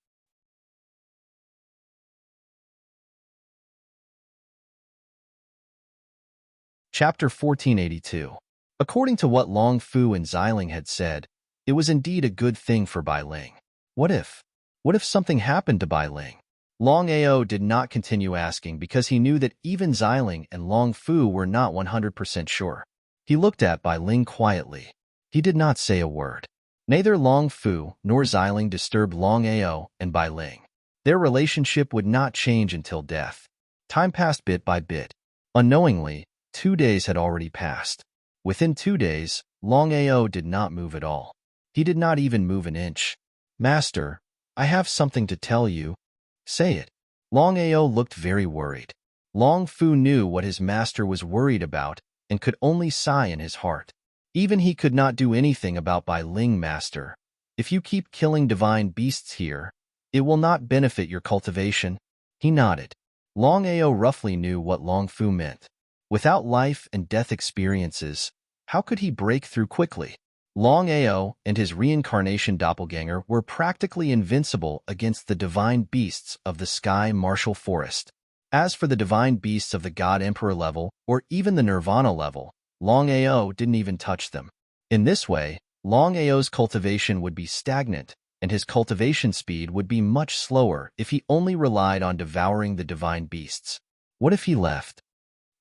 Chapter 1482. According to what Long Fu and Xiling had said, it was indeed a good thing for Bai Ling. What if something happened to Bai Ling? Long Ao did not continue asking because he knew that even Xiling and Long Fu were not 100% sure. He looked at Bai Ling quietly. He did not say a word. Neither Long Fu nor Xiling disturbed Long Ao and Bai Ling. Their relationship would not change until death. Time passed bit by bit. Unknowingly, 2 days had already passed. Within 2 days, Long Ao did not move at all. He did not even move an inch. Master, I have something to tell you. Say it. Long Ao looked very worried. Long Fu knew what his master was worried about and could only sigh in his heart. Even he could not do anything about Bai Ling, master. If you keep killing divine beasts here, it will not benefit your cultivation. He nodded. Long Ao roughly knew what Long Fu meant. Without life and death experiences, how could he break through quickly? Long Ao and his reincarnation doppelganger were practically invincible against the divine beasts of the Sky Martial Forest. As for the divine beasts of the God Emperor level, or even the Nirvana level, Longao didn't even touch them. In this way, Longao's cultivation would be stagnant, and his cultivation speed would be much slower if he only relied on devouring the divine beasts. What if he left?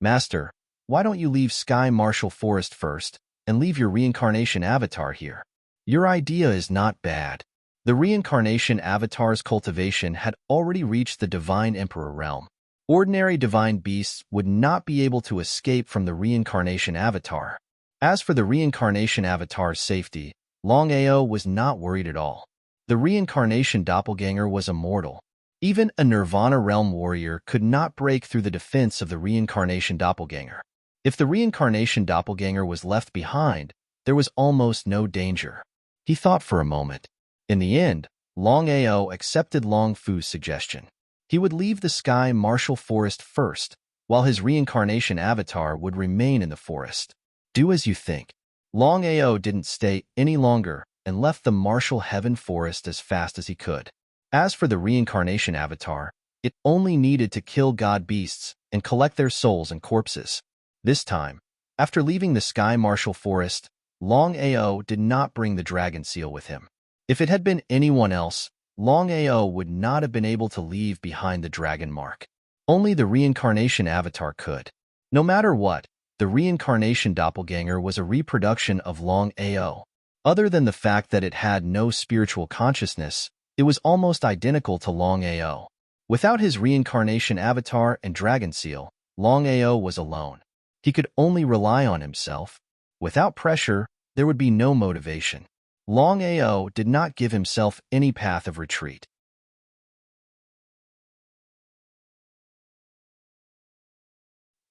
Master, why don't you leave Sky Marshal Forest first, and leave your reincarnation avatar here? Your idea is not bad. The reincarnation avatar's cultivation had already reached the divine emperor realm. Ordinary divine beasts would not be able to escape from the reincarnation avatar. As for the reincarnation avatar's safety, Longao was not worried at all. The reincarnation doppelganger was immortal. Even a Nirvana realm warrior could not break through the defense of the reincarnation doppelganger. If the reincarnation doppelganger was left behind, there was almost no danger. He thought for a moment. In the end, Longao accepted Long Fu's suggestion. He would leave the Sky Marshal Forest first, while his reincarnation avatar would remain in the forest. Do as you think. Longao didn't stay any longer and left the Marshal Heaven Forest as fast as he could. As for the reincarnation avatar, it only needed to kill god beasts and collect their souls and corpses. This time, after leaving the Sky Marshal Forest, Longao did not bring the dragon seal with him. If it had been anyone else, Longao would not have been able to leave behind the dragon mark. Only the reincarnation avatar could. No matter what, the reincarnation doppelganger was a reproduction of Longao. Other than the fact that it had no spiritual consciousness, it was almost identical to Longao. Without his reincarnation avatar and dragon seal, Longao was alone. He could only rely on himself. Without pressure, there would be no motivation. Longao did not give himself any path of retreat.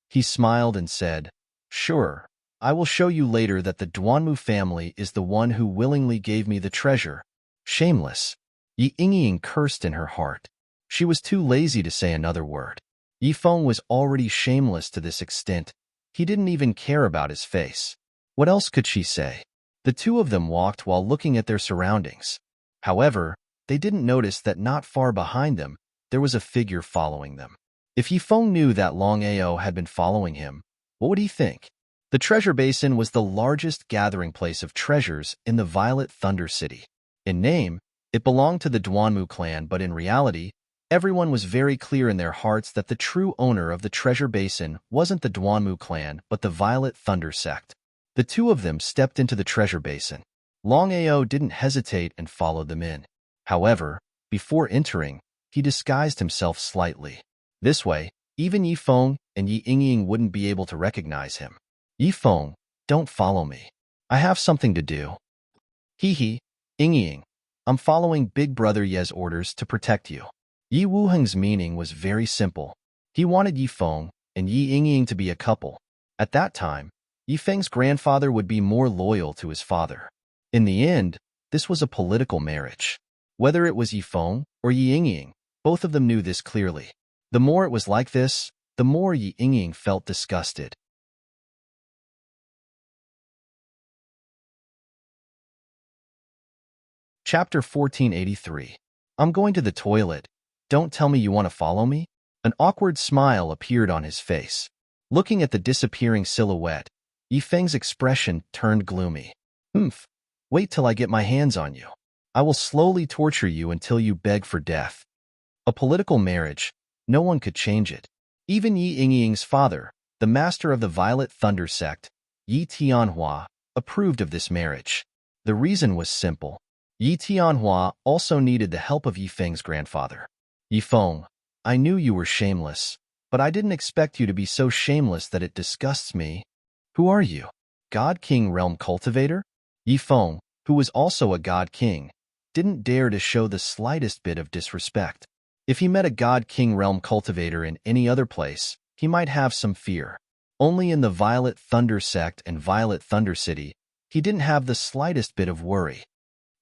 He smiled and said, "Sure, I will show you later that the Duanmu family is the one who willingly gave me the treasure." Shameless. Yi Yingying cursed in her heart. She was too lazy to say another word. Yi Feng was already shameless to this extent. He didn't even care about his face. What else could she say? The two of them walked while looking at their surroundings. However, they didn't notice that not far behind them, there was a figure following them. If Yi Feng knew that Longao had been following him, what would he think? The treasure basin was the largest gathering place of treasures in the Violet Thunder City. In name, it belonged to the Duanmu clan, but in reality, everyone was very clear in their hearts that the true owner of the treasure basin wasn't the Duanmu clan, but the Violet Thunder sect. The two of them stepped into the treasure basin. Longao didn't hesitate and followed them in. However, before entering, he disguised himself slightly. This way, even Yi Feng and Yi Yingying wouldn't be able to recognize him. "Yi Feng, don't follow me. I have something to do." "Hee, Yingying, I'm following Big Brother Ye's orders to protect you." Yi Wuheng's meaning was very simple. He wanted Yi Feng and Yi Yingying to be a couple. At that time, Yi Feng's grandfather would be more loyal to his father. In the end, this was a political marriage. Whether it was Yi Feng or Yi Yingying, both of them knew this clearly. The more it was like this, the more Yi Yingying felt disgusted. Chapter 1483. I'm going to the toilet. Don't tell me you want to follow me? An awkward smile appeared on his face. Looking at the disappearing silhouette, Yi Feng's expression turned gloomy. Wait till I get my hands on you. I will slowly torture you until you beg for death. A political marriage, no one could change it. Even Yi Yingying's father, the master of the Violet Thunder sect, Yi Tianhua, approved of this marriage. The reason was simple. Yi Tianhua also needed the help of Yi Feng's grandfather. "Yi Feng, I knew you were shameless, but I didn't expect you to be so shameless that it disgusts me. Who are you? God King Realm Cultivator?" Yi Feng, who was also a God King, didn't dare to show the slightest bit of disrespect. If he met a God King Realm Cultivator in any other place, he might have some fear. Only in the Violet Thunder sect and Violet Thunder City, he didn't have the slightest bit of worry.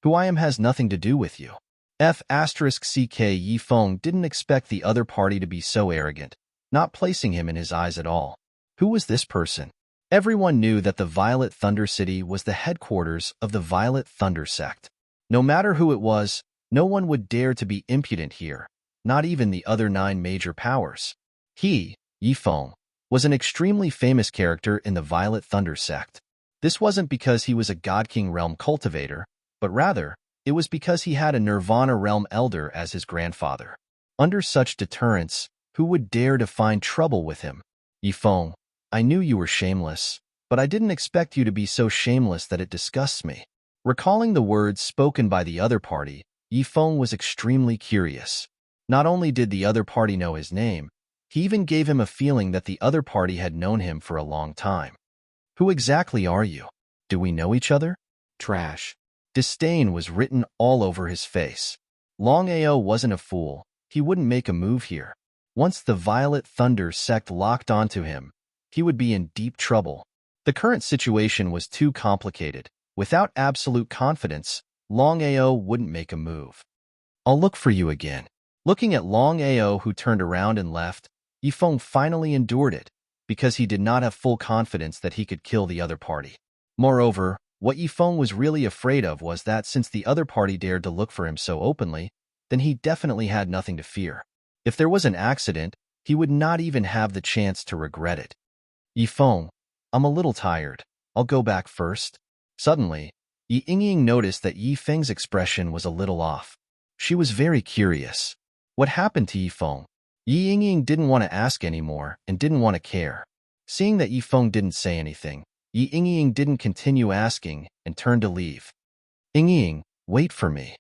"Who I am has nothing to do with you." F***ck Yi Feng didn't expect the other party to be so arrogant, not placing him in his eyes at all. Who was this person? Everyone knew that the Violet Thunder City was the headquarters of the Violet Thunder sect. No matter who it was, no one would dare to be impudent here, not even the other 9 major powers. Yi Feng, was an extremely famous character in the Violet Thunder sect. This wasn't because he was a God King realm cultivator, but rather, it was because he had a Nirvana realm elder as his grandfather. Under such deterrence, who would dare to find trouble with him? Yi Feng, I knew you were shameless, but I didn't expect you to be so shameless that it disgusts me. Recalling the words spoken by the other party, Yi Feng was extremely curious. Not only did the other party know his name, he even gave him a feeling that the other party had known him for a long time. Who exactly are you? Do we know each other? Trash. Disdain was written all over his face. Longao wasn't a fool. He wouldn't make a move here. Once the Violet Thunder sect locked onto him, he would be in deep trouble. The current situation was too complicated. Without absolute confidence, Longao wouldn't make a move. I'll look for you again. Looking at Longao, who turned around and left, Yi Feng finally endured it, because he did not have full confidence that he could kill the other party. Moreover, what Yi Feng was really afraid of was that since the other party dared to look for him so openly, then he definitely had nothing to fear. If there was an accident, he would not even have the chance to regret it. Yi Feng, I'm a little tired. I'll go back first. Suddenly, Yi Yingying noticed that Yi Feng's expression was a little off. She was very curious. What happened to Yi Feng? Yi Yingying didn't want to ask anymore and didn't want to care. Seeing that Yi Feng didn't say anything, Yi Yingying didn't continue asking and turned to leave. Yingying, wait for me.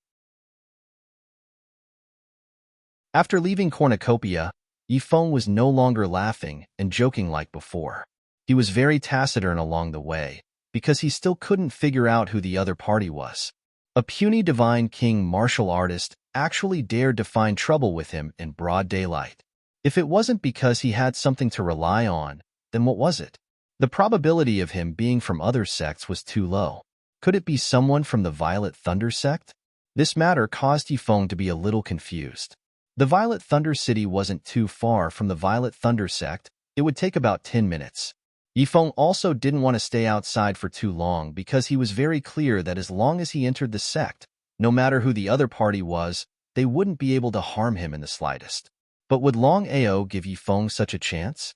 After leaving cornucopia, Yi Feng was no longer laughing and joking like before. He was very taciturn along the way, because he still couldn't figure out who the other party was. A puny divine king martial artist actually dared to find trouble with him in broad daylight. If it wasn't because he had something to rely on, then what was it? The probability of him being from other sects was too low. Could it be someone from the Violet Thunder sect? This matter caused Yi Feng to be a little confused. The Violet Thunder City wasn't too far from the Violet Thunder sect. It would take about 10 minutes. Yi Feng also didn't want to stay outside for too long because he was very clear that as long as he entered the sect, no matter who the other party was, they wouldn't be able to harm him in the slightest. But would Longao give Yi Feng such a chance?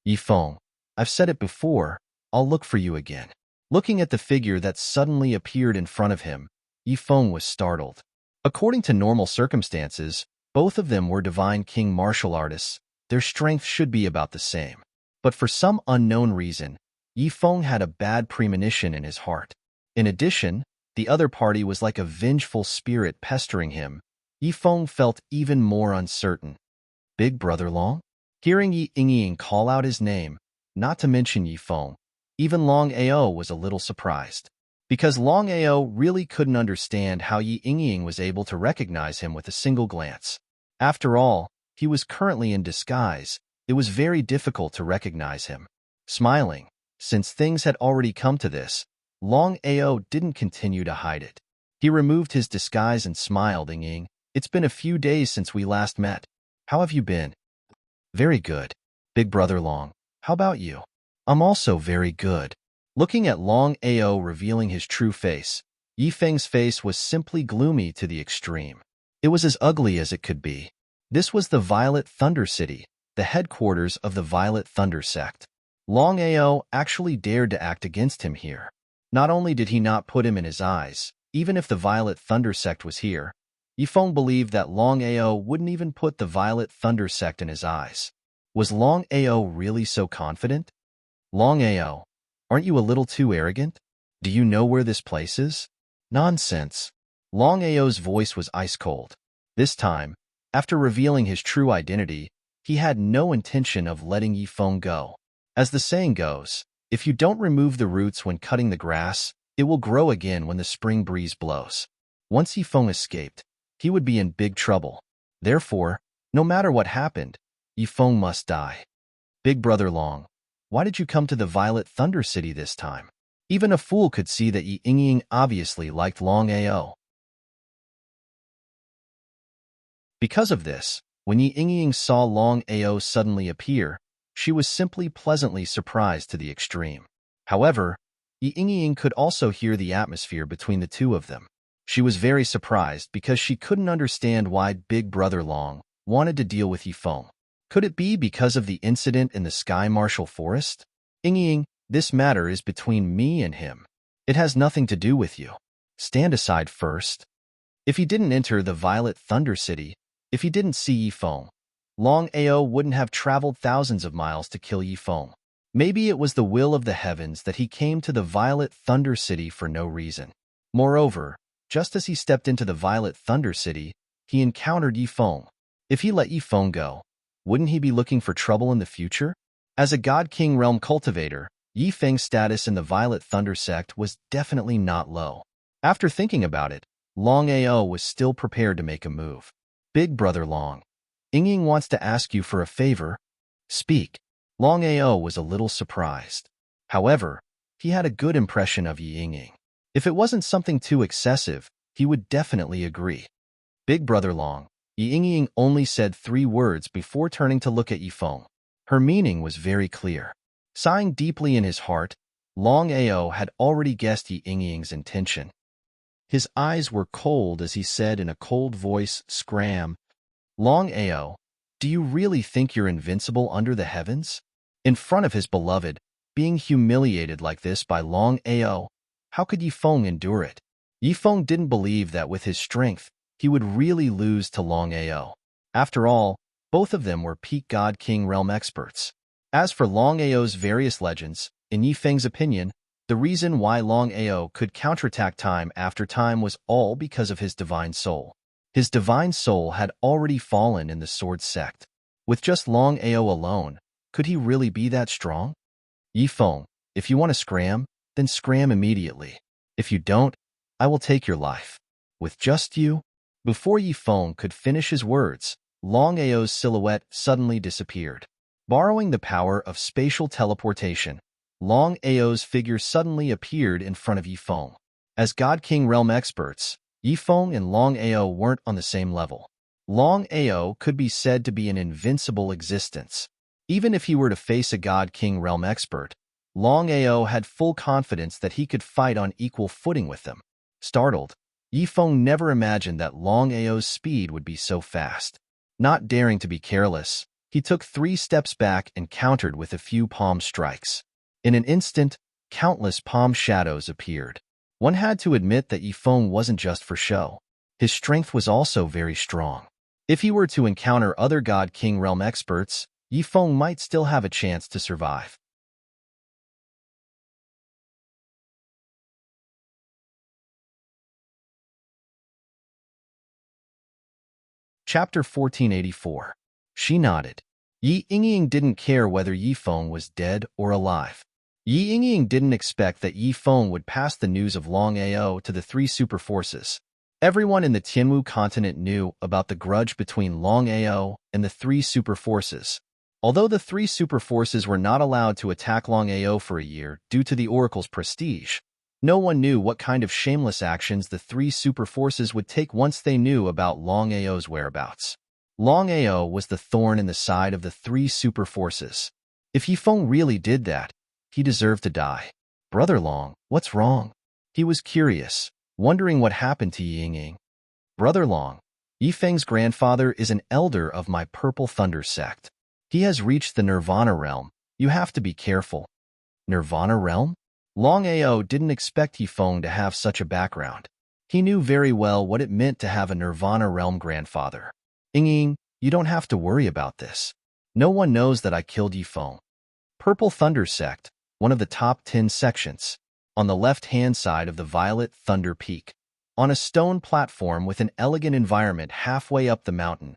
Yi Feng, I've said it before, I'll look for you again. Looking at the figure that suddenly appeared in front of him, Yi Feng was startled. According to normal circumstances, both of them were divine king martial artists. Their strength should be about the same. But for some unknown reason, Yi Feng had a bad premonition in his heart. In addition, the other party was like a vengeful spirit pestering him. Yi Feng felt even more uncertain. Big Brother Long? Hearing Yi Yingying call out his name, not to mention Yi Feng, even Longao was a little surprised. Because Longao really couldn't understand how Yi Yingying was able to recognize him with a single glance. After all, he was currently in disguise. It was very difficult to recognize him. Smiling, since things had already come to this, Longao didn't continue to hide it. He removed his disguise and smiled, Yingying. It's been a few days since we last met. How have you been? Very good. Big Brother Long, how about you? I'm also very good. Looking at Longao revealing his true face, Yi Feng's face was simply gloomy to the extreme. It was as ugly as it could be. This was the Violet Thunder City, the headquarters of the Violet Thunder sect. Longao actually dared to act against him here. Not only did he not put him in his eyes, even if the Violet Thunder sect was here, Yi Feng believed that Longao wouldn't even put the Violet Thunder sect in his eyes. Was Longao really so confident? Longao, aren't you a little too arrogant? Do you know where this place is? Nonsense. Longao's voice was ice cold. This time, after revealing his true identity, he had no intention of letting Yi Feng go. As the saying goes, if you don't remove the roots when cutting the grass, it will grow again when the spring breeze blows. Once Yi Feng escaped, he would be in big trouble. Therefore, no matter what happened, Yi Feng must die. Big Brother Long, why did you come to the Violet Thunder City this time? Even a fool could see that Yi Yingying obviously liked Longao. Because of this, when Yi Yingying saw Longao suddenly appear, she was simply pleasantly surprised to the extreme. However, Yi Yingying could also hear the atmosphere between the two of them. She was very surprised because she couldn't understand why Big Brother Long wanted to deal with Yi Feng. Could it be because of the incident in the Sky Marshal Forest? Ying, this matter is between me and him. It has nothing to do with you. Stand aside first. If he didn't enter the Violet Thunder City, if he didn't see Yifeng, Longao wouldn't have traveled thousands of miles to kill Yifeng. Maybe it was the will of the heavens that he came to the Violet Thunder City for no reason. Moreover, just as he stepped into the Violet Thunder City, he encountered Yifeng. If he let Yifeng go, wouldn't he be looking for trouble in the future? As a God King realm cultivator, Yifeng's status in the Violet Thunder sect was definitely not low. After thinking about it, Longao was still prepared to make a move. Big brother Long, Ying wants to ask you for a favor. Speak. Longao was a little surprised. However, he had a good impression of Ying. If it wasn't something too excessive, he would definitely agree. Big brother Long, Ying only said 3 words before turning to look at Yifeng. Her meaning was very clear. Sighing deeply in his heart, Longao had already guessed Ying's intention. His eyes were cold as he said in a cold voice, "Scram. Longao, do you really think you're invincible under the heavens?" In front of his beloved, being humiliated like this by Longao, how could Yifeng endure it? Yifeng didn't believe that with his strength, he would really lose to Longao. After all, both of them were peak God King realm experts. As for Longao's various legends, in Yifeng's opinion, the reason why Longao could counterattack time after time was all because of his divine soul. His divine soul had already fallen in the Sword sect. With just Longao alone, could he really be that strong? Yifeng, if you want to scram, then scram immediately. If you don't, I will take your life. With just you? Before Yifeng could finish his words, Longao's silhouette suddenly disappeared. Borrowing the power of spatial teleportation, Longao's figure suddenly appeared in front of Yifeng. As God King realm experts, Yifeng and Longao weren't on the same level. Longao could be said to be an invincible existence. Even if he were to face a God King realm expert, Longao had full confidence that he could fight on equal footing with them. Startled, Yifeng never imagined that Longao's speed would be so fast. Not daring to be careless, he took 3 steps back and countered with a few palm strikes. In an instant, countless palm shadows appeared. One had to admit that Yifeng wasn't just for show. His strength was also very strong. If he were to encounter other God King realm experts, Yifeng might still have a chance to survive. Chapter 1484. She nodded. Ying didn't care whether Yifeng was dead or alive. Ying didn't expect that Yifeng would pass the news of Longao to the 3 super forces. Everyone in the Tianwu continent knew about the grudge between Longao and the 3 super forces. Although the 3 super forces were not allowed to attack Longao for a year due to the Oracle's prestige, no one knew what kind of shameless actions the 3 super forces would take once they knew about Longao's whereabouts. Longao was the thorn in the side of the 3 super forces. If Yifeng really did that, he deserved to die. Brother Long, what's wrong? He was curious, wondering what happened to Ying. Brother Long, Yifeng's grandfather is an elder of my Purple Thunder sect. He has reached the Nirvana realm. You have to be careful. Nirvana realm? Longao didn't expect Yifeng to have such a background. He knew very well what it meant to have a Nirvana realm grandfather. Ying, you don't have to worry about this. No one knows that I killed Yifeng. Purple Thunder sect, one of the top 10 sections, on the left-hand side of the Violet Thunder Peak. On a stone platform with an elegant environment halfway up the mountain,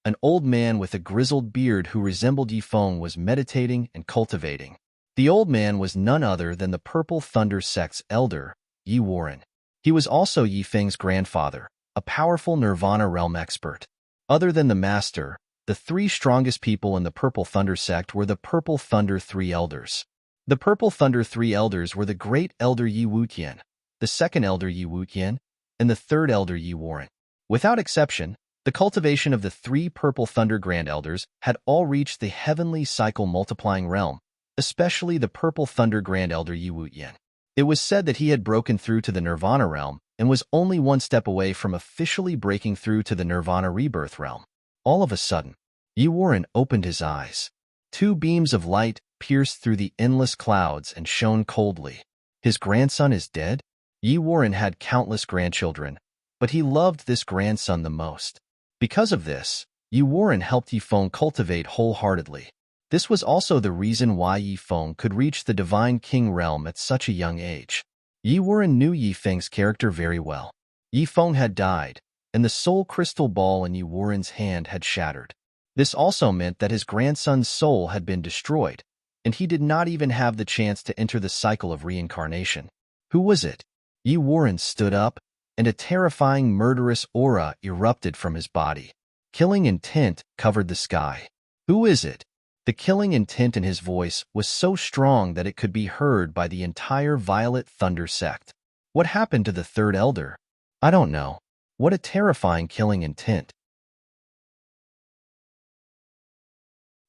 an old man with a grizzled beard who resembled Yifeng was meditating and cultivating. The old man was none other than the Purple Thunder sect's elder, Yi Warren. He was also Yifeng's grandfather, a powerful Nirvana realm expert. Other than the master, the 3 strongest people in the Purple Thunder sect were the Purple Thunder 3 elders. The Purple Thunder 3 elders were the great elder Yi Wutian, the second elder Yi Wutian, and the third elder Yi Warren. Without exception, the cultivation of the 3 Purple Thunder Grand Elders had all reached the heavenly cycle multiplying realm, especially the Purple Thunder Grand Elder Yi Wutian. It was said that he had broken through to the Nirvana realm and was only 1 step away from officially breaking through to the Nirvana Rebirth realm. All of a sudden, Yi Warren opened his eyes. Two beams of light pierced through the endless clouds and shone coldly. His grandson is dead? Yi Warren had countless grandchildren, but he loved this grandson the most. Because of this, Yi Warren helped Yi Feng cultivate wholeheartedly. This was also the reason why Yi Feng could reach the Divine King realm at such a young age. Yi Warren knew Yi Feng's character very well. Yi Feng had died, and the soul crystal ball in Yi Warren's hand had shattered. This also meant that his grandson's soul had been destroyed, and he did not even have the chance to enter the cycle of reincarnation. Who was it? Yi Warren stood up, and a terrifying murderous aura erupted from his body. Killing intent covered the sky. Who is it? The killing intent in his voice was so strong that it could be heard by the entire Violet Thunder sect. What happened to the third elder? I don't know. What a terrifying killing intent.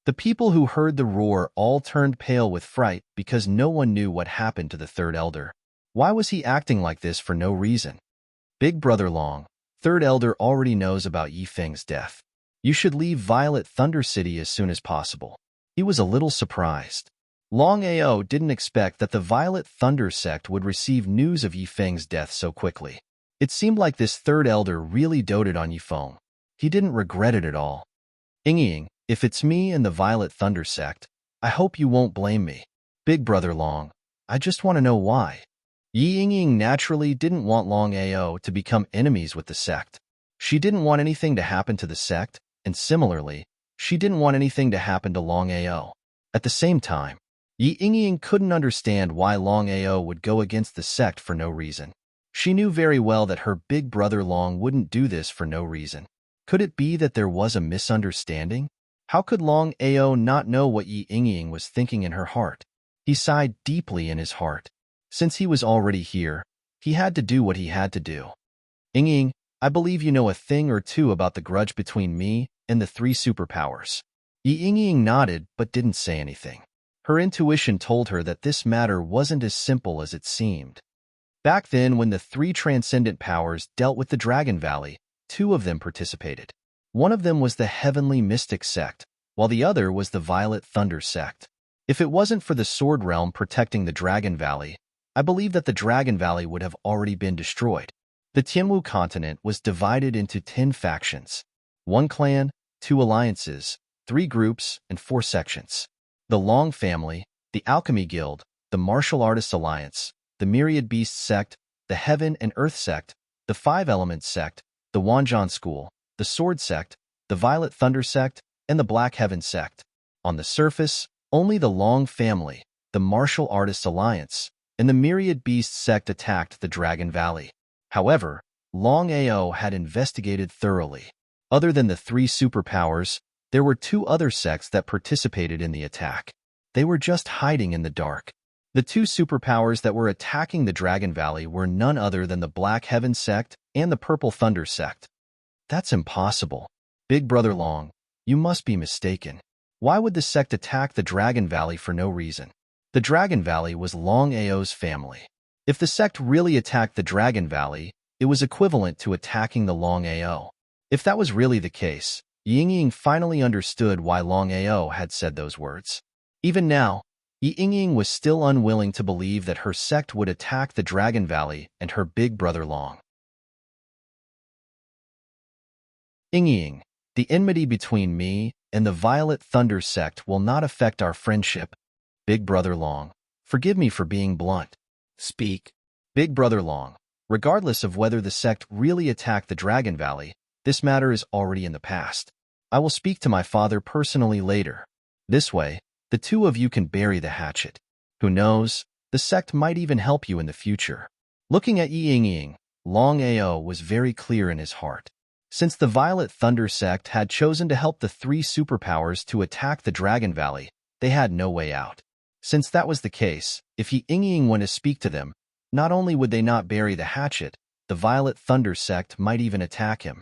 The people who heard the roar all turned pale with fright because no one knew what happened to the third elder. Why was he acting like this for no reason? Big Brother Long, third elder already knows about Yi Feng's death. You should leave Violet Thunder City as soon as possible. He was a little surprised. Longao didn't expect that the Violet Thunder sect would receive news of Yi Feng's death so quickly. It seemed like this third elder really doted on Yi Feng. He didn't regret it at all. Ying, if it's me and the Violet Thunder sect, I hope you won't blame me. Big Brother Long, I just want to know why. Yi Ying naturally didn't want Longao to become enemies with the sect. She didn't want anything to happen to the sect, and similarly, she didn't want anything to happen to Longao. At the same time, Yi Ying couldn't understand why Longao would go against the sect for no reason. She knew very well that her big brother Long wouldn't do this for no reason. Could it be that there was a misunderstanding? How could Longao not know what Yi Ying was thinking in her heart? He sighed deeply in his heart. Since he was already here, he had to do what he had to do. Ying, I believe you know a thing or two about the grudge between me and the three superpowers. Yi Ying nodded but didn't say anything. Her intuition told her that this matter wasn't as simple as it seemed. Back then, when the three transcendent powers dealt with the Dragon Valley, two of them participated. One of them was the Heavenly Mystic sect, while the other was the Violet Thunder sect. If it wasn't for the Sword Realm protecting the Dragon Valley, I believe that the Dragon Valley would have already been destroyed. The Tianwu continent was divided into 10 factions. 1 clan, 2 alliances, 3 groups, and 4 sections. The Long family, the Alchemy Guild, the Martial Artists Alliance, the Myriad Beasts sect, the Heaven and Earth sect, the 5 Elements sect, the Wanzhan School, the Sword sect, the Violet Thunder sect, and the Black Heaven sect. On the surface, only the Long family, the Martial Artists Alliance, and the Myriad Beasts sect attacked the Dragon Valley. However, Longao had investigated thoroughly. Other than the 3 superpowers, there were 2 other sects that participated in the attack. They were just hiding in the dark. The 2 superpowers that were attacking the Dragon Valley were none other than the Black Heaven sect and the Purple Thunder sect. That's impossible. Big Brother Long, you must be mistaken. Why would the sect attack the Dragon Valley for no reason? The Dragon Valley was Longao's family. If the sect really attacked the Dragon Valley, it was equivalent to attacking the Longao. If that was really the case, Ying finally understood why Longao had said those words. Even now, Ying was still unwilling to believe that her sect would attack the Dragon Valley and her big brother Long. Ying, the enmity between me and the Violet Thunder sect will not affect our friendship. Big Brother Long, forgive me for being blunt. Speak. Big Brother Long, regardless of whether the sect really attacked the Dragon Valley, this matter is already in the past. I will speak to my father personally later. This way, the 2 of you can bury the hatchet. Who knows, the sect might even help you in the future. Looking at Ying, Longao was very clear in his heart. Since the Violet Thunder sect had chosen to help the 3 superpowers to attack the Dragon Valley, they had no way out. Since that was the case, if Ying went to speak to them, not only would they not bury the hatchet, the Violet Thunder sect might even attack him.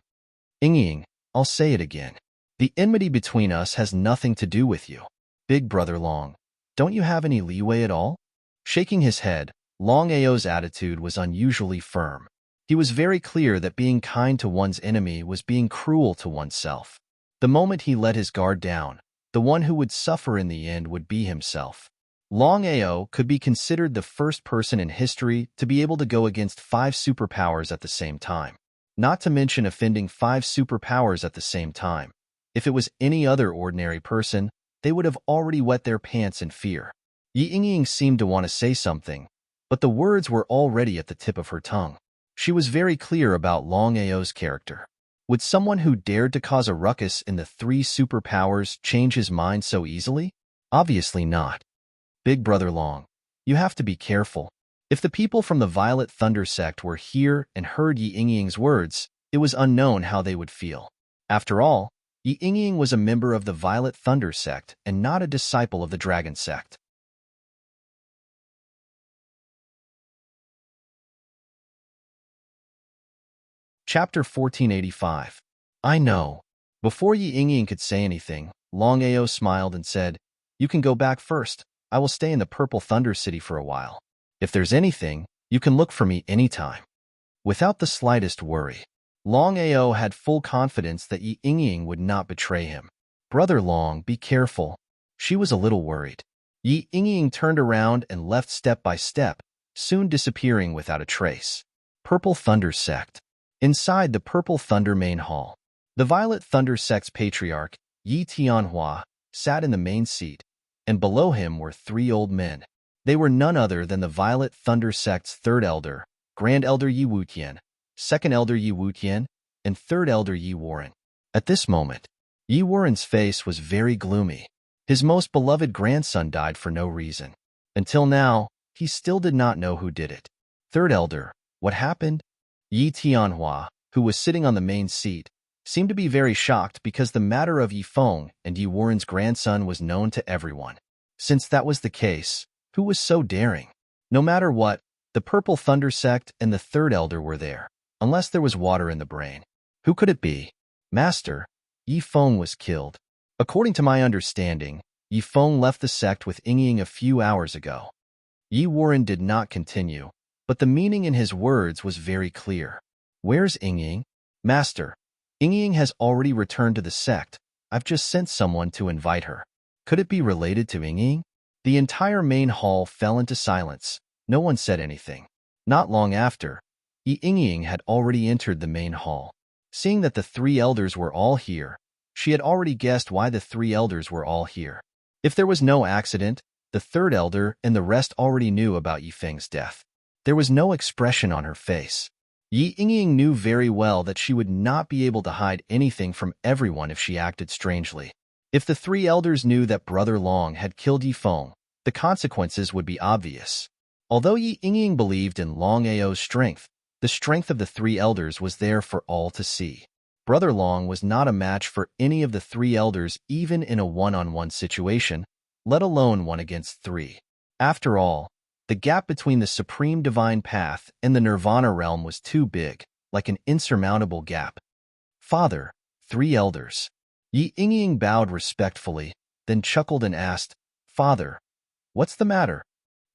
Ying, I'll say it again. The enmity between us has nothing to do with you. Big Brother Long, don't you have any leeway at all? Shaking his head, Longao's attitude was unusually firm. He was very clear that being kind to one's enemy was being cruel to oneself. The moment he let his guard down, the one who would suffer in the end would be himself. Longao could be considered the first person in history to be able to go against 5 superpowers at the same time. Not to mention offending 5 superpowers at the same time. If it was any other ordinary person, they would have already wet their pants in fear. Yi Yingying seemed to want to say something, but the words were already at the tip of her tongue. She was very clear about Longao's character. Would someone who dared to cause a ruckus in the 3 superpowers change his mind so easily? Obviously not. Big Brother Long, you have to be careful. If the people from the Violet Thunder sect were here and heard Yi Yingying's words, it was unknown how they would feel. After all, Yi Yingying was a member of the Violet Thunder sect and not a disciple of the Dragon sect. Chapter 1485. I know. Before Yi Yingying could say anything, Longao smiled and said, "You can go back first. I will stay in the Purple Thunder City for a while. If there's anything, you can look for me anytime." Without the slightest worry, Longao had full confidence that Yi Yingying would not betray him. "Brother Long, be careful." She was a little worried. Yi Yingying turned around and left step by step, soon disappearing without a trace. Purple Thunder Sect. Inside the Purple Thunder main hall, the Violet Thunder sect's patriarch, Yi Tianhua, sat in the main seat, and below him were 3 old men. They were none other than the Violet Thunder sect's 3rd elder, Grand Elder Yi Wutian, 2nd Elder Yi Wutian, and 3rd Elder Yi Warren. At this moment, Yi Warren's face was very gloomy. His most beloved grandson died for no reason. Until now, he still did not know who did it. 3rd Elder, what happened? Yi Tianhua, who was sitting on the main seat, seemed to be very shocked because the matter of Yi Feng and Yi Warren's grandson was known to everyone. Since that was the case, who was so daring? No matter what, the Purple Thunder sect and the 3rd Elder were there, unless there was water in the brain. Who could it be? Master, Yi Feng was killed. According to my understanding, Yi Feng left the sect with Yingying a few hours ago. Yi Warren did not continue, but the meaning in his words was very clear. Where's Yingying? Master, Yingying has already returned to the sect. I've just sent someone to invite her. Could it be related to Yingying? The entire main hall fell into silence. No one said anything. Not long after, Yi Yingying had already entered the main hall. Seeing that the 3 elders were all here, she had already guessed why the 3 elders were all here. If there was no accident, the 3rd elder and the rest already knew about Yi Feng's death. There was no expression on her face. Yi Yingying knew very well that she would not be able to hide anything from everyone if she acted strangely. If the 3 elders knew that Brother Long had killed Yi Feng, the consequences would be obvious. Although Yi Yingying believed in Longao's strength, the strength of the 3 elders was there for all to see. Brother Long was not a match for any of the 3 elders even in a one-on-one situation, let alone 1 against 3. After all, the gap between the Supreme Divine Path and the Nirvana realm was too big, like an insurmountable gap. Father, 3 elders. Yi Yingying bowed respectfully, then chuckled and asked, "Father, what's the matter?"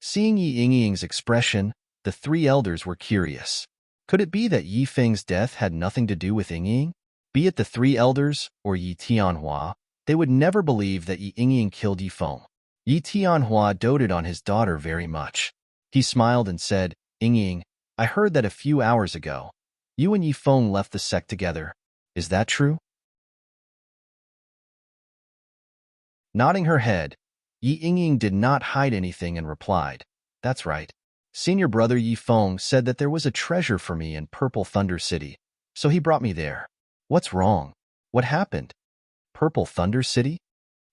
Seeing Yi Yingying's expression, the 3 elders were curious. Could it be that Yi Feng's death had nothing to do with Yingying? Be it the 3 elders or Yi Tianhua, they would never believe that Yi Yingying killed Yi Feng. Yi Tianhua doted on his daughter very much. He smiled and said, "Yingying, I heard that a few hours ago, you and Yi Feng left the sect together. Is that true?" Nodding her head, Yi Yingying did not hide anything and replied, "That's right. Senior brother Yi Feng said that there was a treasure for me in Purple Thunder City, so he brought me there. What's wrong? What happened? Purple Thunder City?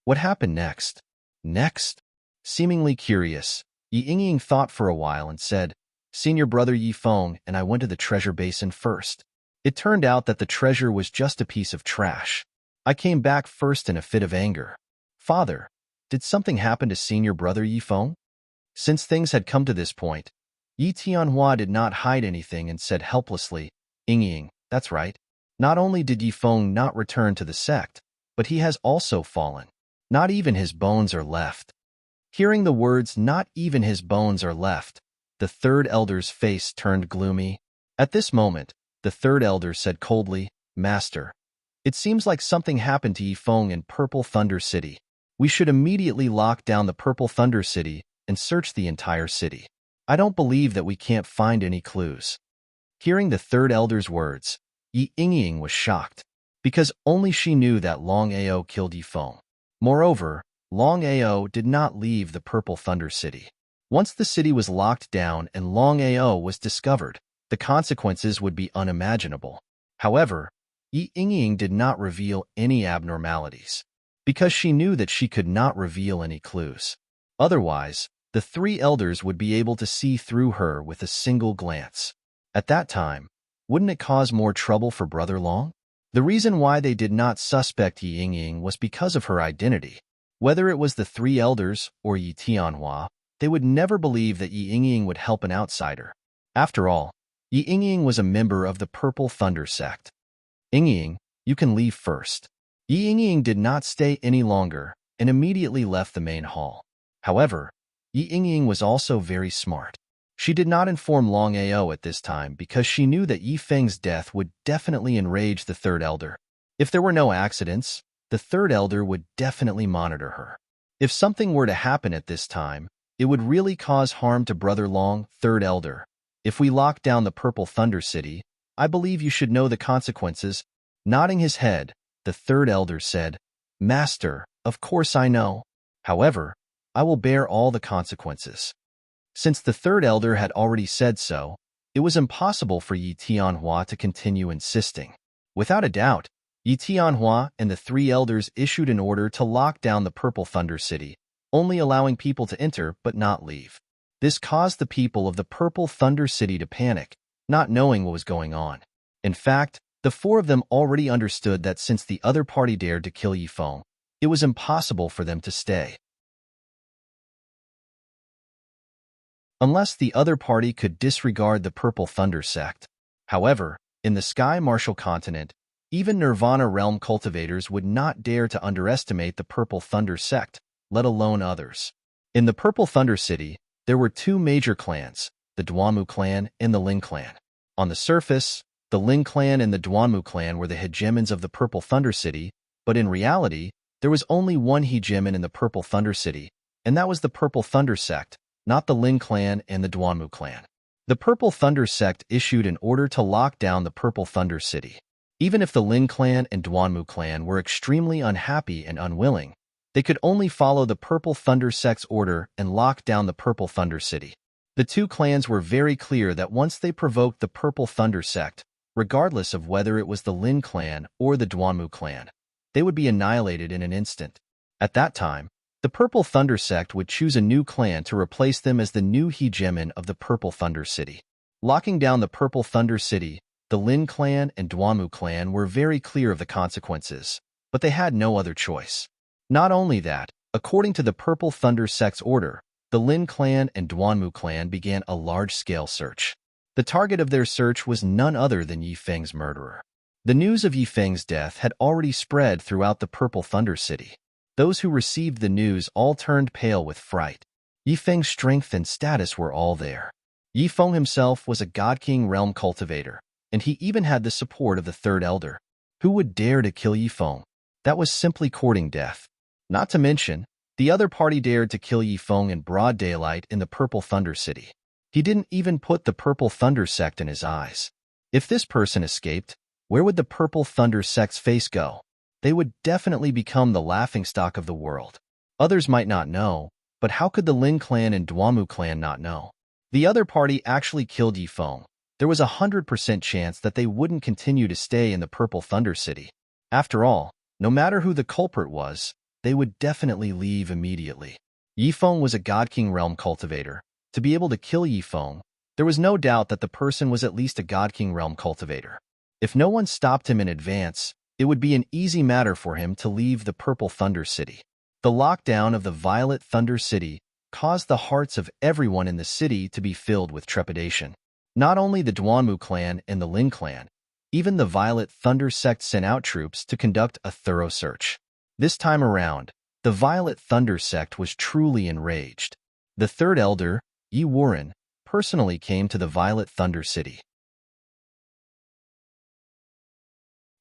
What happened next?" Next? Seemingly curious, Yi Yingying thought for a while and said, "Senior brother Yi Feng and I went to the treasure basin first. It turned out that the treasure was just a piece of trash. I came back first in a fit of anger. Father, did something happen to senior brother Yi Feng?" Since things had come to this point, Yi Tianhua did not hide anything and said helplessly, "Yingying, that's right. Not only did Yi Feng not return to the sect, but he has also fallen. Not even his bones are left." Hearing the words, "not even his bones are left," the 3rd elder's face turned gloomy. At this moment, the 3rd elder said coldly, "Master, It seems like something happened to Yifeng in Purple Thunder City. We should immediately lock down the Purple Thunder City and search the entire city. I don't believe that we can't find any clues." Hearing the third elder's words, Yi Yingying was shocked, because only she knew that Longao killed Yifeng. Moreover, Longao did not leave the Purple Thunder City. Once the city was locked down and Longao was discovered, the consequences would be unimaginable. However, Yi Yingying did not reveal any abnormalities, because she knew that she could not reveal any clues. Otherwise, the three elders would be able to see through her with a single glance. At that time, wouldn't it cause more trouble for Brother Long? The reason why they did not suspect Yi Yingying was because of her identity. Whether it was the three elders or Yi Tianhua, they would never believe that Yi Yingying would help an outsider. After all, Yi Yingying was a member of the Purple Thunder sect. "Yingying, you can leave first." Yi Yingying did not stay any longer and immediately left the main hall. However, Yi Yingying was also very smart. She did not inform Longao at this time because she knew that Yifeng's death would definitely enrage the third elder. If there were no accidents, the third elder would definitely monitor her. If something were to happen at this time, it would really cause harm to Brother Long, third elder. If we lock down the Purple Thunder City, I believe you should know the consequences. Nodding his head, the third elder said, "Master, of course I know. However, I will bear all the consequences." Since the third elder had already said so, it was impossible for Yi Tianhua to continue insisting. Without a doubt, Yi Tianhua and the three elders issued an order to lock down the Purple Thunder City, only allowing people to enter but not leave. This caused the people of the Purple Thunder City to panic, not knowing what was going on. In fact, the four of them already understood that since the other party dared to kill Yifeng, it was impossible for them to stay. Unless the other party could disregard the Purple Thunder sect. However, in the Sky Martial continent, even Nirvana realm cultivators would not dare to underestimate the Purple Thunder sect, let alone others. In the Purple Thunder City, there were two major clans, the Duanmu clan and the Ling clan. On the surface, the Ling clan and the Duanmu clan were the hegemons of the Purple Thunder City, but in reality, there was only one hegemon in the Purple Thunder City, and that was the Purple Thunder sect, not the Ling clan and the Duanmu clan. The Purple Thunder sect issued an order to lock down the Purple Thunder City. Even if the Ling clan and Duanmu clan were extremely unhappy and unwilling, they could only follow the Purple Thunder sect's order and lock down the Purple Thunder City. The two clans were very clear that once they provoked the Purple Thunder sect, regardless of whether it was the Ling clan or the Duanmu clan, they would be annihilated in an instant. At that time, the Purple Thunder sect would choose a new clan to replace them as the new hegemon of the Purple Thunder City. Locking down the Purple Thunder City, the Lin clan and Duanmu clan were very clear of the consequences, but they had no other choice. Not only that, according to the Purple Thunder sect's order, the Lin clan and Duanmu clan began a large-scale search. The target of their search was none other than Yifeng's murderer. The news of Yifeng's death had already spread throughout the Purple Thunder City. Those who received the news all turned pale with fright. Yifeng's strength and status were all there. Yifeng himself was a God King realm cultivator, and he even had the support of the third elder. Who would dare to kill Yifeng? That was simply courting death. Not to mention, the other party dared to kill Yifeng in broad daylight in the Purple Thunder City. He didn't even put the Purple Thunder sect in his eyes. If this person escaped, where would the Purple Thunder sect's face go? They would definitely become the laughingstock of the world. Others might not know, but how could the Lin clan and Duanmu clan not know? The other party actually killed Yifeng. There was 100% chance that they wouldn't continue to stay in the Purple Thunder City. After all, no matter who the culprit was, they would definitely leave immediately. Yifeng was a God King realm cultivator. To be able to kill Yifeng, there was no doubt that the person was at least a God King realm cultivator. If no one stopped him in advance, it would be an easy matter for him to leave the Purple Thunder City. The lockdown of the Violet Thunder City caused the hearts of everyone in the city to be filled with trepidation. Not only the Duanmu clan and the Lin clan, even the Violet Thunder sect sent out troops to conduct a thorough search. This time around, the Violet Thunder sect was truly enraged. The third elder, Yi Warren, personally came to the Violet Thunder City.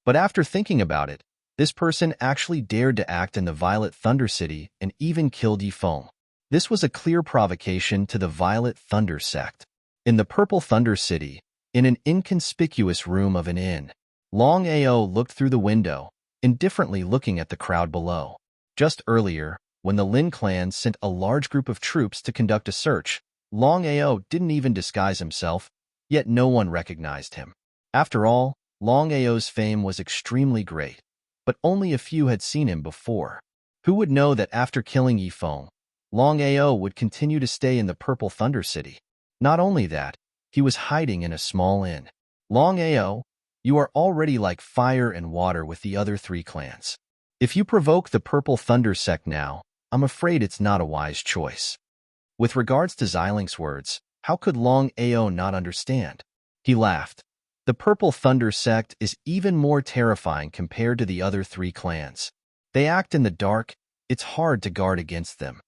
But after thinking about it, this person actually dared to act in the Violet Thunder City and even killed Yifeng. This was a clear provocation to the Violet Thunder sect. In the Purple Thunder City, in an inconspicuous room of an inn, Longao looked through the window, indifferently looking at the crowd below. Just earlier, when the Lin clan sent a large group of troops to conduct a search, Longao didn't even disguise himself, yet no one recognized him. After all, Longao's fame was extremely great, but only a few had seen him before. Who would know that after killing Yifeng, Longao would continue to stay in the Purple Thunder City? Not only that, he was hiding in a small inn. Longao, you are already like fire and water with the other three clans. If you provoke the Purple Thunder sect now, I'm afraid it's not a wise choice. With regards to Xilin's words, how could Longao not understand? He laughed. The Purple Thunder sect is even more terrifying compared to the other three clans. They act in the dark, it's hard to guard against them.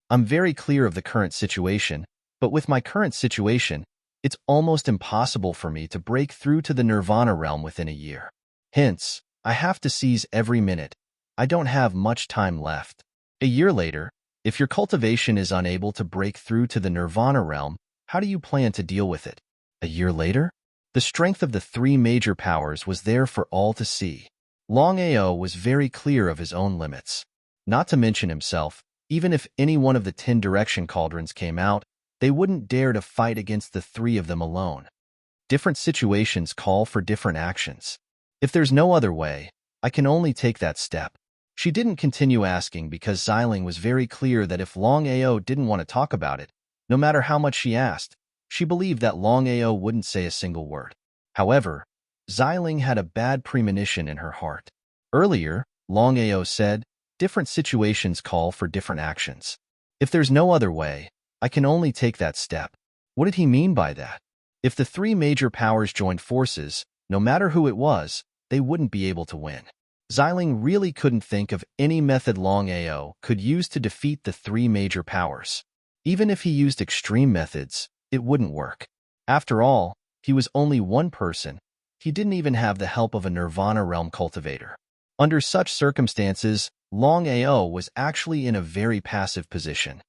I'm very clear of the current situation, but with my current situation, it's almost impossible for me to break through to the Nirvana realm within a year. Hence, I have to seize every minute. I don't have much time left. A year later, if your cultivation is unable to break through to the Nirvana realm, how do you plan to deal with it? A year later? The strength of the three major powers was there for all to see. Longao was very clear of his own limits. Not to mention himself, even if any one of the 10 direction cauldrons came out, they wouldn't dare to fight against the three of them alone. Different situations call for different actions. If there's no other way, I can only take that step. She didn't continue asking because Xiling was very clear that if Longao didn't want to talk about it, no matter how much she asked, she believed that Longao wouldn't say a single word. However, Xiling had a bad premonition in her heart. Earlier, Longao said, different situations call for different actions. If there's no other way, I can only take that step. What did he mean by that? If the three major powers joined forces, no matter who it was, they wouldn't be able to win. Xiling really couldn't think of any method Longao could use to defeat the three major powers. Even if he used extreme methods, it wouldn't work. After all, he was only one person. He didn't even have the help of a Nirvana realm cultivator. Under such circumstances, Longao was actually in a very passive position.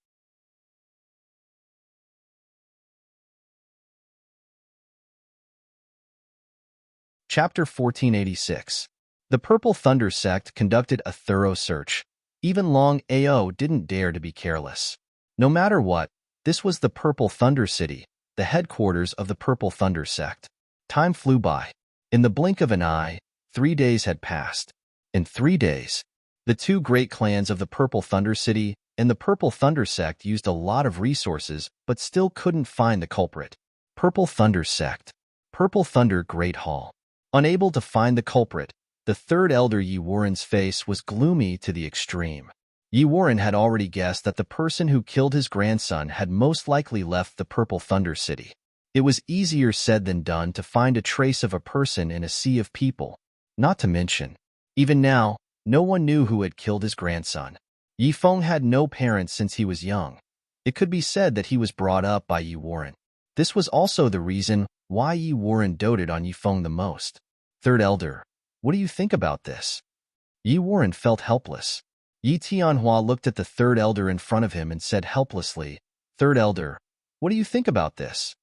Chapter 1486. The Purple Thunder sect conducted a thorough search. Even Longao didn't dare to be careless. No matter what, this was the Purple Thunder City, the headquarters of the Purple Thunder sect. Time flew by. In the blink of an eye, 3 days had passed. In 3 days, the two great clans of the Purple Thunder City and the Purple Thunder sect used a lot of resources but still couldn't find the culprit. Purple Thunder sect. Purple Thunder Great Hall. Unable to find the culprit, the third elder Yi Warren's face was gloomy to the extreme. Yi Warren had already guessed that the person who killed his grandson had most likely left the Purple Thunder City. It was easier said than done to find a trace of a person in a sea of people. Not to mention, even now, no one knew who had killed his grandson. Yifeng had no parents since he was young. It could be said that he was brought up by Yi Warren. This was also the reason why Yi Warren doted on Yifeng the most. Third Elder, what do you think about this? Yi Warren felt helpless. Yi Tianhua looked at the third elder in front of him and said helplessly, Third Elder, what do you think about this?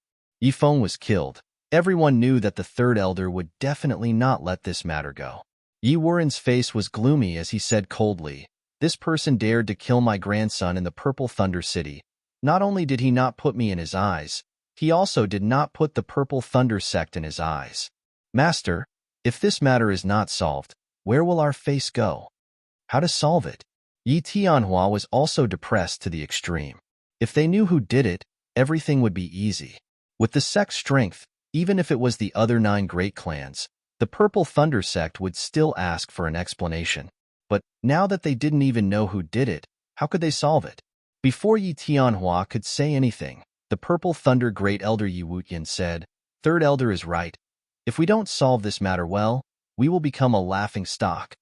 Yifeng was killed. Everyone knew that the third elder would definitely not let this matter go. Yi Warren's face was gloomy as he said coldly, This person dared to kill my grandson in the Purple Thunder City. Not only did he not put me in his eyes, he also did not put the Purple Thunder sect in his eyes. Master, if this matter is not solved, where will our face go? How to solve it? Yi Tianhua was also depressed to the extreme. If they knew who did it, everything would be easy. With the sect's strength, even if it was the other 9 great clans, the Purple Thunder sect would still ask for an explanation. But now that they didn't even know who did it, how could they solve it? Before Yi Tianhua could say anything, the Purple Thunder Great Elder Yi Wutian said, Third Elder is right. If we don't solve this matter well, we will become a laughing stock.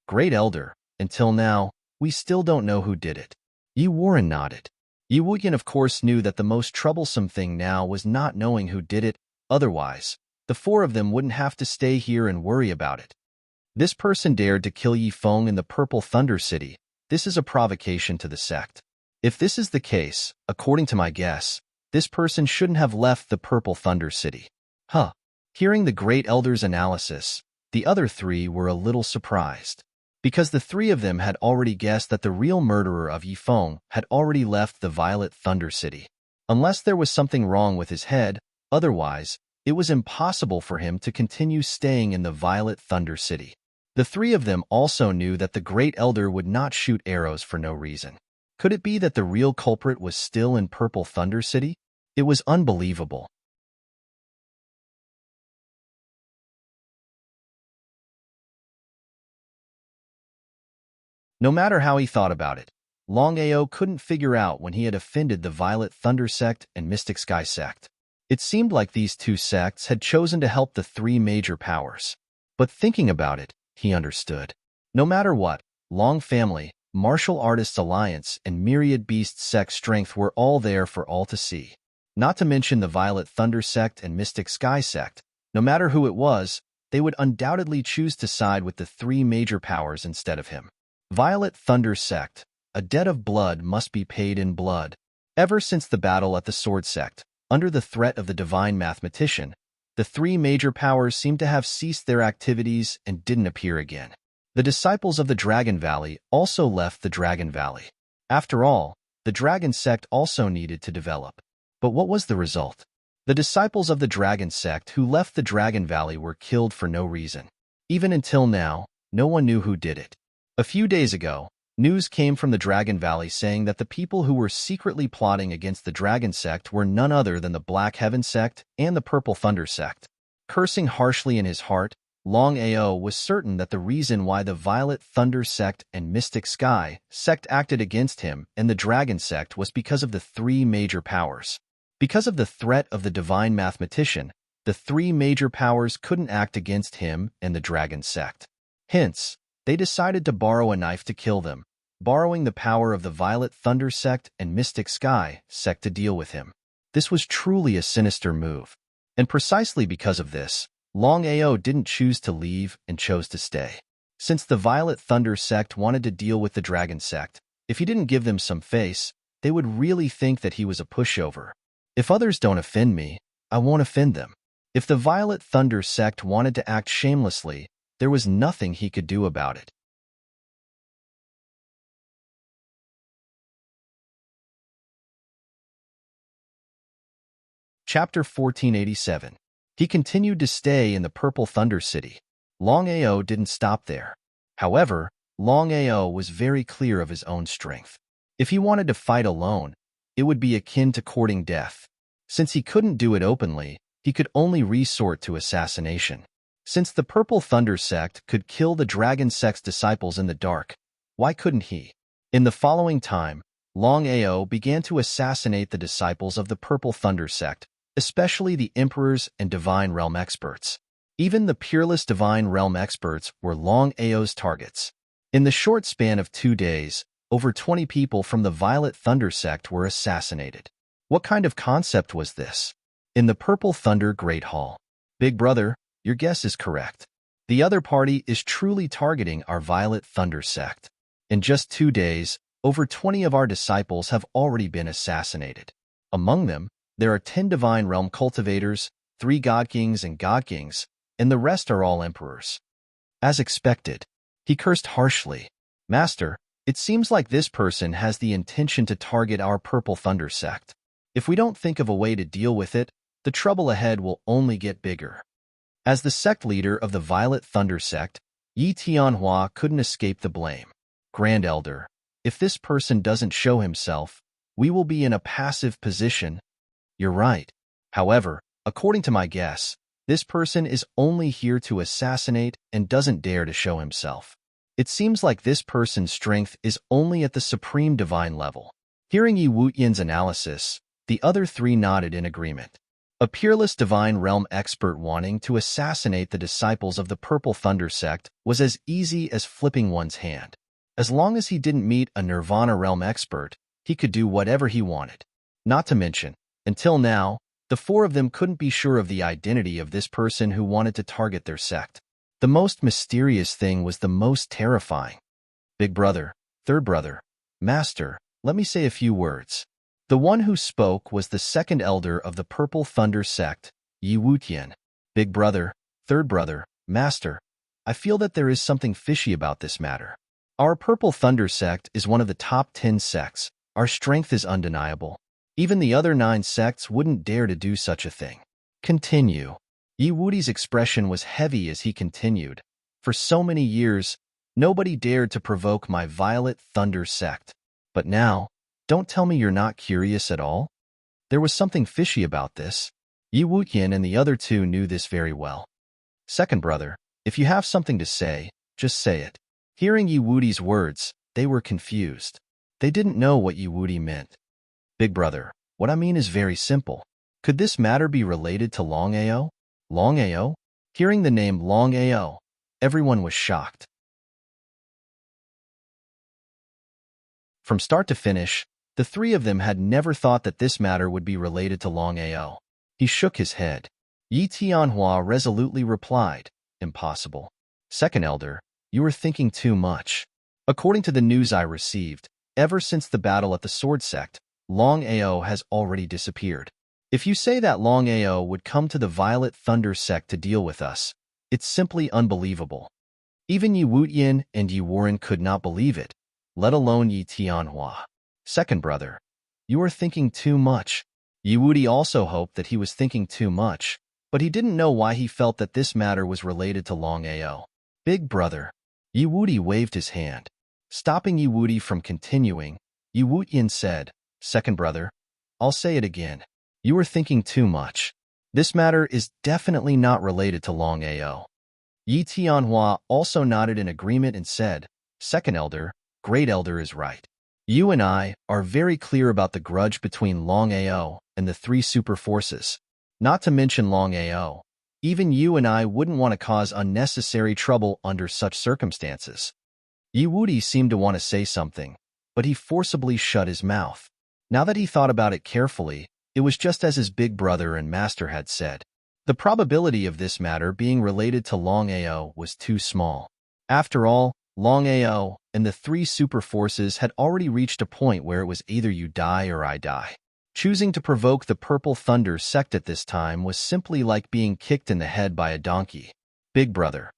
Great Elder, until now, we still don't know who did it. Yi Warren nodded. Yi Wutian of course knew that the most troublesome thing now was not knowing who did it, otherwise, the 4 of them wouldn't have to stay here and worry about it. This person dared to kill Yi Feng in the Purple Thunder City. This is a provocation to the sect. If this is the case, according to my guess, this person shouldn't have left the Purple Thunder City. Huh. Hearing the Great Elder's analysis, the other three were a little surprised, because the three of them had already guessed that the real murderer of Yi Feng had already left the Violet Thunder City. Unless there was something wrong with his head, otherwise, it was impossible for him to continue staying in the Violet Thunder City. The three of them also knew that the Great Elder would not shoot arrows for no reason. Could it be that the real culprit was still in Purple Thunder City? It was unbelievable. No matter how he thought about it, Longao couldn't figure out when he had offended the Violet Thunder Sect and Mystic Sky Sect. It seemed like these two sects had chosen to help the three major powers. But thinking about it, he understood. No matter what, Long Family, Martial Artists Alliance, and Myriad Beast Sect strength were all there for all to see. Not to mention the Violet Thunder Sect and Mystic Sky Sect. No matter who it was, they would undoubtedly choose to side with the three major powers instead of him. Violet Thunder Sect. A debt of blood must be paid in blood. Ever since the battle at the Sword Sect, under the threat of the Divine Mathematician, the three major powers seemed to have ceased their activities and didn't appear again. The disciples of the Dragon Valley also left the Dragon Valley. After all, the Dragon Sect also needed to develop. But what was the result? The disciples of the Dragon Sect who left the Dragon Valley were killed for no reason. Even until now, no one knew who did it. A few days ago, news came from the Dragon Valley saying that the people who were secretly plotting against the Dragon Sect were none other than the Black Heaven Sect and the Purple Thunder Sect. Cursing harshly in his heart, Longao was certain that the reason why the Violet Thunder Sect and Mystic Sky Sect acted against him and the Dragon Sect was because of the three major powers. Because of the threat of the Divine Mathematician, the three major powers couldn't act against him and the Dragon Sect. Hence, they decided to borrow a knife to kill them, borrowing the power of the Violet Thunder Sect and Mystic Sky Sect to deal with him. This was truly a sinister move. And precisely because of this, Longao didn't choose to leave and chose to stay. Since the Violet Thunder Sect wanted to deal with the Dragon Sect, if he didn't give them some face, they would really think that he was a pushover. If others don't offend me, I won't offend them. If the Violet Thunder Sect wanted to act shamelessly, there was nothing he could do about it. Chapter 1487. He continued to stay in the Purple Thunder City. Longao didn't stop there. However, Longao was very clear of his own strength. If he wanted to fight alone, it would be akin to courting death. Since he couldn't do it openly, he could only resort to assassination. Since the Purple Thunder Sect could kill the Dragon Sect's disciples in the dark, why couldn't he? In the following time, Longao began to assassinate the disciples of the Purple Thunder Sect, especially the Emperors and Divine Realm experts. Even the peerless Divine Realm experts were Longao's targets. In the short span of 2 days, over 20 people from the Violet Thunder Sect were assassinated. What kind of concept was this? In the Purple Thunder Great Hall. Big brother, your guess is correct. The other party is truly targeting our Violet Thunder Sect. In just 2 days, over 20 of our disciples have already been assassinated. Among them, there are 10 Divine Realm cultivators, 3 God Kings and God Kings, and the rest are all Emperors. As expected, he cursed harshly. Master, it seems like this person has the intention to target our Purple Thunder Sect. If we don't think of a way to deal with it, the trouble ahead will only get bigger. As the sect leader of the Violet Thunder Sect, Yi Tianhua couldn't escape the blame. Grand Elder, if this person doesn't show himself, we will be in a passive position. You're right. However, according to my guess, this person is only here to assassinate and doesn't dare to show himself. It seems like this person's strength is only at the supreme divine level. Hearing Yi Wuyan's analysis, the other three nodded in agreement. A peerless Divine Realm expert wanting to assassinate the disciples of the Purple Thunder Sect was as easy as flipping one's hand. As long as he didn't meet a Nirvana Realm expert, he could do whatever he wanted. Not to mention, until now, the 4 of them couldn't be sure of the identity of this person who wanted to target their sect. The most mysterious thing was the most terrifying. Big brother, third brother, master, let me say a few words. The one who spoke was the second elder of the Purple Thunder sect, Yi Wutian. Big brother, third brother, master, I feel that there is something fishy about this matter. Our Purple Thunder sect is one of the top 10 sects. Our strength is undeniable. Even the other 9 sects wouldn't dare to do such a thing. Continue. Yi Wuti's expression was heavy as he continued. For so many years, nobody dared to provoke my Violet Thunder sect. But now, don't tell me you're not curious at all? There was something fishy about this. Yi Wutian and the other 2 knew this very well. Second brother, if you have something to say, just say it. Hearing Yi Wuti's words, they were confused. They didn't know what Yi Wuti meant. Big brother, what I mean is very simple. Could this matter be related to Longao? Longao? Hearing the name Longao, everyone was shocked. From start to finish, the 3 of them had never thought that this matter would be related to Longao. He shook his head. Yi Tianhua resolutely replied, impossible. Second elder, you are thinking too much. According to the news I received, ever since the battle at the Sword Sect, Longao has already disappeared. If you say that Longao would come to the Violet Thunder sect to deal with us, it's simply unbelievable. Even Yi Wutian and Yi Warren could not believe it, let alone Yi Tianhua. Second brother, you are thinking too much. Yi Wuti also hoped that he was thinking too much, but he didn't know why he felt that this matter was related to Longao. Big brother. Yi Wuti waved his hand. Stopping Yi Wuti from continuing, Yi Wutian said, Second brother, I'll say it again. You are thinking too much. This matter is definitely not related to Longao. Yi Tianhua also nodded in agreement and said, Second elder, great elder is right. You and I are very clear about the grudge between Longao and the 3 super forces. Not to mention Longao, even you and I wouldn't want to cause unnecessary trouble under such circumstances. Yi Wuti seemed to want to say something, but he forcibly shut his mouth. Now that he thought about it carefully, it was just as his big brother and master had said. The probability of this matter being related to Longao was too small. After all, Longao and the 3 super forces had already reached a point where it was either you die or I die. Choosing to provoke the Purple Thunder sect at this time was simply like being kicked in the head by a donkey. Big brother,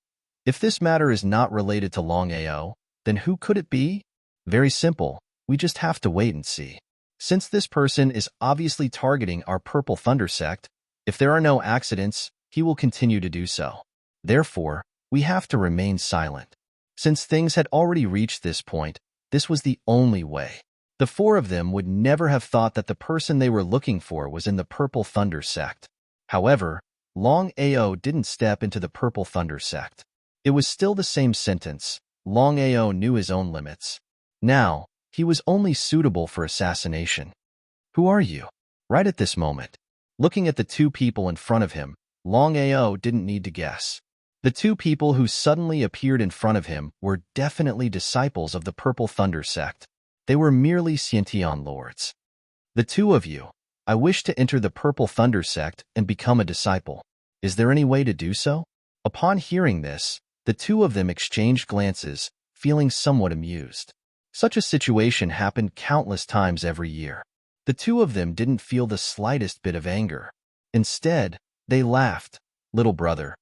if this matter is not related to Longao, then who could it be? Very simple, we just have to wait and see. Since this person is obviously targeting our Purple Thunder sect, if there are no accidents, he will continue to do so. Therefore, we have to remain silent. Since things had already reached this point, this was the only way. The 4 of them would never have thought that the person they were looking for was in the Purple Thunder sect. However, Longao didn't step into the Purple Thunder sect. It was still the same sentence. Longao knew his own limits. Now, he was only suitable for assassination. Who are you? Right at this moment. Looking at the 2 people in front of him, Longao didn't need to guess. The 2 people who suddenly appeared in front of him were definitely disciples of the Purple Thunder sect. They were merely Xiantian lords. The 2 of you, I wish to enter the Purple Thunder sect and become a disciple. Is there any way to do so? Upon hearing this, the 2 of them exchanged glances, feeling somewhat amused. Such a situation happened countless times every year. The 2 of them didn't feel the slightest bit of anger. Instead, they laughed. Little brother,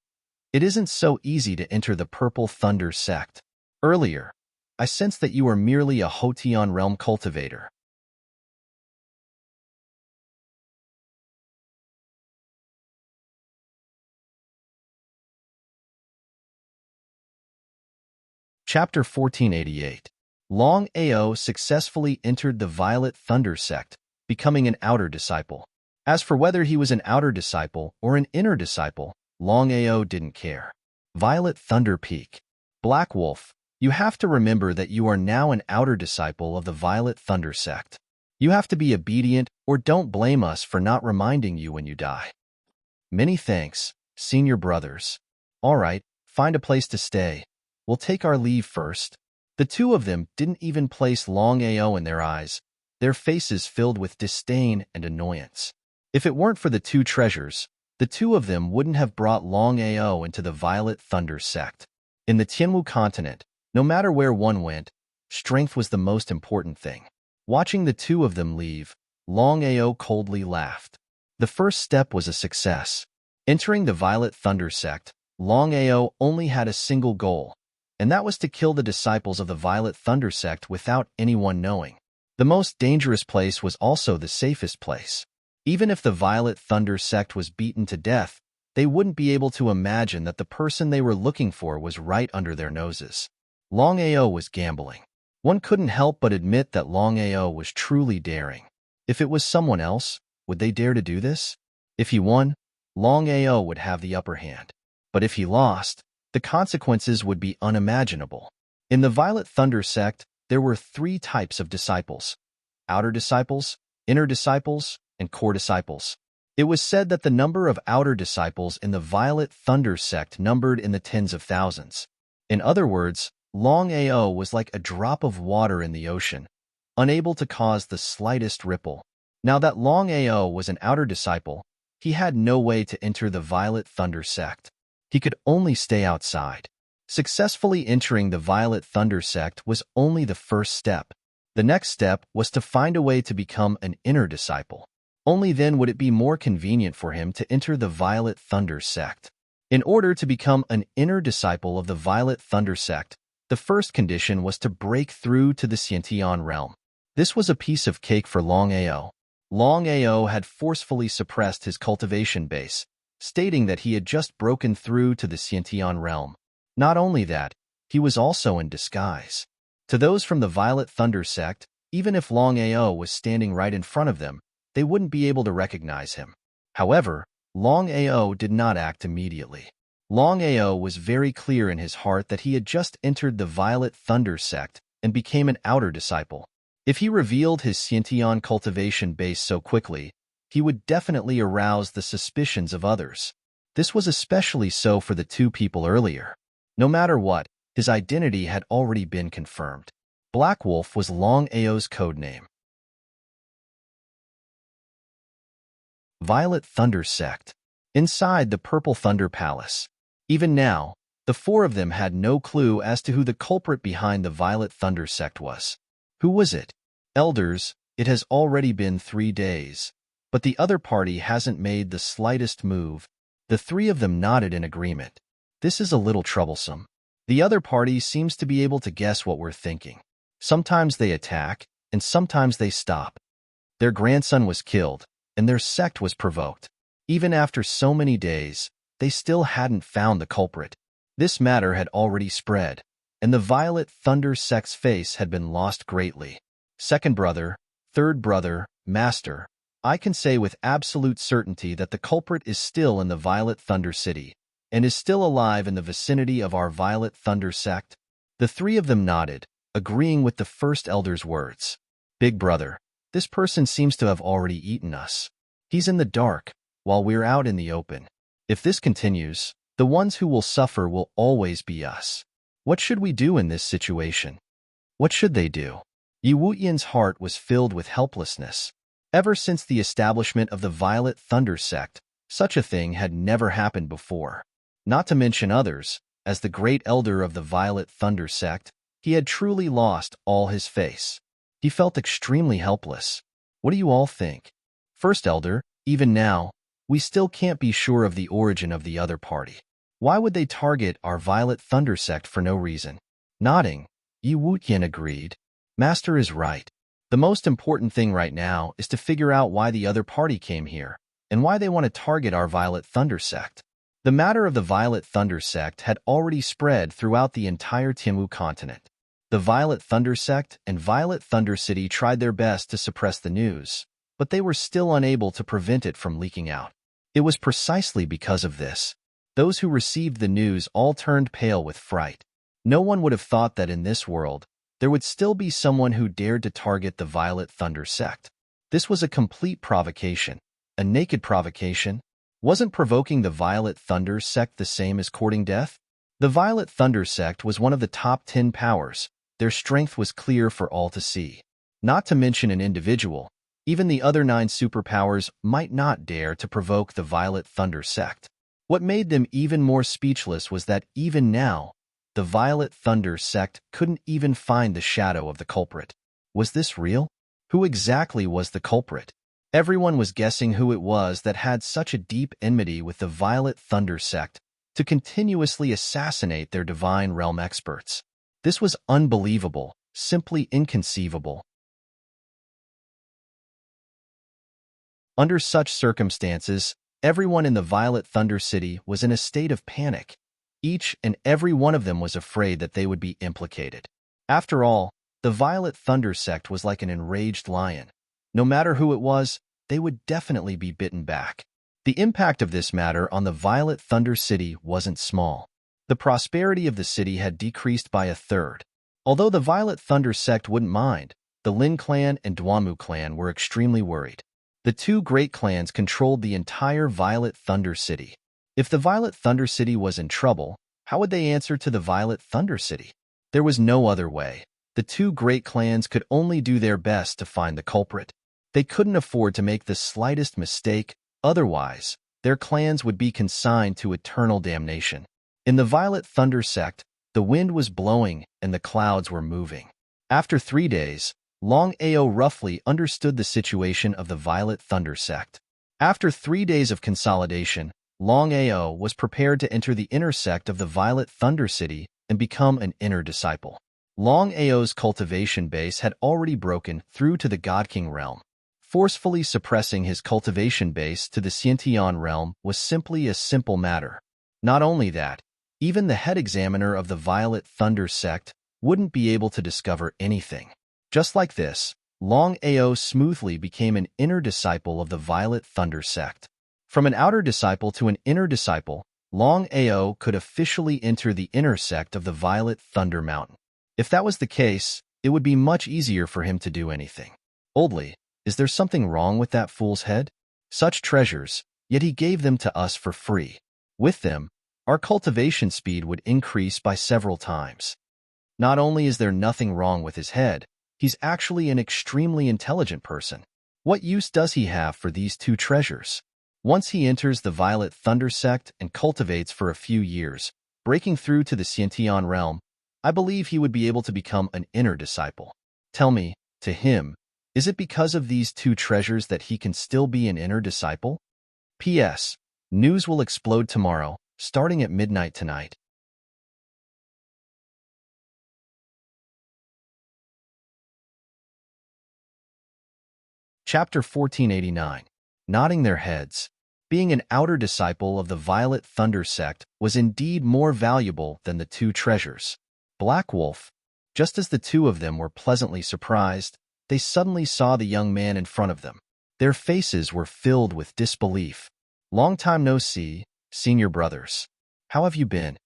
it isn't so easy to enter the Purple Thunder sect. Earlier, I sensed that you are merely a Hotian realm cultivator. Chapter 1488. Longao successfully entered the Violet Thunder sect, becoming an outer disciple. As for whether he was an outer disciple or an inner disciple, Longao didn't care. Violet Thunder Peak. Black Wolf, you have to remember that you are now an outer disciple of the Violet Thunder sect. You have to be obedient or don't blame us for not reminding you when you die. Many thanks, senior brothers. All right, find a place to stay. We'll take our leave first. The 2 of them didn't even place Longao in their eyes, their faces filled with disdain and annoyance. If it weren't for the 2 treasures, the the two of them wouldn't have brought Longao into the Violet Thunder sect. In the Tianwu continent, no matter where one went, strength was the most important thing. Watching the two of them leave, Longao coldly laughed. The first step was a success. Entering the Violet Thunder sect, Longao only had a single goal, and that was to kill the disciples of the Violet Thunder sect without anyone knowing. The most dangerous place was also the safest place. Even if the Violet Thunder sect was beaten to death, they wouldn't be able to imagine that the person they were looking for was right under their noses. Longao was gambling. One couldn't help but admit that Longao was truly daring. If it was someone else, would they dare to do this? If he won, Longao would have the upper hand. But if he lost, the consequences would be unimaginable. In the Violet Thunder sect, there were 3 types of disciples: outer disciples, inner disciples, and core disciples. It was said that the number of outer disciples in the Violet Thunder sect numbered in the tens of thousands. In other words, Longao was like a drop of water in the ocean, unable to cause the slightest ripple. Now that Longao was an outer disciple, he had no way to enter the Violet Thunder sect. He could only stay outside. Successfully entering the Violet Thunder sect was only the first step. The next step was to find a way to become an inner disciple. Only then would it be more convenient for him to enter the Violet Thunder sect. In order to become an inner disciple of the Violet Thunder sect, the first condition was to break through to the Xiantian realm. This was a piece of cake for Longao. Longao had forcefully suppressed his cultivation base, stating that he had just broken through to the Xiantian realm. Not only that, he was also in disguise. To those from the Violet Thunder sect, even if Longao was standing right in front of them, they wouldn't be able to recognize him. However, Longao did not act immediately. Longao was very clear in his heart that he had just entered the Violet Thunder sect and became an outer disciple. If he revealed his Xiantian cultivation base so quickly, he would definitely arouse the suspicions of others. This was especially so for the 2 people earlier. No matter what, his identity had already been confirmed. Black Wolf was Longao's codename. Violet Thunder sect. Inside the Purple Thunder Palace. Even now, the 4 of them had no clue as to who the culprit behind the Violet Thunder sect was. Who was it? Elders, it has already been 3 days, but the other party hasn't made the slightest move. The 3 of them nodded in agreement. This is a little troublesome. The other party seems to be able to guess what we're thinking. Sometimes they attack, and sometimes they stop. Their grandson was killed, and their sect was provoked. Even after so many days, they still hadn't found the culprit. This matter had already spread, and the Violet Thunder sect's face had been lost greatly. Second brother, third brother, master, I can say with absolute certainty that the culprit is still in the Violet Thunder City, and is still alive in the vicinity of our Violet Thunder sect. The 3 of them nodded, agreeing with the first elder's words. Big brother, this person seems to have already eaten us. He's in the dark, while we're out in the open. If this continues, the ones who will suffer will always be us. What should we do in this situation? What should they do? Yi Wuyan's heart was filled with helplessness. Ever since the establishment of the Violet Thunder sect, such a thing had never happened before. Not to mention others, as the great elder of the Violet Thunder sect, he had truly lost all his face. He felt extremely helpless. What do you all think? First elder, even now, we still can't be sure of the origin of the other party. Why would they target our Violet Thunder sect for no reason? Nodding, Yi Wuyan agreed. Master is right. The most important thing right now is to figure out why the other party came here, and why they want to target our Violet Thunder sect. The matter of the Violet Thunder sect had already spread throughout the entire Tianwu continent. The Violet Thunder sect and Violet Thunder City tried their best to suppress the news, but they were still unable to prevent it from leaking out. It was precisely because of this. Those who received the news all turned pale with fright. No one would have thought that in this world, there would still be someone who dared to target the Violet Thunder sect. This was a complete provocation, a naked provocation. Wasn't provoking the Violet Thunder sect the same as courting death? The Violet Thunder sect was one of the top 10 powers. Their strength was clear for all to see. Not to mention an individual, Even the other 9 superpowers might not dare to provoke the Violet Thunder sect. What made them even more speechless was that even now, the Violet Thunder sect couldn't even find the shadow of the culprit. Was this real? Who exactly was the culprit? Everyone was guessing who it was that had such a deep enmity with the Violet Thunder sect to continuously assassinate their divine realm experts. This was unbelievable, simply inconceivable. Under such circumstances, everyone in the Violet Thunder City was in a state of panic. Each and every one of them was afraid that they would be implicated. After all, the Violet Thunder sect was like an enraged lion. No matter who it was, they would definitely be bitten back. The impact of this matter on the Violet Thunder City wasn't small. The prosperity of the city had decreased by a third. Although the Violet Thunder sect wouldn't mind, the Lin clan and Dwamu clan were extremely worried. The 2 great clans controlled the entire Violet Thunder City. If the Violet Thunder City was in trouble, how would they answer to the Violet Thunder City? There was no other way. The 2 great clans could only do their best to find the culprit. They couldn't afford to make the slightest mistake, otherwise, their clans would be consigned to eternal damnation. In the Violet Thunder sect, the wind was blowing and the clouds were moving. After 3 days, Longao roughly understood the situation of the Violet Thunder sect. After 3 days of consolidation, Longao was prepared to enter the inner sect of the Violet Thunder City and become an inner disciple. Longao's cultivation base had already broken through to the God King realm. Forcefully suppressing his cultivation base to the Xiantian realm was simply a simple matter. Not only that, even the head examiner of the Violet Thunder sect wouldn't be able to discover anything. Just like this, Longao smoothly became an inner disciple of the Violet Thunder sect. From an outer disciple to an inner disciple, Longao could officially enter the inner sect of the Violet Thunder Mountain. If that was the case, it would be much easier for him to do anything. Oldly, is there something wrong with that fool's head? Such treasures, yet he gave them to us for free. With them, our cultivation speed would increase by several times. Not only is there nothing wrong with his head, he's actually an extremely intelligent person. What use does he have for these 2 treasures? Once he enters the Violet Thunder sect and cultivates for a few years, breaking through to the Xiantian realm, I believe he would be able to become an inner disciple. Tell me, to him, is it because of these 2 treasures that he can still be an inner disciple? P.S. News will explode tomorrow, starting at midnight tonight. Chapter 1489. Nodding their heads. Being an outer disciple of the Violet Thunder sect was indeed more valuable than the 2 treasures. Black Wolf, just as the 2 of them were pleasantly surprised, they suddenly saw the young man in front of them. Their faces were filled with disbelief. Long time no see, senior brothers. How have you been?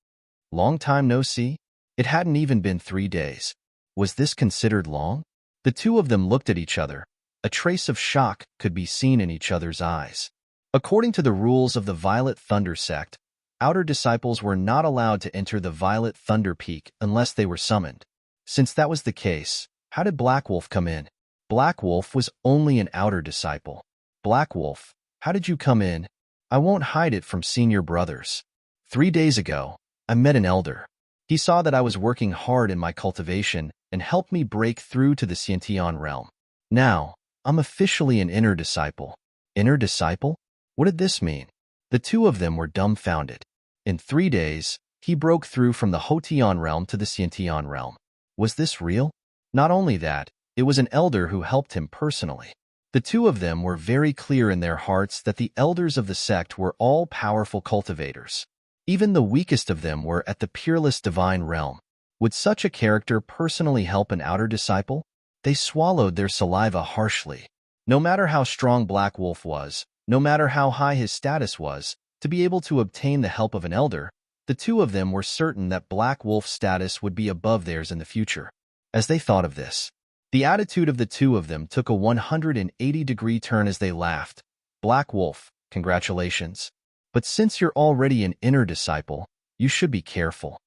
Long time no see? It hadn't even been 3 days. Was this considered long? The 2 of them looked at each other. A trace of shock could be seen in each other's eyes. According to the rules of the Violet Thunder sect, outer disciples were not allowed to enter the Violet Thunder Peak unless they were summoned. Since that was the case, how did Black Wolf come in? Black Wolf was only an outer disciple. Black Wolf, how did you come in? I won't hide it from senior brothers. 3 days ago, I met an elder. He saw that I was working hard in my cultivation and helped me break through to the Xiantian realm. Now, I'm officially an inner disciple. Inner disciple? What did this mean? The 2 of them were dumbfounded. In 3 days, he broke through from the Hotian realm to the Xiantian realm. Was this real? Not only that, it was an elder who helped him personally. The 2 of them were very clear in their hearts that the elders of the sect were all powerful cultivators. Even the weakest of them were at the peerless divine realm. Would such a character personally help an outer disciple? They swallowed their saliva harshly. No matter how strong Black Wolf was, no matter how high his status was, to be able to obtain the help of an elder, the 2 of them were certain that Black Wolf's status would be above theirs in the future. As they thought of this, the attitude of the 2 of them took a 180-degree turn as they laughed. Black Wolf, congratulations. But since you're already an inner disciple, you should be careful.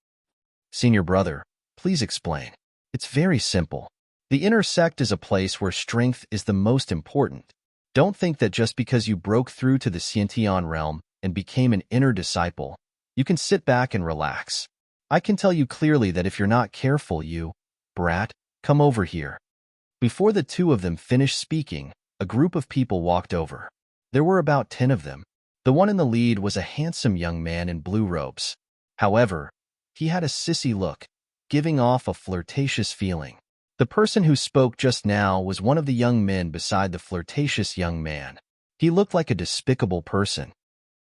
Senior brother, please explain. It's very simple. The inner sect is a place where strength is the most important. Don't think that just because you broke through to the Xiantian realm and became an inner disciple, you can sit back and relax. I can tell you clearly that if you're not careful, you, brat, come over here. Before the two of them finished speaking, a group of people walked over. There were about 10 of them. The one in the lead was a handsome young man in blue robes. However, he had a sissy look, giving off a flirtatious feeling. The person who spoke just now was one of the young men beside the flirtatious young man. He looked like a despicable person.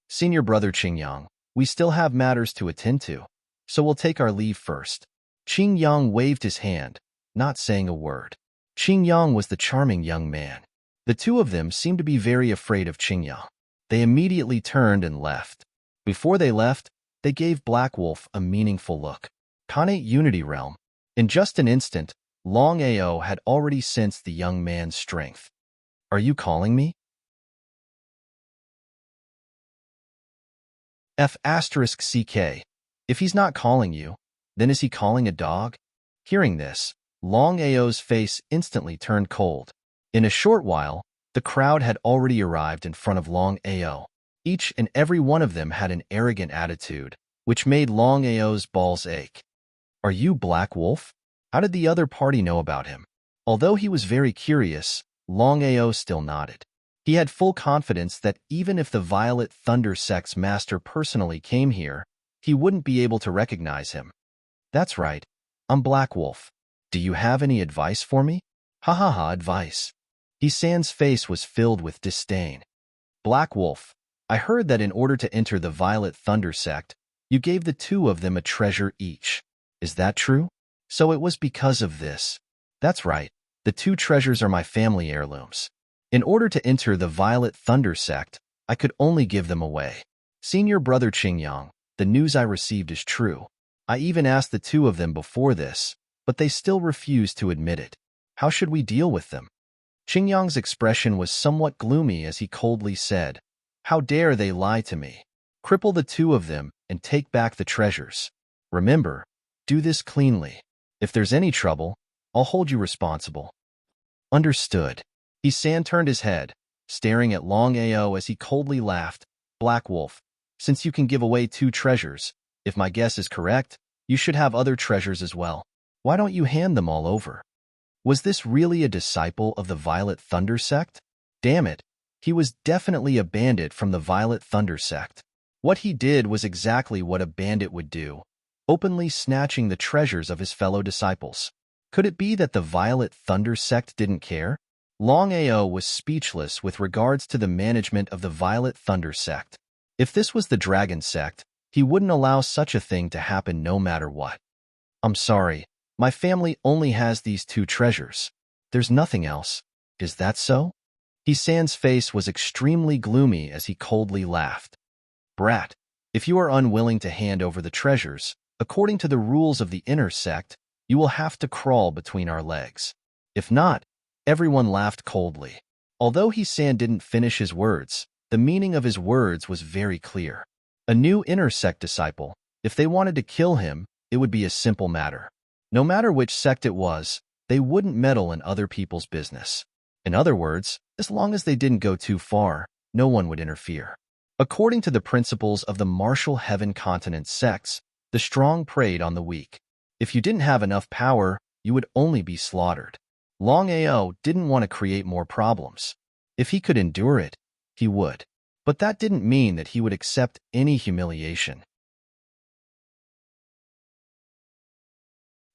Senior brother Qingyang, we still have matters to attend to, so we'll take our leave first. Qingyang waved his hand, not saying a word. Qingyang was the charming young man. The two of them seemed to be very afraid of Qingyang. They immediately turned and left. Before they left, they gave Black Wolf a meaningful look. Khanate Unity Realm. In just an instant, Longao had already sensed the young man's strength. Are you calling me? F***CK. If he's not calling you, then is he calling a dog? Hearing this, Longao's face instantly turned cold. In a short while, the crowd had already arrived in front of Longao. Each and every one of them had an arrogant attitude, which made Longao's balls ache. Are you Black Wolf? How did the other party know about him? Although he was very curious, Longao still nodded. He had full confidence that even if the Violet Thunder Sect's master personally came here, he wouldn't be able to recognize him. That's right, I'm Black Wolf. Do you have any advice for me? Ha ha ha, advice. Hisan's face was filled with disdain. Black Wolf, I heard that in order to enter the Violet Thunder Sect, you gave the two of them a treasure each. Is that true? So it was because of this. That's right, the two treasures are my family heirlooms. In order to enter the Violet Thunder Sect, I could only give them away. Senior brother Qingyang, the news I received is true. I even asked the two of them before this, but they still refused to admit it. How should we deal with them? Qingyang's expression was somewhat gloomy as he coldly said, How dare they lie to me? Cripple the two of them and take back the treasures. Remember, do this cleanly. If there's any trouble, I'll hold you responsible. Understood. Hisan turned his head, staring at Longao as he coldly laughed. Black Wolf, since you can give away two treasures, if my guess is correct, you should have other treasures as well. Why don't you hand them all over? Was this really a disciple of the Violet Thunder Sect? Damn it, he was definitely a bandit from the Violet Thunder Sect. What he did was exactly what a bandit would do, openly snatching the treasures of his fellow disciples. Could it be that the Violet Thunder Sect didn't care? Longao was speechless with regards to the management of the Violet Thunder Sect. If this was the Dragon Sect, he wouldn't allow such a thing to happen no matter what. I'm sorry, my family only has these two treasures. There's nothing else. Is that so? Hisan's face was extremely gloomy as he coldly laughed. Brat, if you are unwilling to hand over the treasures, according to the rules of the inner sect, you will have to crawl between our legs. If not, everyone laughed coldly. Although Hisan didn't finish his words, the meaning of his words was very clear. A new inner sect disciple, if they wanted to kill him, it would be a simple matter. No matter which sect it was, they wouldn't meddle in other people's business. In other words, as long as they didn't go too far, no one would interfere. According to the principles of the martial heaven continent sects, the strong preyed on the weak. If you didn't have enough power, you would only be slaughtered. Longao didn't want to create more problems. If he could endure it, he would. But that didn't mean that he would accept any humiliation.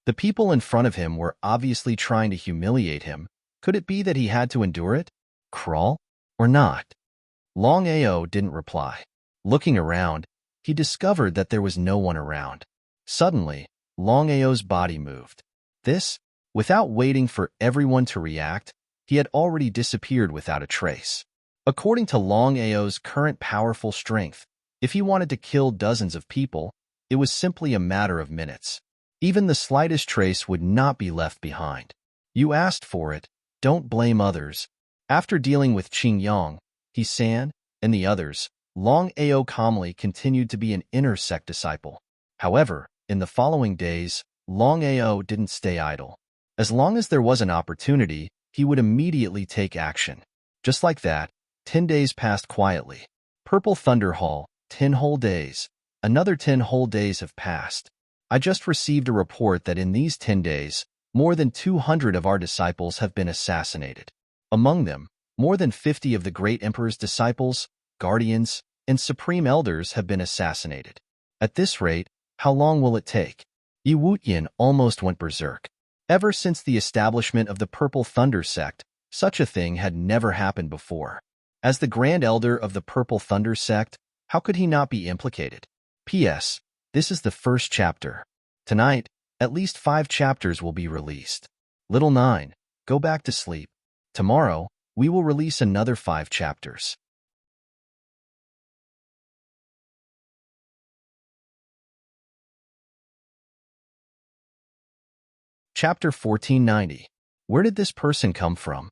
The people in front of him were obviously trying to humiliate him. Could it be that he had to endure it? Crawl? Or not? Longao didn't reply. Looking around, he discovered that there was no one around. Suddenly, Longao's body moved. Without waiting for everyone to react, he had already disappeared without a trace. According to Longao's current powerful strength, if he wanted to kill dozens of people, it was simply a matter of minutes. Even the slightest trace would not be left behind. You asked for it, don't blame others. After dealing with Qingyang, Hisan, and the others, Longao calmly continued to be an inner sect disciple. However, in the following days, Longao didn't stay idle. As long as there was an opportunity, he would immediately take action. Just like that, 10 days passed quietly. Purple Thunder Hall, 10 whole days. Another 10 whole days have passed. I just received a report that in these 10 days, more than 200 of our disciples have been assassinated. Among them, more than 50 of the great emperor's disciples, guardians, and supreme elders have been assassinated. At this rate, how long will it take? Yi Wutian almost went berserk. Ever since the establishment of the Purple Thunder sect, such a thing had never happened before. As the Grand Elder of the Purple Thunder sect, how could he not be implicated? P.S. This is the first chapter. Tonight, at least 5 chapters will be released. Little 9, go back to sleep. Tomorrow, we will release another 5 chapters. Chapter 1490. Where did this person come from?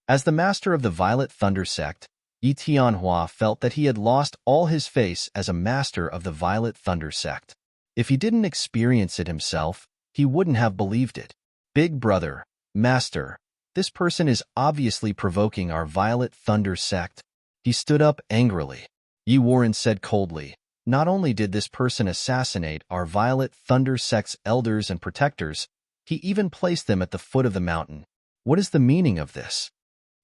As the master of the Violet Thunder sect, Yi Tianhua felt that he had lost all his face as a master of the Violet Thunder sect. If he didn't experience it himself, he wouldn't have believed it. Big brother, master, this person is obviously provoking our Violet Thunder sect. He stood up angrily. Yi Warren said coldly, not only did this person assassinate our Violet Thunder sect's elders and protectors, he even placed them at the foot of the mountain. What is the meaning of this?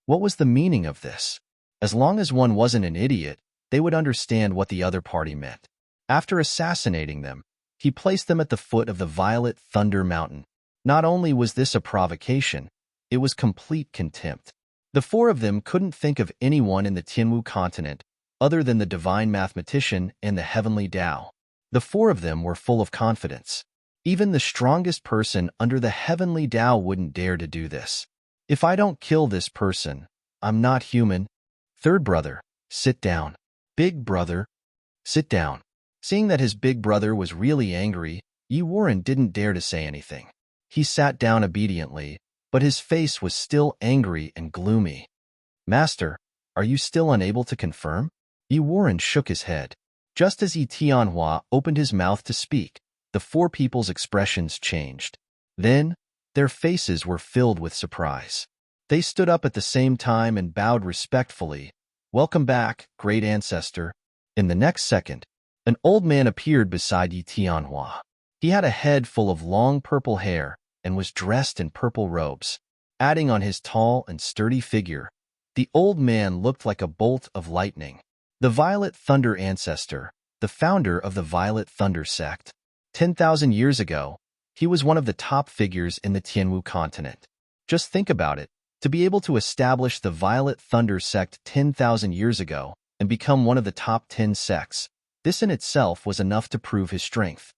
What was the meaning of this? As long as one wasn't an idiot, they would understand what the other party meant. After assassinating them, he placed them at the foot of the Violet Thunder Mountain. Not only was this a provocation, it was complete contempt. The 4 of them couldn't think of anyone in the Tianwu continent other than the divine mathematician and the heavenly Tao. The 4 of them were full of confidence. Even the strongest person under the heavenly Tao wouldn't dare to do this. If I don't kill this person, I'm not human. Third brother, sit down. Big brother, sit down. Seeing that his big brother was really angry, Yi Warren didn't dare to say anything. He sat down obediently, but his face was still angry and gloomy. Master, are you still unable to confirm? Yi Warren shook his head. Just as Yi Tianhua opened his mouth to speak, the 4 people's expressions changed. Then, their faces were filled with surprise. They stood up at the same time and bowed respectfully. Welcome back, great ancestor. In the next second, an old man appeared beside Yi Tianhua. He had a head full of long purple hair and was dressed in purple robes. Adding on his tall and sturdy figure, the old man looked like a bolt of lightning. The Violet Thunder ancestor, the founder of the Violet Thunder sect. 10,000 years ago, he was one of the top figures in the Tianwu continent. Just think about it. To be able to establish the Violet Thunder sect 10,000 years ago and become one of the top 10 sects, this in itself was enough to prove his strength.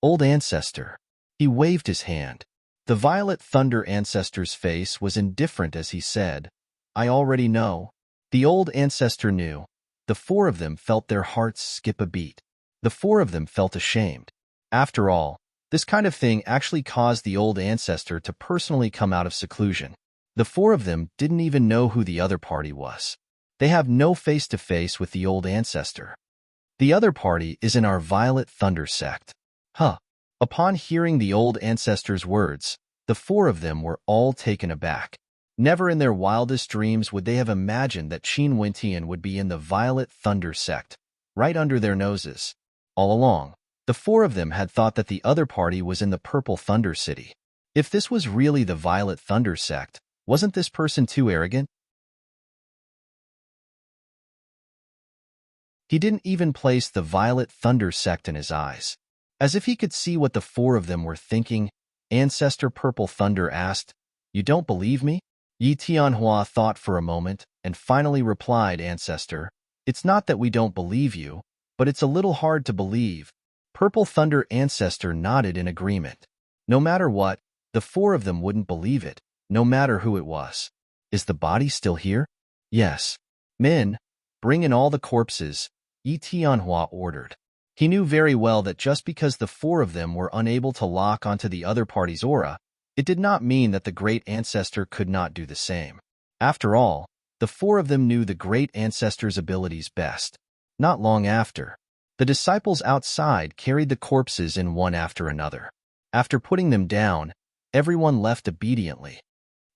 Old ancestor. He waved his hand. The Violet Thunder ancestor's face was indifferent as he said, I already know. The old ancestor knew. The 4 of them felt their hearts skip a beat. The 4 of them felt ashamed. After all, this kind of thing actually caused the old ancestor to personally come out of seclusion. The 4 of them didn't even know who the other party was. They have no face-to-face with the old ancestor. The other party is in our Violet Thunder sect. Huh. Upon hearing the old ancestor's words, the 4 of them were all taken aback. Never in their wildest dreams would they have imagined that Qin Wentian would be in the Violet Thunder sect, right under their noses. All along, the 4 of them had thought that the other party was in the Purple Thunder City. If this was really the Violet Thunder sect, wasn't this person too arrogant? He didn't even place the Violet Thunder sect in his eyes. As if he could see what the 4 of them were thinking, Ancestor Purple Thunder asked, You don't believe me? Yi Tianhua thought for a moment and finally replied, Ancestor, it's not that we don't believe you, but it's a little hard to believe. Purple Thunder Ancestor nodded in agreement. No matter what, the 4 of them wouldn't believe it, no matter who it was. Is the body still here? Yes. Men, bring in all the corpses, Yi Tianhua ordered. He knew very well that just because the 4 of them were unable to lock onto the other party's aura, it did not mean that the great ancestor could not do the same. After all, the 4 of them knew the great ancestor's abilities best. Not long after, the disciples outside carried the corpses in one after another. After putting them down, Everyone left obediently.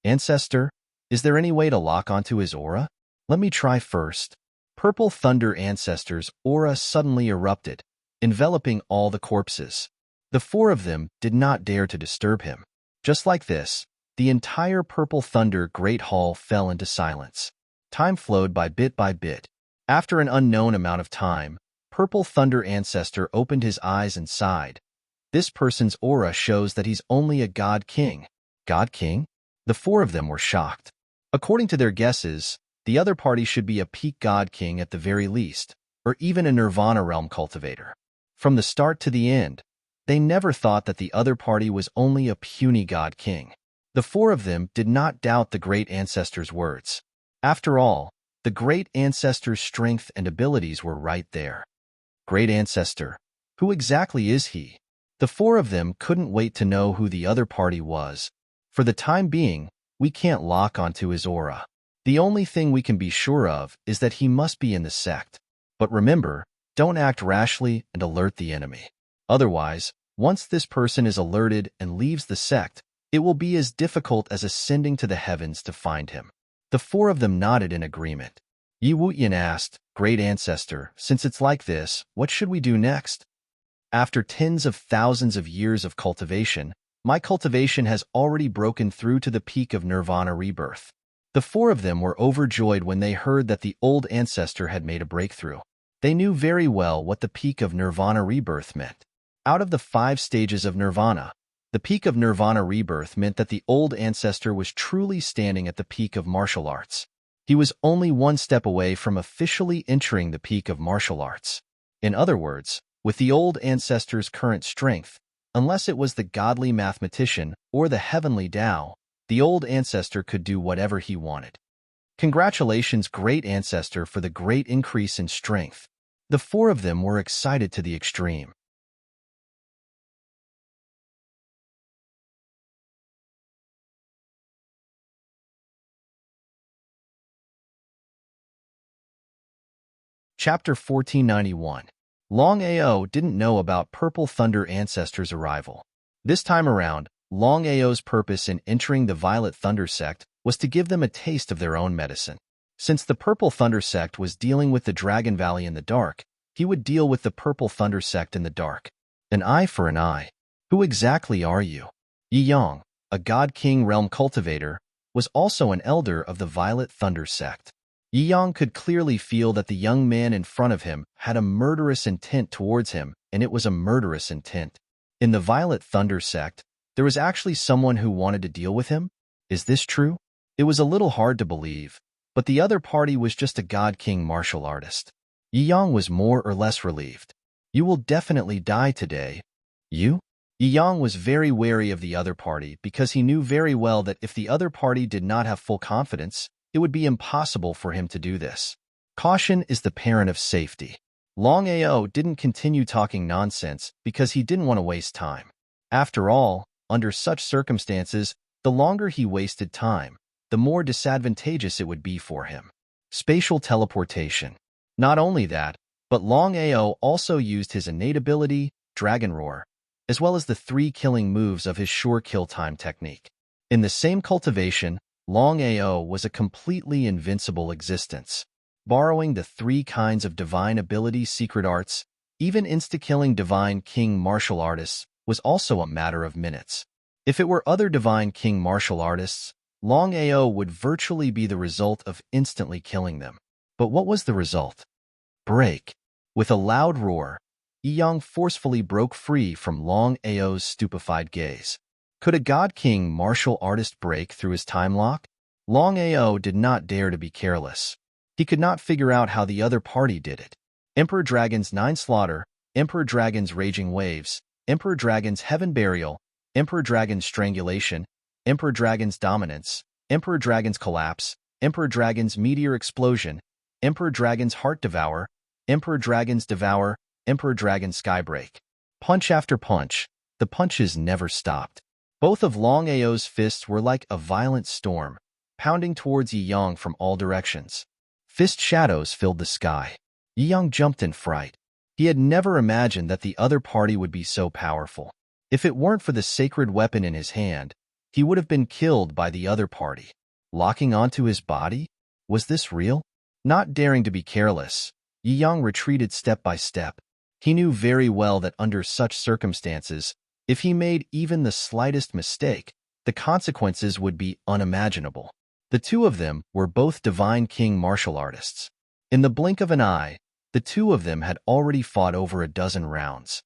Ancestor, is there any way to lock onto his aura? Let me try first. Purple Thunder Ancestor's aura suddenly erupted, enveloping all the corpses. The four of them did not dare to disturb him. Just like this, the entire Purple Thunder Great Hall fell into silence. Time flowed by bit by bit. After an unknown amount of time, Purple Thunder Ancestor opened his eyes and sighed. This person's aura shows that he's only a God King. God King? The four of them were shocked. According to their guesses, the other party should be a peak God King at the very least, or even a Nirvana realm cultivator. From the start to the end, they never thought that the other party was only a puny God King. The four of them did not doubt the Great Ancestor's words. After all, the Great Ancestor's strength and abilities were right there. Great Ancestor, who exactly is he? The four of them couldn't wait to know who the other party was. For the time being, we can't lock onto his aura. The only thing we can be sure of is that he must be in the sect. But remember, don't act rashly and alert the enemy. Otherwise, once this person is alerted and leaves the sect, it will be as difficult as ascending to the heavens to find him. The four of them nodded in agreement. Yi Wuyan asked, Great Ancestor, since it's like this, what should we do next? After tens of thousands of years of cultivation, my cultivation has already broken through to the peak of Nirvana rebirth. The four of them were overjoyed when they heard that the old ancestor had made a breakthrough. They knew very well what the peak of Nirvana rebirth meant. Out of the 5 stages of Nirvana, the peak of Nirvana rebirth meant that the old ancestor was truly standing at the peak of martial arts. He was only one step away from officially entering the peak of martial arts. In other words, with the old ancestor's current strength, unless it was the godly mathematician or the heavenly Tao, the old ancestor could do whatever he wanted. Congratulations, Great Ancestor, for the great increase in strength. The four of them were excited to the extreme. Chapter 1491. Longao didn't know about Purple Thunder Ancestor's arrival. This time around, Longao's purpose in entering the Violet Thunder sect was to give them a taste of their own medicine. Since the Purple Thunder sect was dealing with the Dragon Valley in the dark, he would deal with the Purple Thunder sect in the dark. An eye for an eye. Who exactly are you? Yi Yang, a God King realm cultivator, was also an elder of the Violet Thunder sect. Yi Yang could clearly feel that the young man in front of him had a murderous intent towards him, and it was a murderous intent. In the Violet Thunder sect, there was actually someone who wanted to deal with him? Is this true? It was a little hard to believe, but the other party was just a God King martial artist. Yi Yang was more or less relieved. You will definitely die today. You? Yi Yang was very wary of the other party because he knew very well that if the other party did not have full confidence, it would be impossible for him to do this. Caution is the parent of safety. Longao didn't continue talking nonsense because he didn't want to waste time. After all, under such circumstances, the longer he wasted time, the more disadvantageous it would be for him. Spatial teleportation. Not only that, but Longao also used his innate ability, Dragon Roar, as well as the 3 killing moves of his sure kill time technique. In the same cultivation, Longao was a completely invincible existence. Borrowing the 3 kinds of divine ability secret arts, even insta-killing divine king martial artists was also a matter of minutes. If it were other divine king martial artists, Longao would virtually be the result of instantly killing them. But what was the result? Break. With a loud roar, Yi Yang forcefully broke free from Longao's stupefied gaze. Could a God King martial artist break through his time lock? Longao did not dare to be careless. He could not figure out how the other party did it. Emperor Dragon's 9 Slaughter, Emperor Dragon's Raging Waves, Emperor Dragon's Heaven Burial, Emperor Dragon's Strangulation, Emperor Dragon's Dominance, Emperor Dragon's Collapse, Emperor Dragon's Meteor Explosion, Emperor Dragon's Heart Devour, Emperor Dragon's Devour, Emperor Dragon's Skybreak. Punch after punch, the punches never stopped. Both of Longao's fists were like a violent storm, pounding towards Yi Yang from all directions. Fist shadows filled the sky. Yi Yang jumped in fright. He had never imagined that the other party would be so powerful. If it weren't for the sacred weapon in his hand, he would have been killed by the other party. Locking onto his body? Was this real? Not daring to be careless, Yi Yang retreated step by step. He knew very well that under such circumstances, if he made even the slightest mistake, the consequences would be unimaginable. The two of them were both divine king martial artists. In the blink of an eye, the two of them had already fought over a dozen rounds.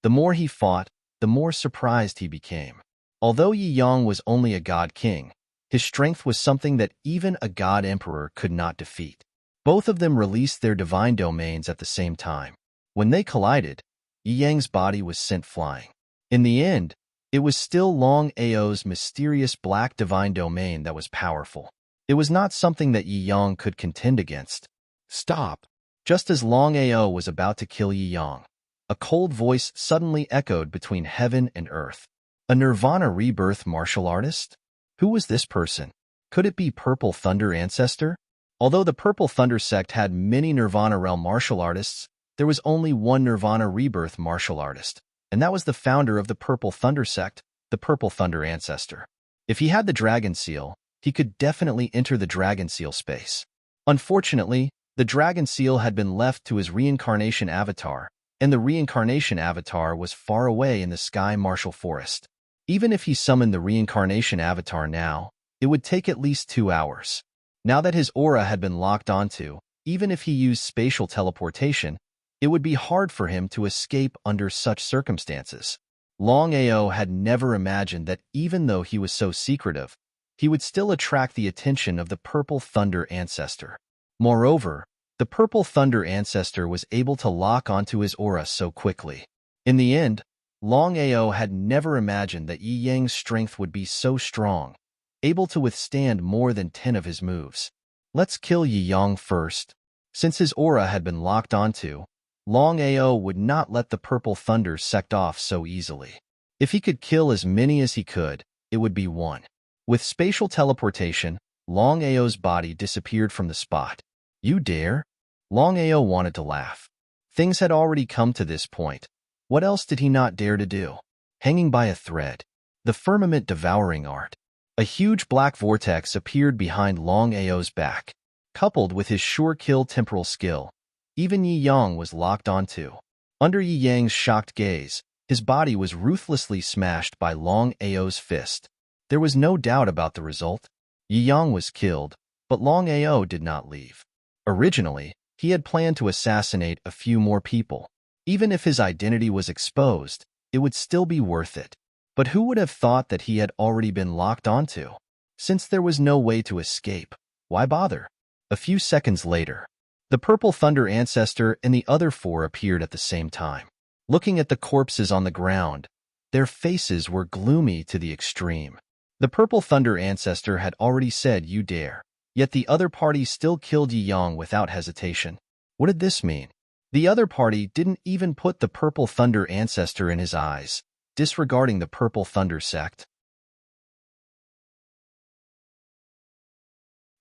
The more he fought, the more surprised he became. Although Yi Yang was only a god king, his strength was something that even a god emperor could not defeat. Both of them released their divine domains at the same time. When they collided, Yi Yang's body was sent flying. In the end, it was still Longao's mysterious black divine domain that was powerful. It was not something that Yi Yang could contend against. Stop! Just as Longao was about to kill Yi Yang, a cold voice suddenly echoed between heaven and earth. A Nirvana rebirth martial artist? Who was this person? Could it be Purple Thunder Ancestor? Although the Purple Thunder sect had many Nirvana realm martial artists, there was only one Nirvana rebirth martial artist, and that was the founder of the Purple Thunder sect, the Purple Thunder Ancestor. If he had the Dragon Seal, he could definitely enter the Dragon Seal space. Unfortunately, the Dragon Seal had been left to his reincarnation avatar, and the reincarnation avatar was far away in the Sky Martial Forest. Even if he summoned the reincarnation avatar now, it would take at least 2 hours. Now that his aura had been locked onto, even if he used spatial teleportation, it would be hard for him to escape under such circumstances. Longao had never imagined that even though he was so secretive, he would still attract the attention of the Purple Thunder Ancestor. Moreover, the Purple Thunder Ancestor was able to lock onto his aura so quickly. In the end, Longao had never imagined that Yi Yang's strength would be so strong, able to withstand more than 10 of his moves. Let's kill Yi Yang first. Since his aura had been locked onto, Longao would not let the Purple Thunder sect off so easily. If he could kill as many as he could, it would be one. With spatial teleportation, Longao's body disappeared from the spot. You dare? Longao wanted to laugh. Things had already come to this point. What else did he not dare to do? Hanging by a thread. The firmament devouring art. A huge black vortex appeared behind Longao's back. Coupled with his sure-kill temporal skill, even Yi Yang was locked onto. Under Yi Yang's shocked gaze, his body was ruthlessly smashed by Longao's fist. There was no doubt about the result. Yi Yang was killed, but Longao did not leave. Originally, he had planned to assassinate a few more people. Even if his identity was exposed, it would still be worth it. But who would have thought that he had already been locked onto? Since there was no way to escape, why bother? A few seconds later, the Purple Thunder Ancestor and the other 4 appeared at the same time. Looking at the corpses on the ground, their faces were gloomy to the extreme. The Purple Thunder Ancestor had already said, "You dare." Yet the other party still killed Yi Yang without hesitation. What did this mean? The other party didn't even put the Purple Thunder Ancestor in his eyes, disregarding the Purple Thunder sect.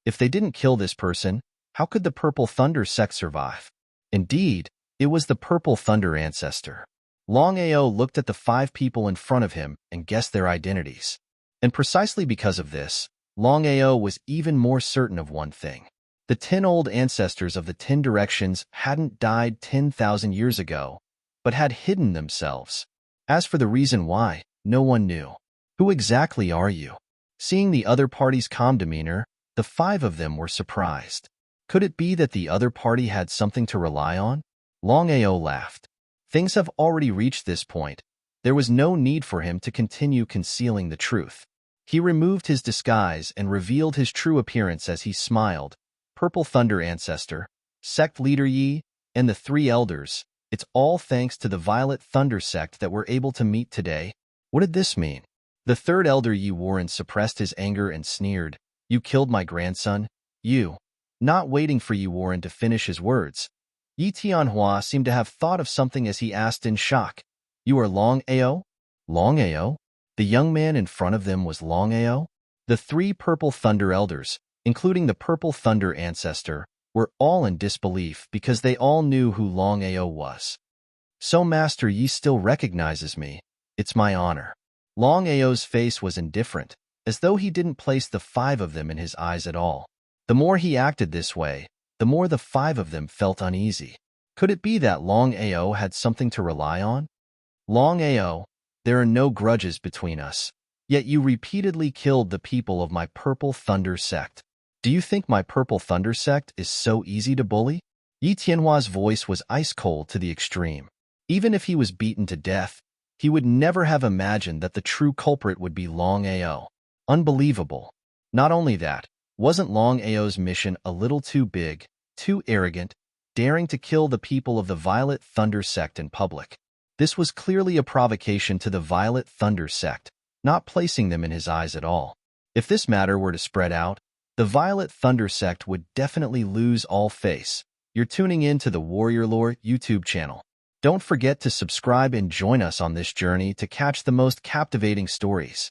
If they didn't kill this person, how could the Purple Thunder sect survive? Indeed, it was the Purple Thunder Ancestor. Longao looked at the 5 people in front of him and guessed their identities. And precisely because of this, Longao was even more certain of one thing. The 10 old ancestors of the 10 directions hadn't died 10,000 years ago, but had hidden themselves. As for the reason why, no one knew. Who exactly are you? Seeing the other party's calm demeanor, the 5 of them were surprised. Could it be that the other party had something to rely on? Longao laughed. Things have already reached this point. There was no need for him to continue concealing the truth. He removed his disguise and revealed his true appearance as he smiled. Purple Thunder Ancestor, Sect Leader Yi, and the 3 elders. It's all thanks to the Violet Thunder sect that we're able to meet today. What did this mean? The 3rd elder Yi Warren suppressed his anger and sneered. You killed my grandson? You. Not waiting for Yi Warren to finish his words, Yi Tianhua seemed to have thought of something as he asked in shock. You are Longao? Longao? The young man in front of them was Longao? The 3 Purple Thunder elders, including the Purple Thunder Ancestor, were all in disbelief because they all knew who Longao was. So Master Yi still recognizes me. It's my honor. Longao's face was indifferent, as though he didn't place the 5 of them in his eyes at all. The more he acted this way, the more the 5 of them felt uneasy. Could it be that Longao had something to rely on? Longao, there are no grudges between us. Yet you repeatedly killed the people of my Purple Thunder sect. Do you think my Purple Thunder sect is so easy to bully? Yi Tianhua's voice was ice-cold to the extreme. Even if he was beaten to death, he would never have imagined that the true culprit would be Longao. Unbelievable. Not only that, wasn't Longao's mission a little too big, too arrogant, daring to kill the people of the Violet Thunder sect in public? This was clearly a provocation to the Violet Thunder sect, not placing them in his eyes at all. If this matter were to spread out, the Violet Thunder sect would definitely lose all face. You're tuning in to the Warrior Lore YouTube channel. Don't forget to subscribe and join us on this journey to catch the most captivating stories.